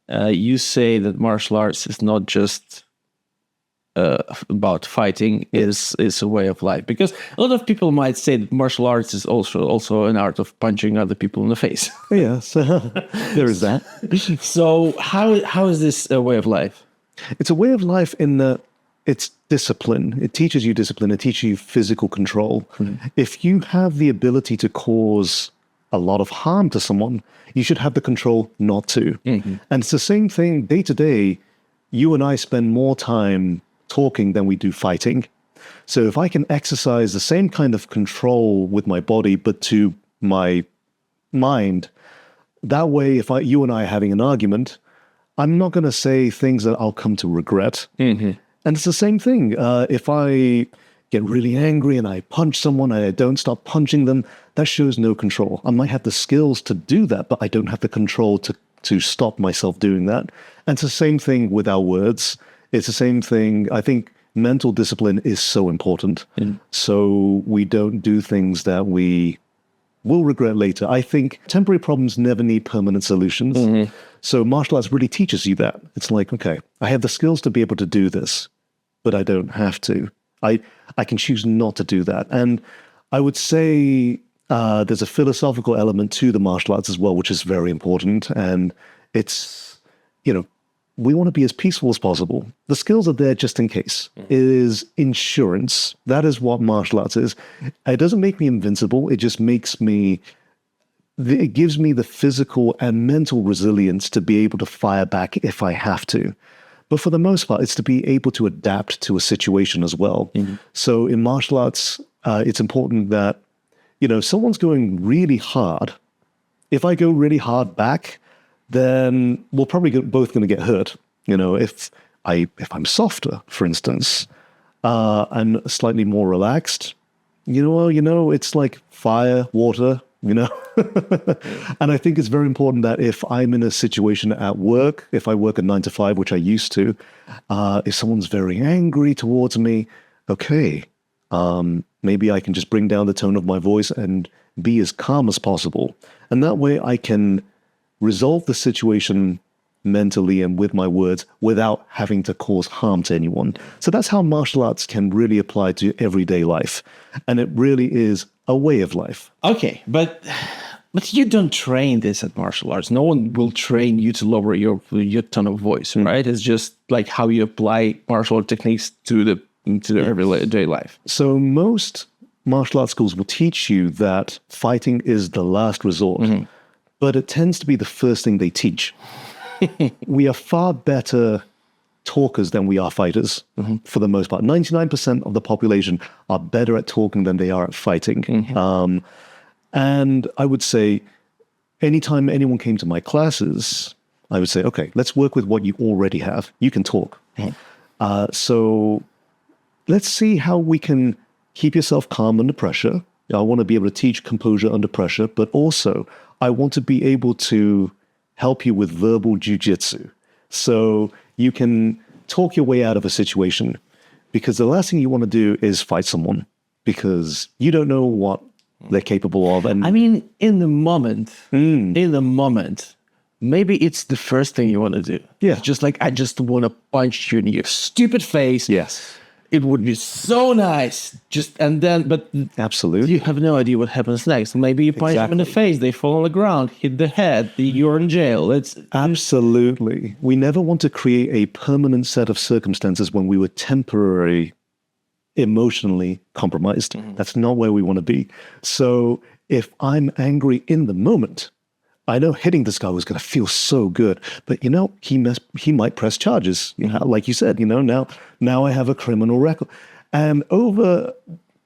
you say that martial arts is not just about fighting, is a way of life. Because a lot of people might say that martial arts is also an art of punching other people in the face. Yes, there is that. So how is this a way of life? It's a way of life in that it's discipline. It teaches you discipline. It teaches you physical control. Mm-hmm. If you have the ability to cause a lot of harm to someone, you should have the control not to. Mm-hmm. And it's the same thing day to day. You and I spend more time talking than we do fighting. So if I can exercise the same kind of control with my body, but to my mind, that way, if you and I are having an argument, I'm not going to say things that I'll come to regret. Mm-hmm. And it's the same thing. If I get really angry and I punch someone and I don't stop punching them, that shows no control. I might have the skills to do that, but I don't have the control to stop myself doing that. And it's the same thing with our words. It's the same thing. I think mental discipline is so important. Mm. So we don't do things that we will regret later. I think temporary problems never need permanent solutions. Mm-hmm. So martial arts really teaches you that. It's like, okay, I have the skills to be able to do this, but I don't have to. I can choose not to do that. And I would say there's a philosophical element to the martial arts as well, which is very important. And it's, we want to be as peaceful as possible. The skills are there just in case. Mm-hmm. It is insurance. That is what martial arts is. It doesn't make me invincible. It just makes me, it gives me the physical and mental resilience to be able to fire back if I have to. But for the most part, it's to be able to adapt to a situation as well. Mm-hmm. So in martial arts, it's important that, someone's going really hard. If I go really hard back, then we're probably both going to get hurt. If I'm softer, for instance, and slightly more relaxed, it's like fire, water, And I think it's very important that if I'm in a situation at work, if I work a 9 to 5, which I used to, if someone's very angry towards me, okay, maybe I can just bring down the tone of my voice and be as calm as possible. And that way I can resolve the situation mentally and with my words without having to cause harm to anyone. So that's how martial arts can really apply to everyday life. And it really is a way of life. Okay, but you don't train this at martial arts. No one will train you to lower your tone of voice, right? It's just like how you apply martial art techniques to the everyday life. So most martial arts schools will teach you that fighting is the last resort, but it tends to be the first thing they teach. We are far better talkers than we are fighters, for the most part. 99% of the population are better at talking than they are at fighting. And I would say, anytime anyone came to my classes, I would say, okay, let's work with what you already have. You can talk. So let's see how we can keep yourself calm under pressure. I want to be able to teach composure under pressure, but also I want to be able to help you with verbal jujitsu. So you can talk your way out of a situation, because the last thing you want to do is fight someone because you don't know what they're capable of. And I mean, in the moment, maybe it's the first thing you want to do. Yeah. Just like, I just want to punch you in your stupid face. Yes. It would be so nice. But absolutely, you have no idea what happens next. Maybe you punch them in the face, they fall on the ground, hit the head, you're in jail. Absolutely. We never want to create a permanent set of circumstances when we were temporarily emotionally compromised. That's not where we want to be. So if I'm angry in the moment, I know hitting this guy was going to feel so good, but he might press charges. Like you said, now I have a criminal record, and over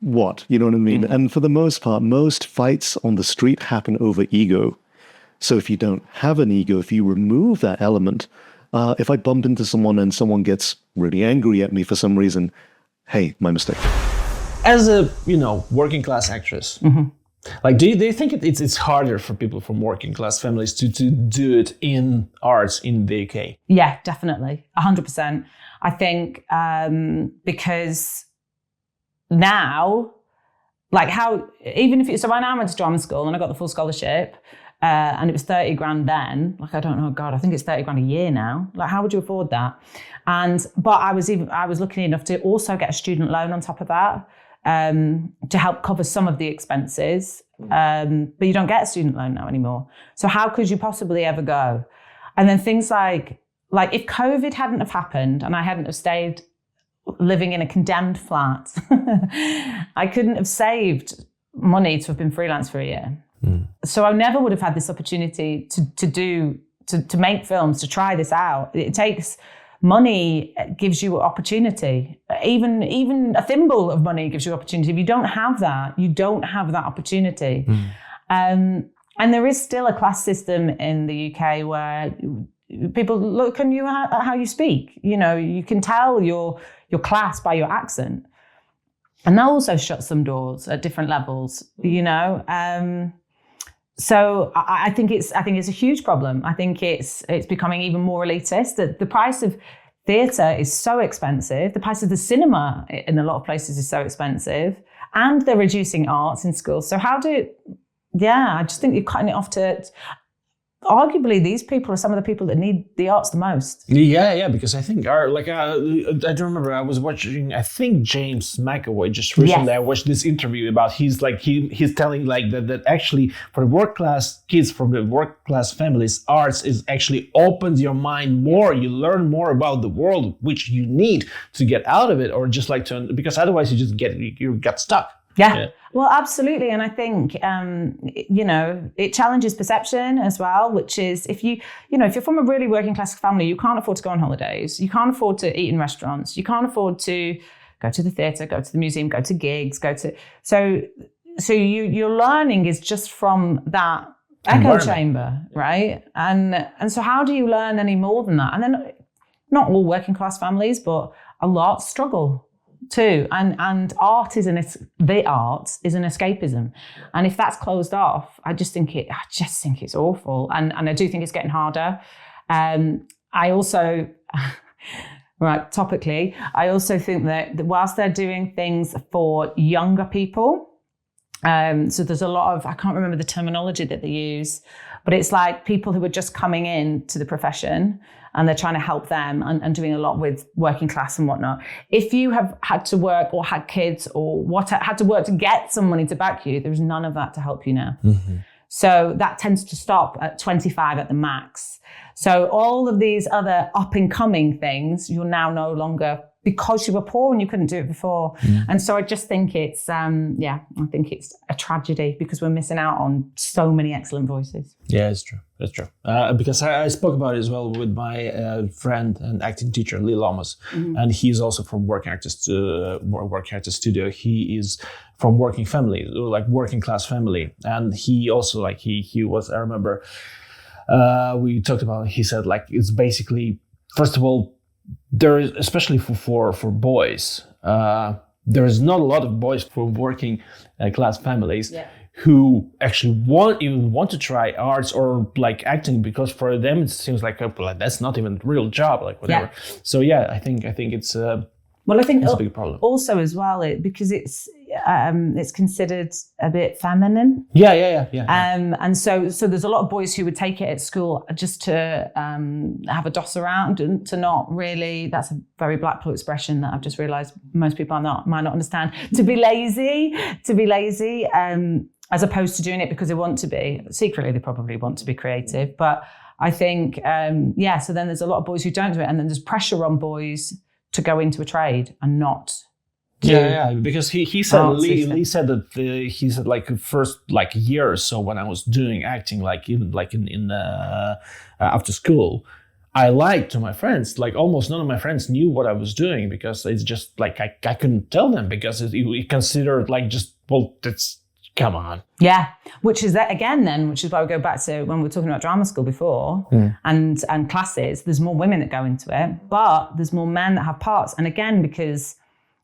what? You know what I mean? And for the most part, most fights on the street happen over ego. So if you don't have an ego, if you remove that element, if I bump into someone and someone gets really angry at me for some reason, hey, my mistake. As a working class actress. Like, do you think it's harder for people from working class families to do it in arts in the UK? Yeah, definitely. 100%. I think because now, like so when I went to drama school and I got the full scholarship and it was 30 grand then, like, I don't know, God, I think it's 30 grand a year now. Like, how would you afford that? But I was lucky enough to also get a student loan on top of that. To help cover some of the expenses, but you don't get a student loan now anymore. So how could you possibly ever go? And then things like if COVID hadn't have happened and I hadn't have stayed living in a condemned flat, I couldn't have saved money to have been freelance for a year. So I never would have had this opportunity to make films, to try this out. It takes money, gives you opportunity. Even a thimble of money gives you opportunity. If you don't have that, you don't have that opportunity. And there is still a class system in the UK where people look at you at how you speak. You can tell your class by your accent. And that also shuts some doors at different levels, So I think it's a huge problem. I think it's becoming even more elitist. The price of theatre is so expensive. The price of the cinema in a lot of places is so expensive, and they're reducing arts in schools. So I just think you're cutting it off to. Arguably, these people are some of the people that need the arts the most. Yeah, because I think I don't remember. I was watching. I think James McAvoy just recently. Yes. I watched this interview about he's telling that actually for the work class kids from the work class families, arts is actually opens your mind more. You learn more about the world, which you need to get out of it, or just because otherwise you just get stuck. Yeah. Well, absolutely. And I think, it challenges perception as well, which is if you're from a really working class family, you can't afford to go on holidays. You can't afford to eat in restaurants. You can't afford to go to the theatre, go to the museum, go to gigs, so your learning is just from that echo chamber, right? And so how do you learn any more than that? And then not all working class families, but a lot struggle too. And art is the arts is an escapism. And if that's closed off, I just think it's awful. And I do think it's getting harder. I also, right, topically, I also think that whilst they're doing things for younger people, so there's a lot of, I can't remember the terminology that they use, but it's like people who are just coming in to the profession and they're trying to help them and doing a lot with working class and whatnot. If you have had to work or had kids or had to work to get some money to back you, there's none of that to help you now. Mm-hmm. So that tends to stop at 25 at the max. So all of these other up and coming things, you're now no longer, because you were poor and you couldn't do it before. Mm. And so I just think it's, I think it's a tragedy because we're missing out on so many excellent voices. Yeah, it's true. That's true. Because I spoke about it as well with my friend and acting teacher, Lomas. Mm-hmm. And he's also from Working Actors Studio. He is from working family, like working class family. And he also he was, I remember, we talked about, he said it's basically, first of all, there is, especially for boys, there is not a lot of boys from working class families who actually want to try arts or acting, because for them it seems that's not even a real job, whatever. Yeah. So I think it's well, I think it's a big problem. Also as well, because it's considered a bit feminine. Yeah. And so there's a lot of boys who would take it at school just to have a doss around and to not really. That's a very Blackpool expression that I've just realised most people might not understand. To be lazy, as opposed to doing it because they want to be. Secretly, they probably want to be creative. But I think, so then there's a lot of boys who don't do it, and then there's pressure on boys to go into a trade and not. Because he said Lee said that he said first year or so when I was doing acting, even in after school, I lied to my friends. Almost none of my friends knew what I was doing, because it's just I couldn't tell them, because it considered that's, come on. Yeah, which is why we go back to when we were talking about drama school before and classes. There's more women that go into it, but there's more men that have parts. And again, because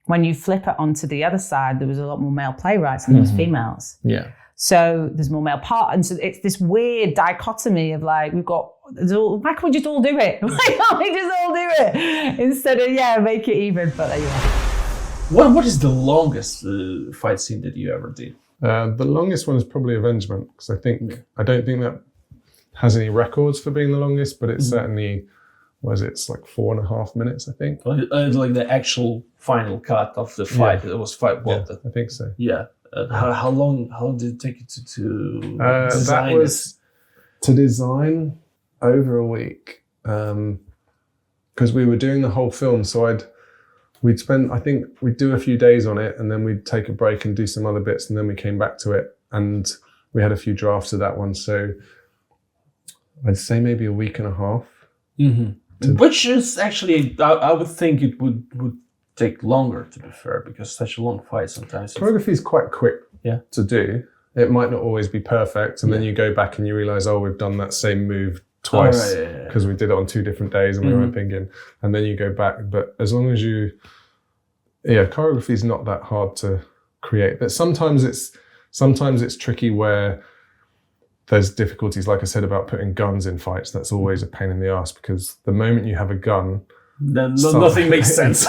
when you flip it onto the other side, there was a lot more male playwrights and there was females. Yeah. So there's more male part. And so it's this weird dichotomy of why can't we just all do it? Why can't we just all do it? Instead of, make it even. But What is the longest fight scene that you ever did? The longest one is probably Avengement, because I don't think that has any records for being the longest, but it's certainly, it's 4.5 minutes, I think. The actual final cut of the fight. It was fight. Well, I think so. Yeah. How long did it take you to design? That was to design over a week, because we were doing the whole film. So we'd do a few days on it, and then we'd take a break and do some other bits, and then we came back to it, and we had a few drafts of that one. So I'd say maybe a week and a half. Mm-hmm. Which is actually, I would think it would take longer, to be fair, because such a long fight sometimes. Choreography is quite quick to do. It might not always be perfect, and then you go back and you realise, we've done that same move twice because we did it on 2 different days and we weren't thinking, and then you go back. But as long as choreography is not that hard to create. But sometimes it's tricky where there's difficulties, like I said, about putting guns in fights. That's always a pain in the ass, because the moment you have a gun, then nothing makes sense.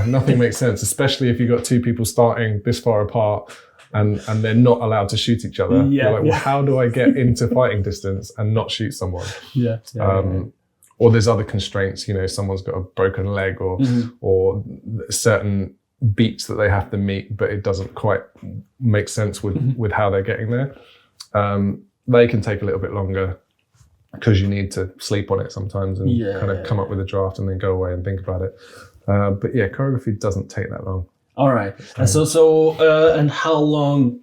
Nothing makes sense, especially if you've got 2 people starting this far apart and they're not allowed to shoot each other. You're well, how do I get into fighting distance and not shoot someone? Or there's other constraints, someone's got a broken leg or certain beats that they have to meet, but it doesn't quite make sense with how they're getting there. They can take a little bit longer because you need to sleep on it sometimes and kind of come up with a draft and then go away and think about it. But choreography doesn't take that long. All right. And and how long?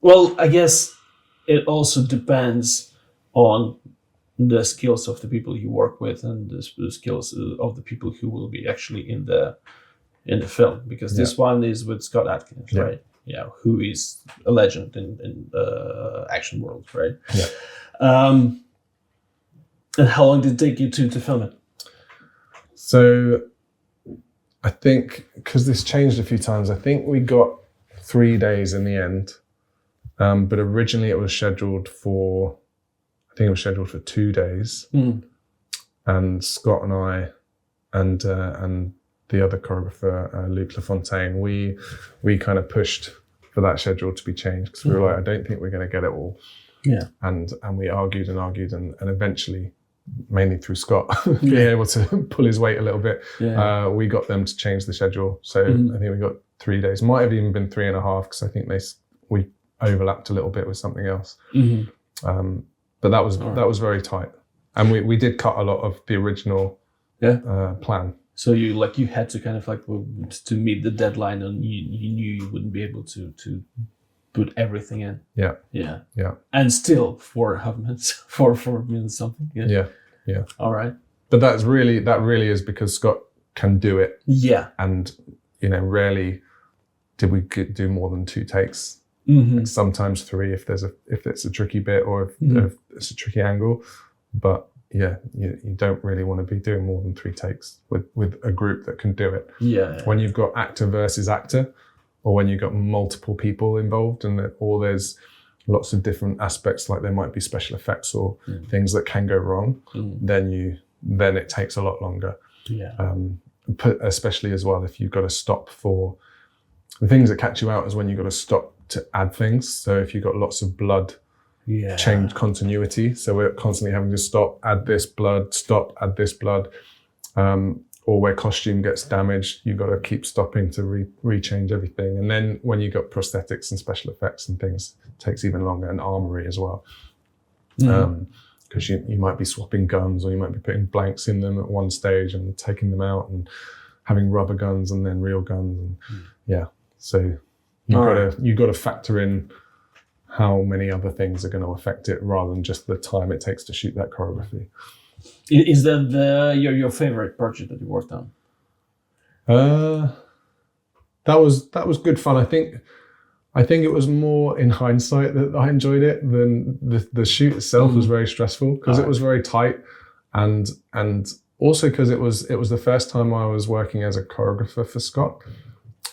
Well, I guess it also depends on the skills of the people you work with and the skills of the people who will be actually in the film, because this one is with Scott Adkins, right? Yeah, who is a legend in the action world, right? Yeah. And how long did it take you to film it? So I think because this changed a few times, I think we got 3 days in the end. But originally it was scheduled for, I think it was scheduled for 2 days. And Scott and I and the other choreographer, Luc Lafontaine, we kind of pushed for that schedule to be changed because we were like, I don't think we're going to get it all. Yeah. And we argued and eventually, mainly through Scott, being able to pull his weight a little bit, we got them to change the schedule. So I think we got 3 days. Might have even been 3.5 because I think we overlapped a little bit with something else. But that was very tight. And we did cut a lot of the original plan. So you had to kind of to meet the deadline, and you knew you wouldn't be able to put everything in. Yeah. And still 4.5 minutes, 4 minutes something. Yeah. All right. But that really is because Scott can do it. Yeah. And rarely did we do more than 2 takes. Sometimes 3 if it's a tricky bit or if it's a tricky angle. But you don't really want to be doing more than 3 takes with a group that can do it. Yeah. When you've got actor versus actor, or when you've got multiple people involved and there's lots of different aspects, like there might be special effects or things that can go wrong, then it takes a lot longer. Yeah. Especially as well if you've got to stop for the things that catch you out is when you've got to stop to add things. So if you've got lots of blood, change continuity. So we're constantly having to stop, add this blood, stop, add this blood. Or where costume gets damaged, you've got to keep stopping to rechange everything. And then when you've got prosthetics and special effects and things, it takes even longer, and armory as well. Because you might be swapping guns, or you might be putting blanks in them at one stage and taking them out and having rubber guns and then real guns. And so you've got to factor in how many other things are going to affect it rather than just the time it takes to shoot that choreography. Is that your favorite project that you worked on? That was good fun. I think it was more in hindsight that I enjoyed it than the shoot itself was very stressful because it was very tight, and also because it was the first time I was working as a choreographer for Scott.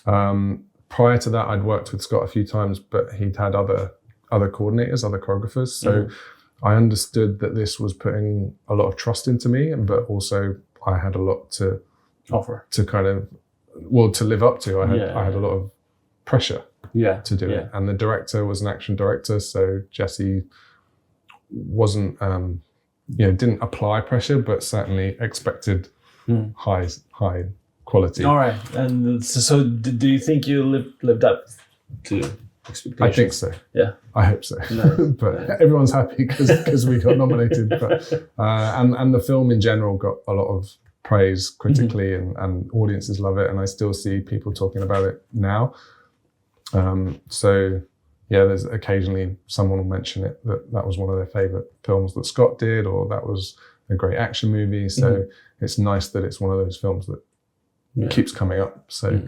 Prior to that, I'd worked with Scott a few times, but he'd had other coordinators, other choreographers. So I understood that this was putting a lot of trust into me, but also I had a lot to offer, to kind of, to live up to. I had a lot of pressure to do it. And the director was an action director, so Jesse wasn't, didn't apply pressure, but certainly expected high quality. All right. And so do you think you lived up to expectations? I think so. Yeah. I hope so. Nice. But everyone's happy because we got nominated. But, and the film in general got a lot of praise critically, and audiences love it. And I still see people talking about it now. So there's occasionally someone will mention it, that was one of their favorite films that Scott did, or that was a great action movie. So it's nice that it's one of those films that keeps coming up. So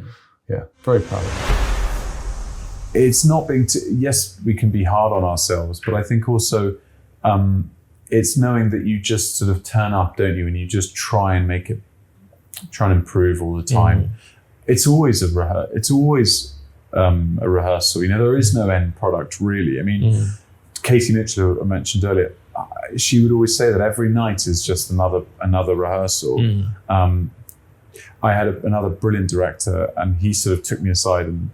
very proud of it. It's not being, yes, we can be hard on ourselves, but I think also it's knowing that you just sort of turn up, don't you? And you just try and improve all the time. It's always a rehearsal. There is no end product really. I mean, Katie Mitchell, I mentioned earlier, she would always say that every night is just another rehearsal. I had another brilliant director, and he sort of took me aside, and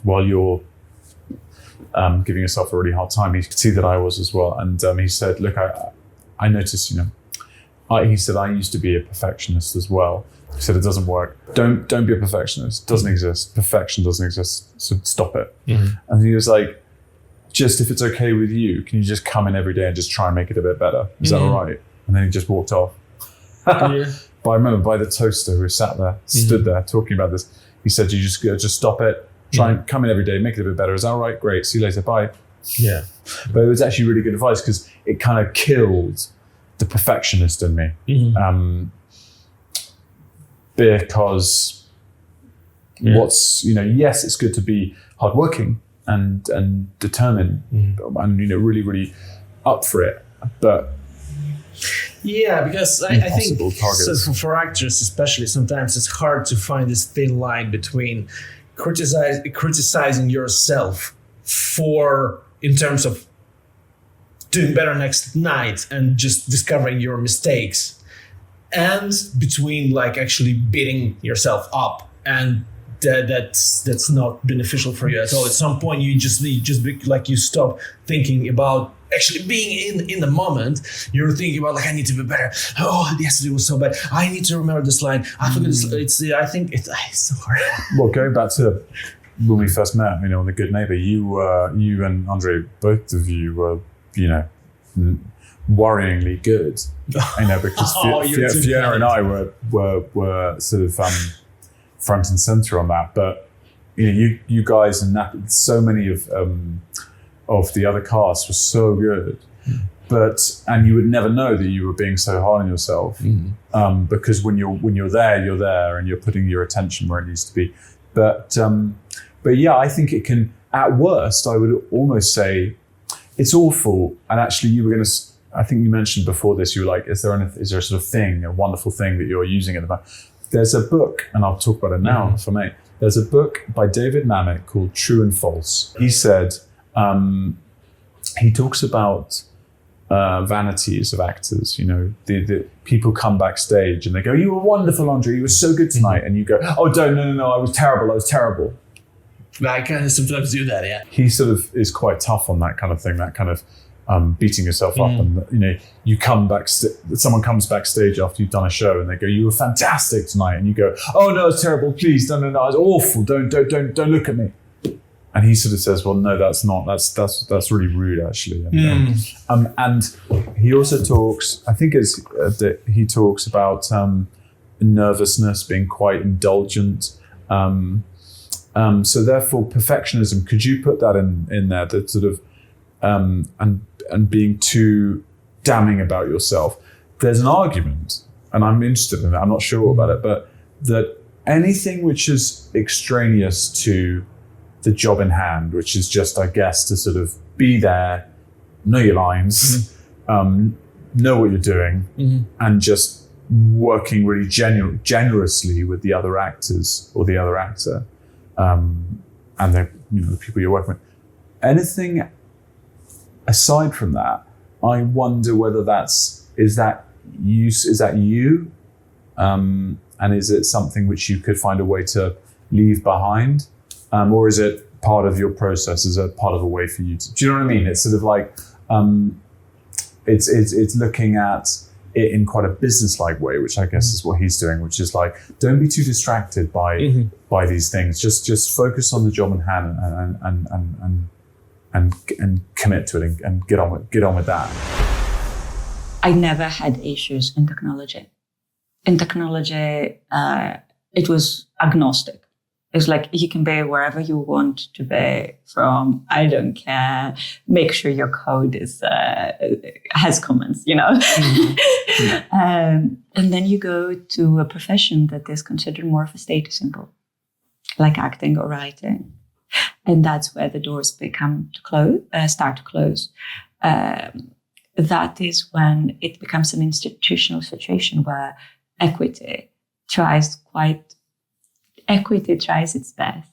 while you're giving yourself a really hard time, he could see that I was as well. And he said, look, I noticed, he said, I used to be a perfectionist as well. He said, it doesn't work. Don't be a perfectionist. It doesn't exist. Perfection doesn't exist. So stop it. And he was like, just if it's okay with you, can you just come in every day and just try and make it a bit better? Is that all right? And then he just walked off. But I remember by the toaster who sat there, stood there talking about this, he said, you just stop it. Try and come in every day, make it a bit better. Is that all right? Great. See you later. Bye. Yeah. But it was actually really good advice because it kind of killed the perfectionist in me. Because yes, it's good to be hardworking and determined and really, really up for it. But Yeah, because I think so for actors especially, sometimes it's hard to find this thin line between criticizing yourself in terms of doing better next night and just discovering your mistakes, and between like actually beating yourself up, and that's not beneficial for you at all. At some point you stop thinking about actually being in the moment. You're thinking about like, I need to be better. Oh, yesterday was so bad. I need to remember this line. I forgot this. I think it's so hard. Well, going back to when we first met, on The Good Neighbor, you and Andre, both of you were, worryingly good. Because Fiona and I were sort of front and center on that. But you guys and so many of the other cast was so good, and you would never know that you were being so hard on yourself, because when you're there, and you're putting your attention where it needs to be. But yeah, I think it can. At worst, I would almost say it's awful. And actually, I think you mentioned before this. You were like, is there a sort of thing, a wonderful thing that you're using at the moment? There's a book, and I'll talk about it now for me. There's a book by David Mamet called True and False. He said. He talks about vanities of actors. The people come backstage and they go, "You were wonderful, Andre. You were so good tonight." And you go, "Oh, no, I was terrible." I kind of sometimes do that, yeah. He sort of is quite tough on that kind of thing, that kind of beating yourself up. And, you come back, someone comes backstage after you've done a show and they go, "You were fantastic tonight." And you go, "Oh, no, it's terrible. Please, no, it was awful. Don't look at me." And he sort of says, "Well, no, that's really rude, actually." And he also talks, I think he talks about nervousness, being quite indulgent. So therefore, perfectionism. Could you put that in there? That sort of and being too damning about yourself. There's an argument, and I'm interested in it. I'm not sure about it, but that anything which is extraneous to the job in hand, which is just, I guess, to sort of be there, know your lines, know what you're doing, and just working really generously with the other actors or the other actor, and the people you're working with. Anything aside from that, I wonder whether is that you, and is it something which you could find a way to leave behind? Or is it part of your process? Is it part of a way for you to? Do you know what I mean? It's sort of like it's looking at it in quite a business-like way, which I guess is what he's doing. Which is like, don't be too distracted by these things. Just focus on the job in hand and commit to it and get on with that. I never had issues in technology. In technology, it was agnostic. It's like, you can be wherever you want to be from. I don't care. Make sure your code has comments, And then you go to a profession that is considered more of a status symbol, like acting or writing. And that's where the doors start to close. That is when it becomes an institutional situation where equity tries its best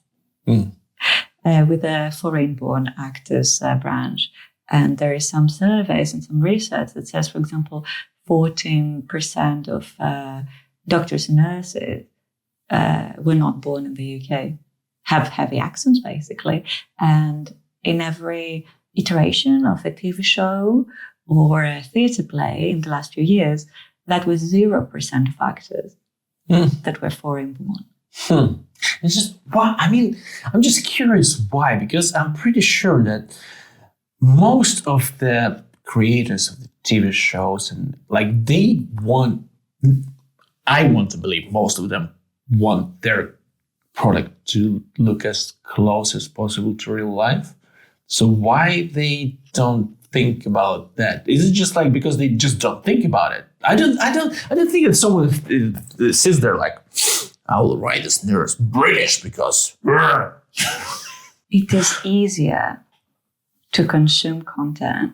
with a foreign-born actors branch. And there is some surveys and some research that says, for example, 14% of doctors and nurses were not born in the UK, have heavy accents, basically. And in every iteration of a TV show or a theatre play in the last few years, that was 0% of actors that were foreign-born. It's just why. I mean, I'm just curious why, because I'm pretty sure that most of the creators of the TV shows and I want to believe most of them want their product to look as close as possible to real life. So why they don't think about that? Is it just like because they just don't think about it? I don't think that someone sits there like, I will write this nearest British because it is easier to consume content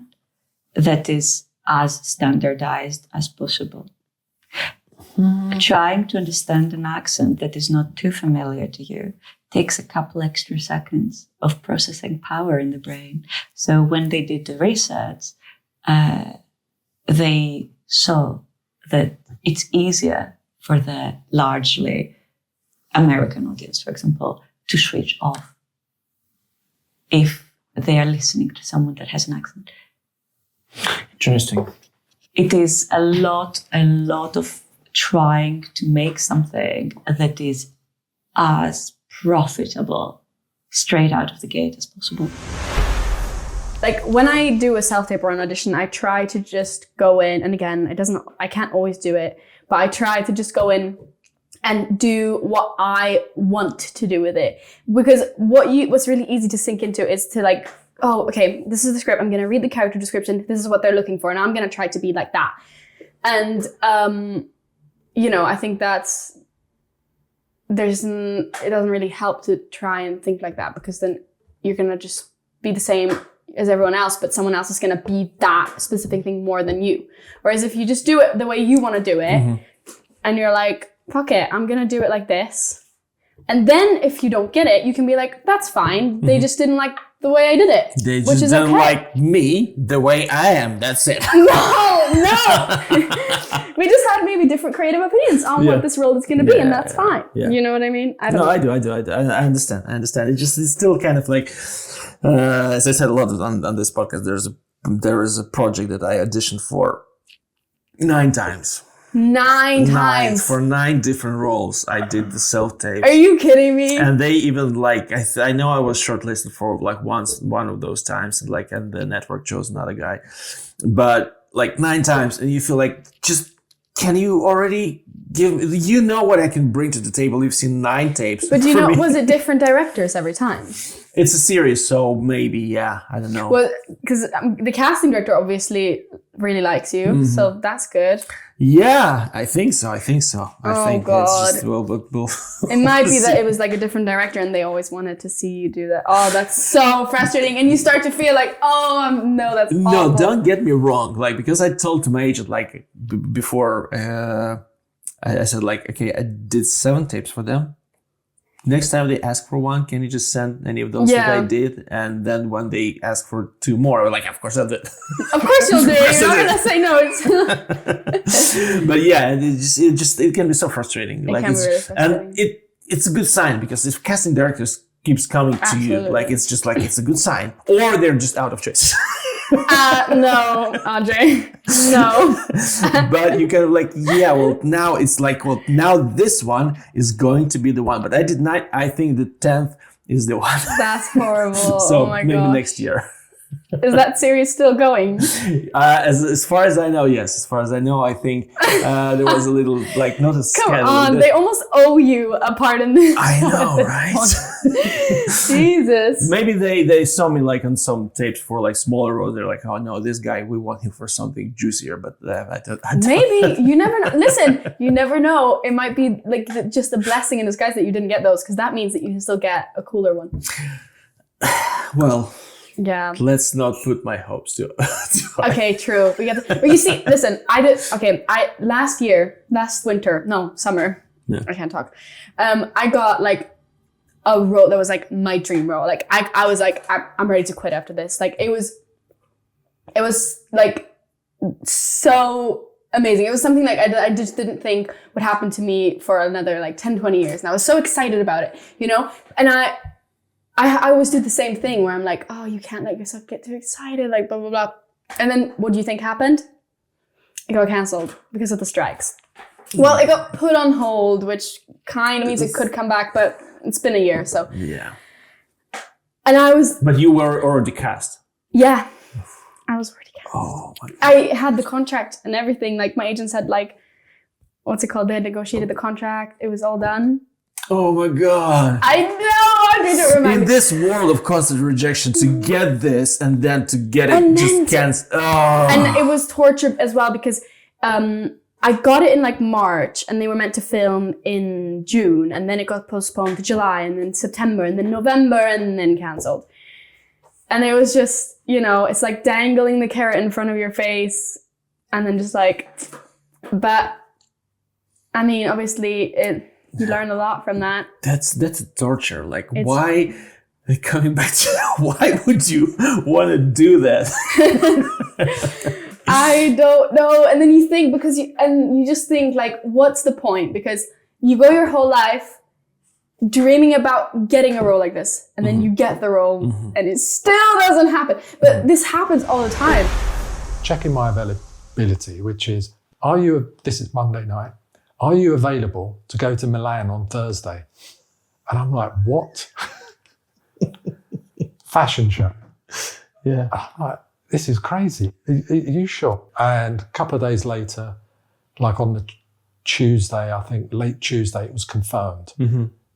that is as standardized as possible. Trying to understand an accent that is not too familiar to you takes a couple extra seconds of processing power in the brain. So when they did the research, they saw that it's easier for the largely American audience, for example, to switch off if they are listening to someone that has an accent. Interesting. It is a lot of trying to make something that is as profitable straight out of the gate as possible. Like when I do a self-tape or an audition, I try to just go in, and again, I can't always do it, but I try to just go in and do what I want to do with it. Because what's really easy to sink into is to like, oh, okay, this is the script. I'm going to read the character description. This is what they're looking for. And I'm going to try to be like that. And, I think it doesn't really help to try and think like that, because then you're going to just be the same as everyone else, but someone else is going to be that specific thing more than you. Whereas if you just do it the way you want to do it, and you're like, fuck it, I'm going to do it like this. And then if you don't get it, you can be like, that's fine. They just didn't like the way I did it. They which just is don't okay. like me the way I am. That's it. No. We just had maybe different creative opinions on what this role is going to be, and that's fine. Yeah. You know what I mean? I do. I understand. It's still kind of like, as I said a lot on this podcast, there is a project that I auditioned for 9 times. 9 times. For 9 different roles. I did the self-tape. Are you kidding me? And they even I know I was shortlisted for one of those times, and the network chose another guy. But 9 times, and you feel like, can you already what I can bring to the table? You've seen 9 tapes. But was it different directors every time? It's a series, so maybe, yeah, I don't know. Well, because the casting director obviously really likes you, so that's good. Yeah, I think so. I think God. It's just, it might be that it was like a different director and they always wanted to see you do that. Oh, that's so frustrating. And you start to feel like, no, that's awful. No, don't get me wrong. Because I told to my agent, before, I said, okay, I did 7 tapes for them. Next time they ask for one, can you just send any of those that I did? And then when they ask for 2 more, I'm like, of course I'll do it. Of course you'll do it. You're not going to say no. But yeah, it can be so frustrating. It can be really frustrating. And it's a good sign, because if casting directors keeps coming to you, it's just it's a good sign. Or they're just out of choice. No, Andre, no. But you kind of now it's now this one is going to be the one. But I think the 10th is the one. That's horrible. So oh my maybe gosh. next year. Is that series still going? As far as I know, yes. As far as I know, I think there was a little not a scandal. Come on, they almost owe you a part in this. I know, right? Jesus. Maybe they saw me on some tapes for smaller roles. They're like, oh no, this guy, we want him for something juicier. But I don't. Maybe you never know. Listen, you never know. It might be just a blessing in disguise that you didn't get those, because that means that you can still get a cooler one. Well. Yeah. Let's not put my hopes to Okay, true. But you see, listen, summer. Yeah. I can't talk. I got a role that was my dream role. I was I'm ready to quit after this. It was so amazing. It was something I just didn't think would happen to me for another 10, 20 years. And I was so excited about it, And I always do the same thing where I'm like, oh, you can't let yourself get too excited, blah, blah, blah. And then what do you think happened? It got cancelled because of the strikes. Well, it got put on hold, which kind of means it could come back, but it's been a year, so. Yeah. And I was... But you were already cast. Yeah. I was already cast. Oh, my God. I had the contract and everything. My agent said, what's it called? They had negotiated the contract. It was all done. Oh my God. I know, I don't remember. In this world of constant rejection, to get this and then to get it just cancelled. Oh. And it was torture as well, because I got it in March and they were meant to film in June, and then it got postponed to July, and then September, and then November, and then cancelled. And it was just, it's dangling the carrot in front of your face. and then just like, but I mean, obviously you learn a lot from that. That's a torture. Like, why? Coming back to why would you want to do that? I don't know. And then you think, because you just think like, what's the point? Because you go your whole life dreaming about getting a role like this, and then you get the role, and it still doesn't happen. But this happens all the time. Checking my availability, which is, this is Monday night, are you available to go to Milan on Thursday? And I'm like, what? Fashion show. Yeah. I'm like, this is crazy. Are you sure? And a couple of days later, like on the Tuesday, I think late Tuesday, it was confirmed.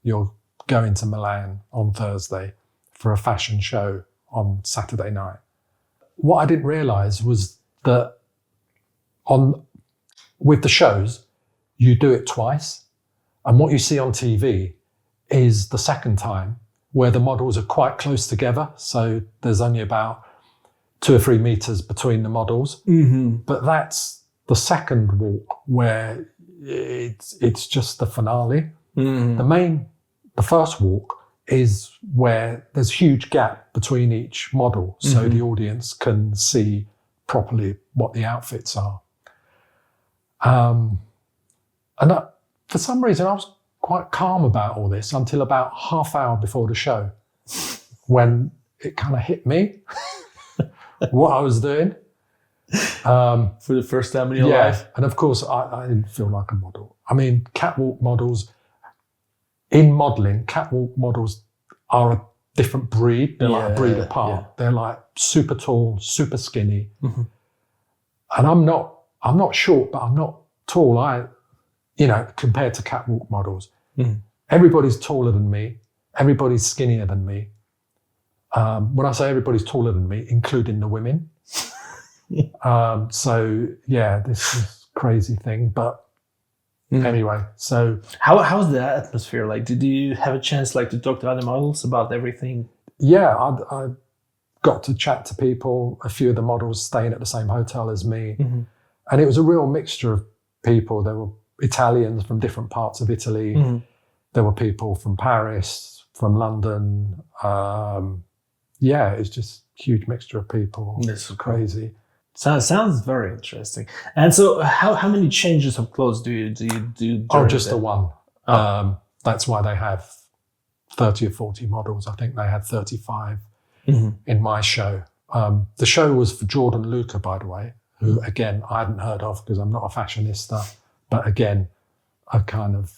You're going to Milan on Thursday for a fashion show on Saturday night. What I didn't realise was that with the shows, you do it twice. And what you see on TV is the second time where the models are quite close together. So there's only about 2 or 3 meters between the models. But that's the second walk where it's just the finale. The first walk is where there's a huge gap between each model, so the audience can see properly what the outfits are. For some reason, I was quite calm about all this until about half hour before the show, when it kind of hit me what I was doing. For the first time in your life. And of course, I didn't feel like a model. I mean, catwalk models, in modelling, catwalk models are a different breed. They're like a breed apart. They're like super tall, super skinny. And I'm not short, but I'm not tall. Compared to catwalk models. Everybody's taller than me. Everybody's skinnier than me. When I say everybody's taller than me, including the women. This is a crazy thing, but anyway, so. How's the atmosphere like? Did you have a chance to talk to other models about everything? Yeah, I got to chat to people, a few of the models staying at the same hotel as me. And it was a real mixture of people. There were Italians from different parts of Italy. There were people from Paris, from London. It's just a huge mixture of people. This is crazy. Sounds very interesting. And so how many changes of clothes do you do? Just the one. That's why they have 30 or 40 models. I think they had 35 in my show. The show was for Jordan Luca, by the way, who, again, I hadn't heard of because I'm not a fashionista. But again, a kind of,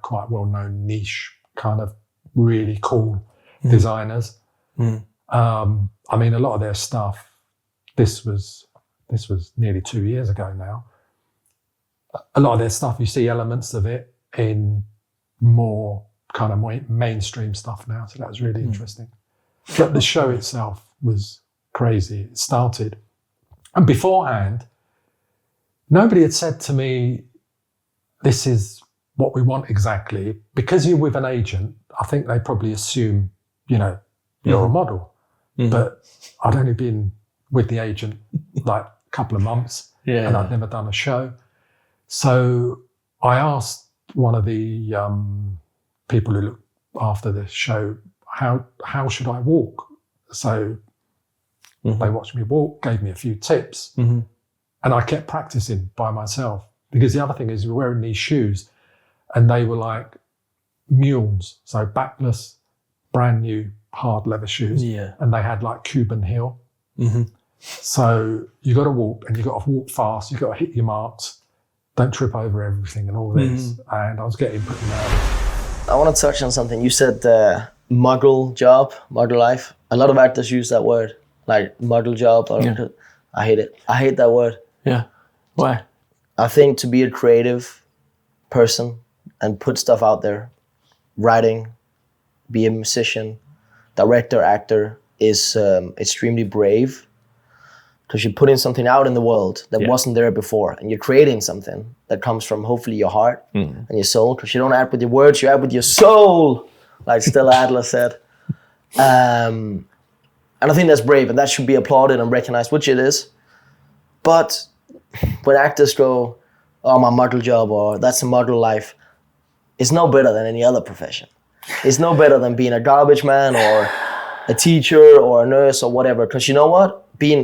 quite well-known niche, kind of really cool designers. I mean, a lot of their stuff, this was nearly 2 years ago now. A lot of their stuff, you see elements of it in more kind of mainstream stuff now. So that was really interesting. But the show itself was crazy. It started, and beforehand, nobody had said to me, this is what we want exactly. Because you're with an agent, I think they probably assume, you're a model. But I'd only been with the agent like a couple of months and I'd never done a show. So I asked one of the people who looked after the show, how should I walk? So they watched me walk, gave me a few tips. And I kept practicing by myself, because the other thing is we're wearing these shoes and they were like mules, so backless, brand new hard leather shoes. And they had like Cuban heel. So you got to walk, and you got to walk fast. You got to hit your marks. Don't trip over everything and all this. And I was getting pretty nervous. I want to touch on something. You said model job, model life. A lot of actors use that word, like model job. I hate it. I hate that word. Yeah. Why? I think to be a creative person and put stuff out there, writing, be a musician, director, actor, is extremely brave, because you're putting something out in the world that wasn't there before, and you're creating something that comes from hopefully your heart and your soul, because you don't act with your words, you act with your soul, like Stella Adler said. And I think that's brave, and that should be applauded and recognized, which it is. But when actors go, oh, my model job, or that's a model life, it's no better than any other profession. It's no better than being a garbage man or a teacher or a nurse or whatever. Because you know what?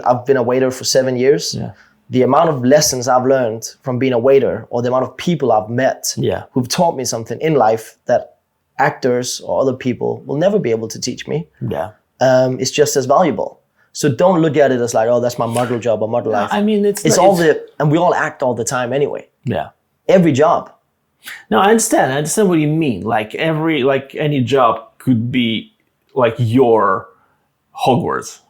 I've been a waiter for 7 years. Yeah. The amount of lessons I've learned from being a waiter, or the amount of people I've met who've taught me something in life that actors or other people will never be able to teach me. Yeah. It's just as valuable. So don't look at it as like, oh, that's my model job or model life. I mean, it's and we all act all the time anyway. Yeah. Every job. No, I understand what you mean. Like any job could be like your Hogwarts.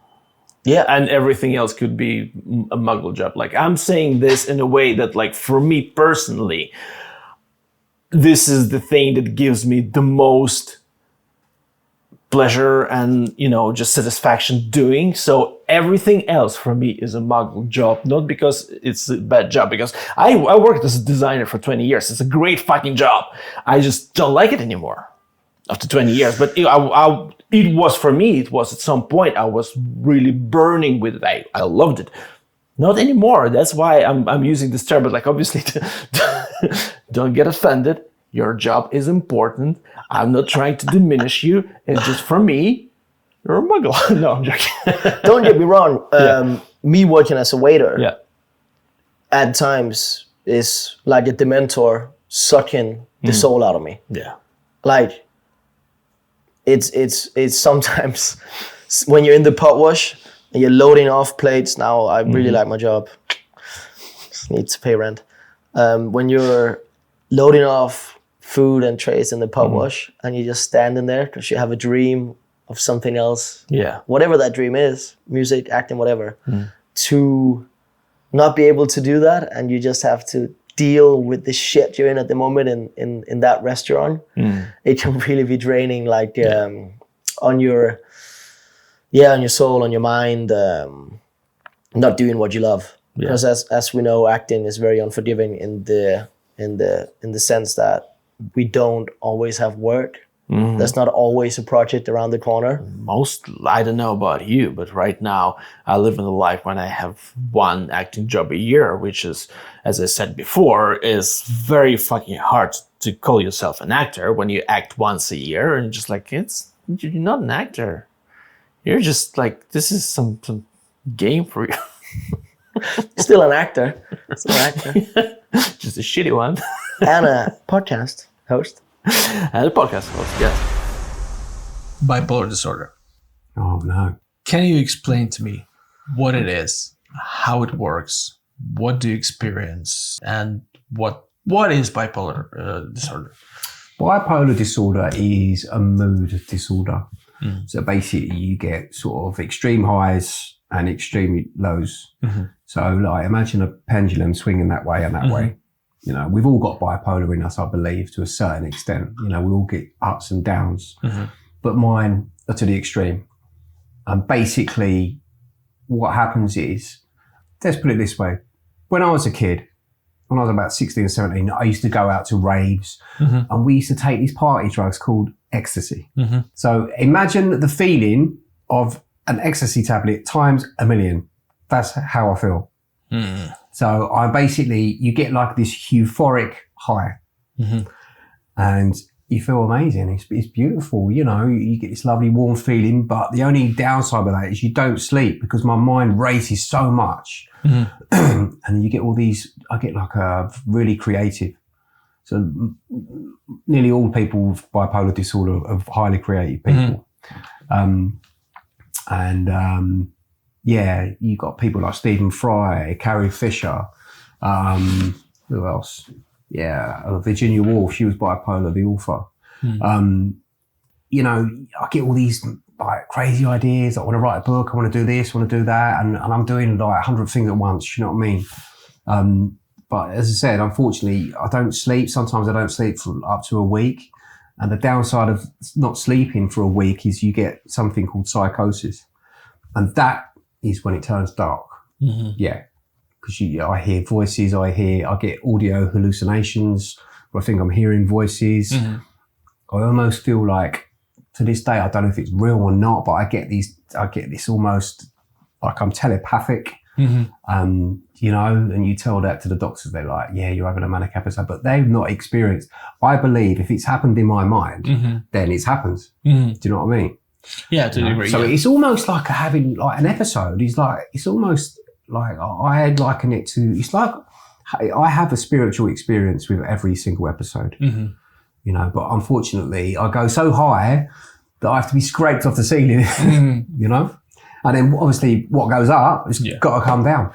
Yeah. And everything else could be a muggle job. Like, I'm saying this in a way that, like, for me personally, this is the thing that gives me the most pleasure and, you know, just satisfaction doing. So everything else for me is a muggle job, not because it's a bad job, because I worked as a designer for 20 years. It's a great fucking job. I just don't like it anymore after 20 years. But it was for me, it was at some point I was really burning with it. I loved it. Not anymore. That's why I'm using this term, but like, obviously, don't get offended. Your job is important. I'm not trying to diminish you. It's just for me, you're a muggle. No, I'm joking. Don't get me wrong. Me working as a waiter at times is like a Dementor sucking the soul out of me. Yeah. Like, it's sometimes when you're in the pot wash and you're loading off plates. Now I really like my job. Just need to pay rent. When you're loading off food and trays in the pot wash and you're just standing there because you have a dream of something else. Yeah. Whatever that dream is, music, acting, whatever. To not be able to do that and you just have to deal with the shit you're in at the moment in that restaurant. It can really be draining, like on your soul, on your mind, not doing what you love. Because as we know, acting is very unforgiving in the sense that we don't always have work. There's not always a project around the corner. I don't know about you, but right now I live in a life when I have one acting job a year, which is, as I said before, is very fucking hard to call yourself an actor when you act once a year and just like, you're not an actor. You're just like, this is some game for you. Still an actor. Still an actor. Just a shitty one. And a podcast host. And a podcast host, yes. Bipolar disorder. Oh, no. Can you explain to me what it is, how it works, what do you experience, and what is bipolar disorder? Bipolar disorder is a mood disorder. So basically you get sort of extreme highs and extreme lows. So like imagine a pendulum swinging that way and that way. You know, we've all got bipolar in us, I believe, to a certain extent. You know, we all get ups and downs. But mine are to the extreme. And basically what happens is, let's put it this way. When I was a kid, when I was about 16 or 17, I used to go out to raves and we used to take these party drugs called ecstasy. So imagine the feeling of an ecstasy tablet times 1,000,000. That's how I feel. So you get like this euphoric high and you feel amazing. It's beautiful, you know, you get this lovely warm feeling, but the only downside of that is you don't sleep because my mind races so much. And you get all these, I get like a really creative. So nearly all people with bipolar disorder are highly creative people. You got people like Stephen Fry, Carrie Fisher, who else? Virginia Woolf, she was bipolar, the author. You know, I get all these like crazy ideas. I want to write a book, I want to do this, I want to do that, and I'm doing like 100 things at once, you know what I mean? But as I said, unfortunately, I don't sleep. Sometimes I don't sleep for up to a week. And the downside of not sleeping for a week is you get something called psychosis. And that is when it turns dark. Yeah. Because I hear voices, I get audio hallucinations, where I think I'm hearing voices. I almost feel like, to this day, I don't know if it's real or not, but I get this almost like I'm telepathic. You know, and you tell that to the doctors, they're like, yeah, you're having a manic episode, but they've not experienced. I believe if it's happened in my mind, then it's happened. Do you know what I mean? Yeah, to a degree. So it's almost like having like an episode. It's almost like I liken it to. It's like I have a spiritual experience with every single episode. You know, but unfortunately, I go so high that I have to be scraped off the ceiling. You know, and then obviously what goes up has got to come down.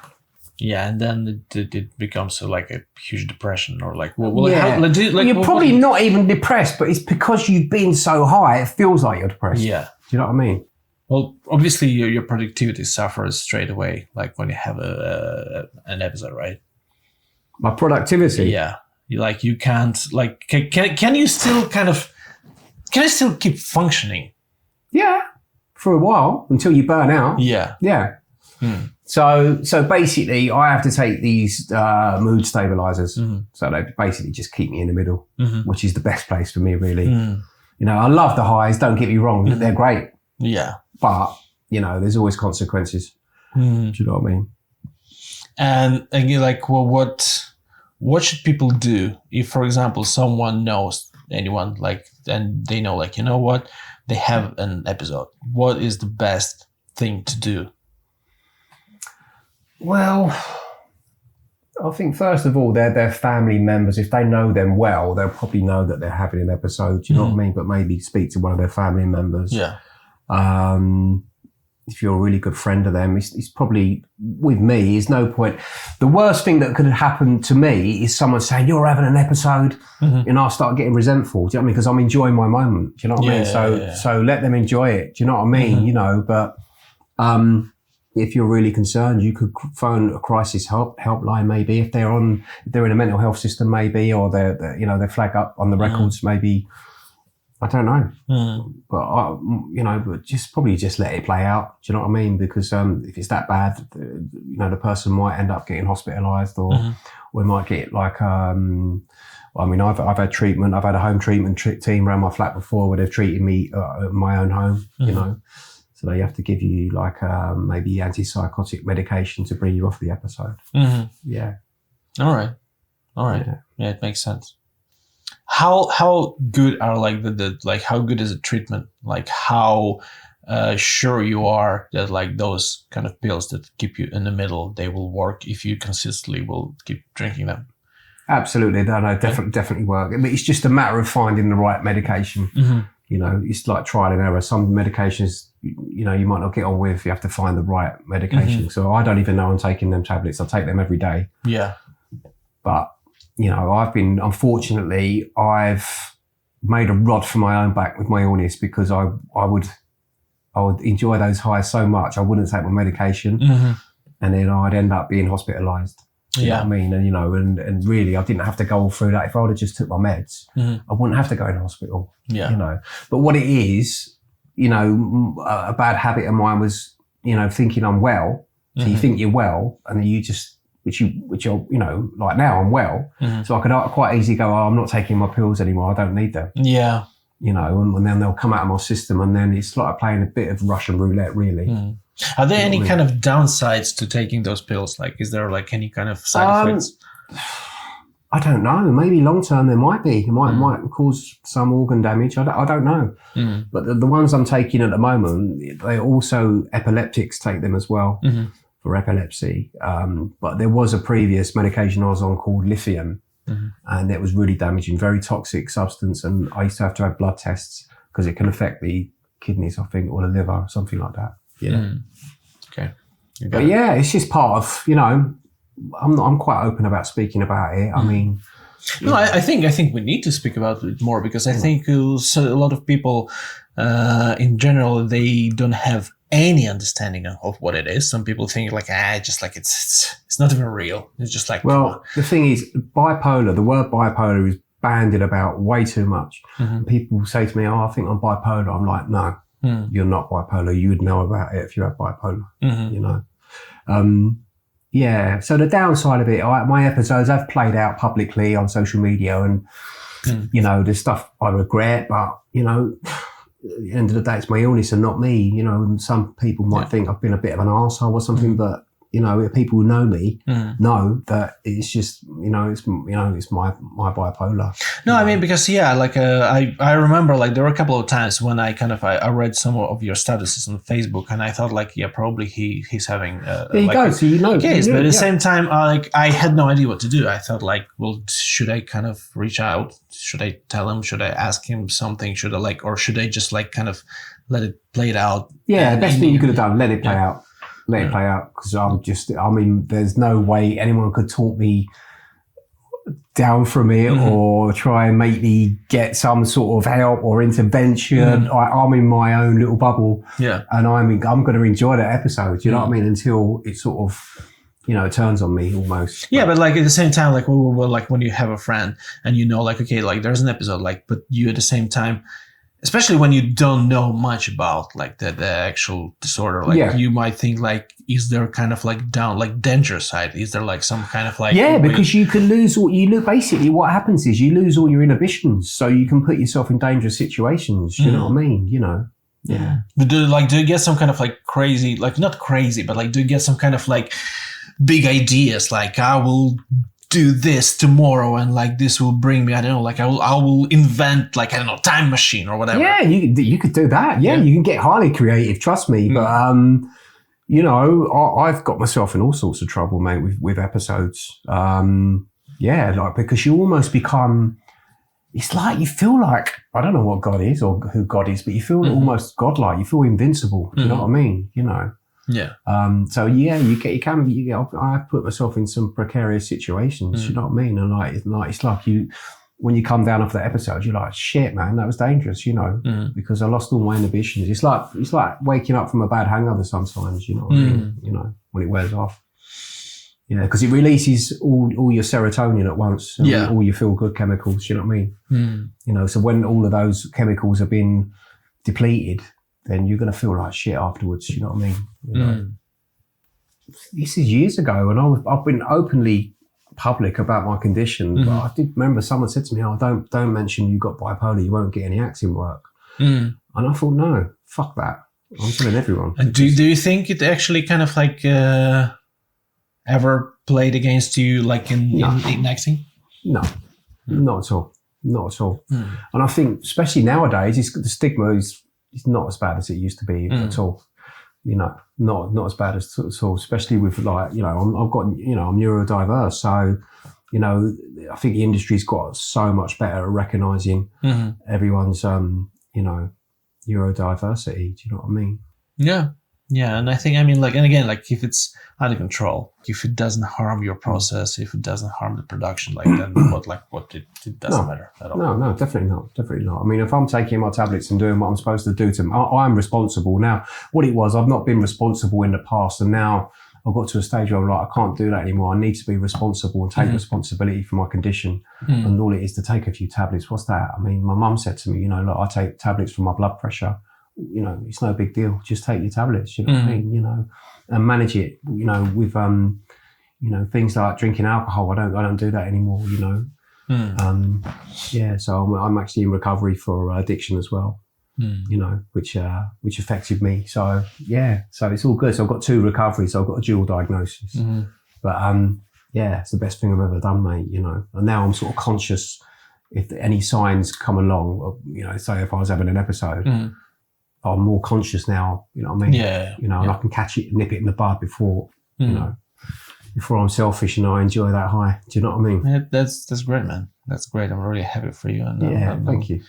Yeah, and then it becomes like a huge depression, or like, you're probably not even depressed, but it's because you've been so high, it feels like you're depressed. Yeah. Do you know what I mean? Well, obviously your productivity suffers straight away, like when you have an episode, right? My productivity? Yeah. You can't, like, can you still keep functioning? Yeah, for a while, until you burn out. Yeah. Yeah. So basically, I have to take these mood stabilizers. So they basically just keep me in the middle, which is the best place for me, really. You know, I love the highs. Don't get me wrong; they're great. Yeah, but you know, there's always consequences. Do you know what I mean? And you're like, well, what should people do if, for example, someone knows anyone, like, and they know, like, you know what, they have an episode. What is the best thing to do? Well, I think first of all, they're family members. If they know them well, they'll probably know that they're having an episode. Do you know what I mean? But maybe speak to one of their family members. Yeah. If you're a really good friend of them, it's probably, with me, there's no point. The worst thing that could have happened to me is someone saying, you're having an episode, and I start getting resentful. Do you know what I mean? Because I'm enjoying my moment. Do you know what I mean? So let them enjoy it. Do you know what I mean? You know, but if you're really concerned, you could phone a crisis helpline, maybe if they're in a mental health system, maybe, or they flag up on the records, maybe. I don't know, but just let it play out. Do you know what I mean? Because if it's that bad, the person might end up getting hospitalised, or we might get like. I've had treatment. I've had a home treatment team around my flat before, where they've treated me at my own home. You know. So they have to give you like maybe antipsychotic medication to bring you off the episode. Yeah. All right. Yeah, it makes sense. How good are how good is the treatment? Like how sure you are that like those kind of pills that keep you in the middle, they will work if you consistently will keep drinking them? Absolutely, no, definitely work. I mean, it's just a matter of finding the right medication. You know, it's like trial and error. Some medications, you might not get on with. You have to find the right medication. So I don't even know I'm taking them tablets. I take them every day. Yeah. But, unfortunately, I've made a rod for my own back with my illness, because I would enjoy those highs so much. I wouldn't take my medication, and then I'd end up being hospitalised. You know what I mean? And, and really, I didn't have to go all through that. If I would have just took my meds, I wouldn't have to go in hospital. Yeah. But what it is, a bad habit of mine was, thinking I'm well. So you think you're well, and then you just, which you're, like now I'm well. So I could quite easily go, I'm not taking my pills anymore. I don't need them. Yeah. And then they'll come out of my system, and then it's like playing a bit of Russian roulette, really. Are there any kind of downsides to taking those pills? Like, is there like any kind of side effects? I don't know. Maybe long term there might be. It might cause some organ damage. I don't know. But the ones I'm taking at the moment, they also, epileptics take them as well for epilepsy. But there was a previous medication I was on called lithium, and it was really damaging, very toxic substance. And I used to have blood tests because it can affect the kidneys, I think, or the liver, something like that. Yeah. Okay. But yeah, it's just part of, I'm quite open about speaking about it. I mean, no, I think we need to speak about it more, because I think a lot of people, in general, they don't have any understanding of what it is. Some people think like, it's not even real. It's just like, well, the thing is, bipolar. The word bipolar is bandied about way too much. People say to me, "Oh, I think I'm bipolar." I'm like, no. You're not bipolar. You would know about it if you had bipolar, Yeah. So the downside of it, my episodes have played out publicly on social media, and, there's stuff I regret, but, at the end of the day, it's my illness and not me, and some people might think I've been a bit of an arsehole or something, but people who know me know that it's just, it's my bipolar. No, I mean, because I remember like there were a couple of times when I read some of your statuses on Facebook, and I thought like, probably he's having so case, but at the same time, I had no idea what to do. I thought like, well, should I kind of reach out? Should I tell him? Should I ask him something? Should I or should I just like kind of let it play it out? Yeah, the best thing you could have done, let it play out. Let it play out, because there's no way anyone could talk me down from it or try and make me get some sort of help or intervention. I'm in my own little bubble, and I'm going to enjoy that episode. You know what I mean? Until it sort of, it turns on me almost. Yeah, but like at the same time, like like when you have a friend and like, okay, like there's an episode, like, but you at the same time, especially when you don't know much about like the actual disorder, like you might think like, is there kind of like danger side? Is there like some kind of like because you can lose basically what happens is you lose all your inhibitions, so you can put yourself in dangerous situations. You know what I mean? Yeah. But do you get some kind of like crazy, like not crazy, but like do you get some kind of like big ideas, like I will do this tomorrow and like this will bring me, I don't know, like I will invent like, I don't know, time machine or whatever. Yeah, you could do that. Yeah, you can get highly creative, trust me. But I've got myself in all sorts of trouble, mate, with episodes. Because you almost become, it's like you feel like, I don't know what God is or who God is, but you feel almost godlike. You feel invincible. You know what I mean? Yeah. I put myself in some precarious situations. You know what I mean? And it's like when you come down off that episode, you're like, shit, man, that was dangerous. Because I lost all my inhibitions. It's like waking up from a bad hangover sometimes. You know what I mean? When it wears off. Yeah, because it releases all your serotonin at once. And all your feel good chemicals. You know what I mean? So when all of those chemicals have been depleted, then you're going to feel like shit afterwards. You know what I mean? This is years ago, and I've been openly public about my condition. But I did remember someone said to me, "Oh, don't mention you got bipolar. You won't get any acting work." And I thought, no, fuck that. I'm telling everyone. And do you think it actually kind of like ever played against you, like in acting? No, not at all. Not at all. And I think, especially nowadays, the stigma is not as bad as it used to be at all. Not as bad as at all, especially with like, I'm neurodiverse. So, I think the industry's got so much better at recognising everyone's, neurodiversity. Do you know what I mean? Yeah. Yeah. And I think, I mean, like, and again, like if it's out of control, if it doesn't harm your process, if it doesn't harm the production, like then it doesn't matter at all. No, definitely not. I mean, if I'm taking my tablets and doing what I'm supposed to do to them, I'm responsible. Now, what it was, I've not been responsible in the past, and now I've got to a stage where I'm like, I can't do that anymore. I need to be responsible and take responsibility for my condition. And all it is to take a few tablets. What's that? I mean, my mum said to me, look, I take tablets for my blood pressure. It's no big deal. Just take your tablets, what I mean, and manage it, with, things like drinking alcohol. I don't do that anymore, So I'm actually in recovery for addiction as well, which affected me. So, so it's all good. So I've got 2 recoveries. So I've got a dual diagnosis, but, it's the best thing I've ever done, mate, and now I'm sort of conscious if any signs come along, say if I was having an episode, I'm more conscious now, you know what I mean? And I can catch it, nip it in the bud before, before I'm selfish and I enjoy that high. Do you know what I mean? Yeah, that's great, man. That's great. I'm really happy for you. And thank you.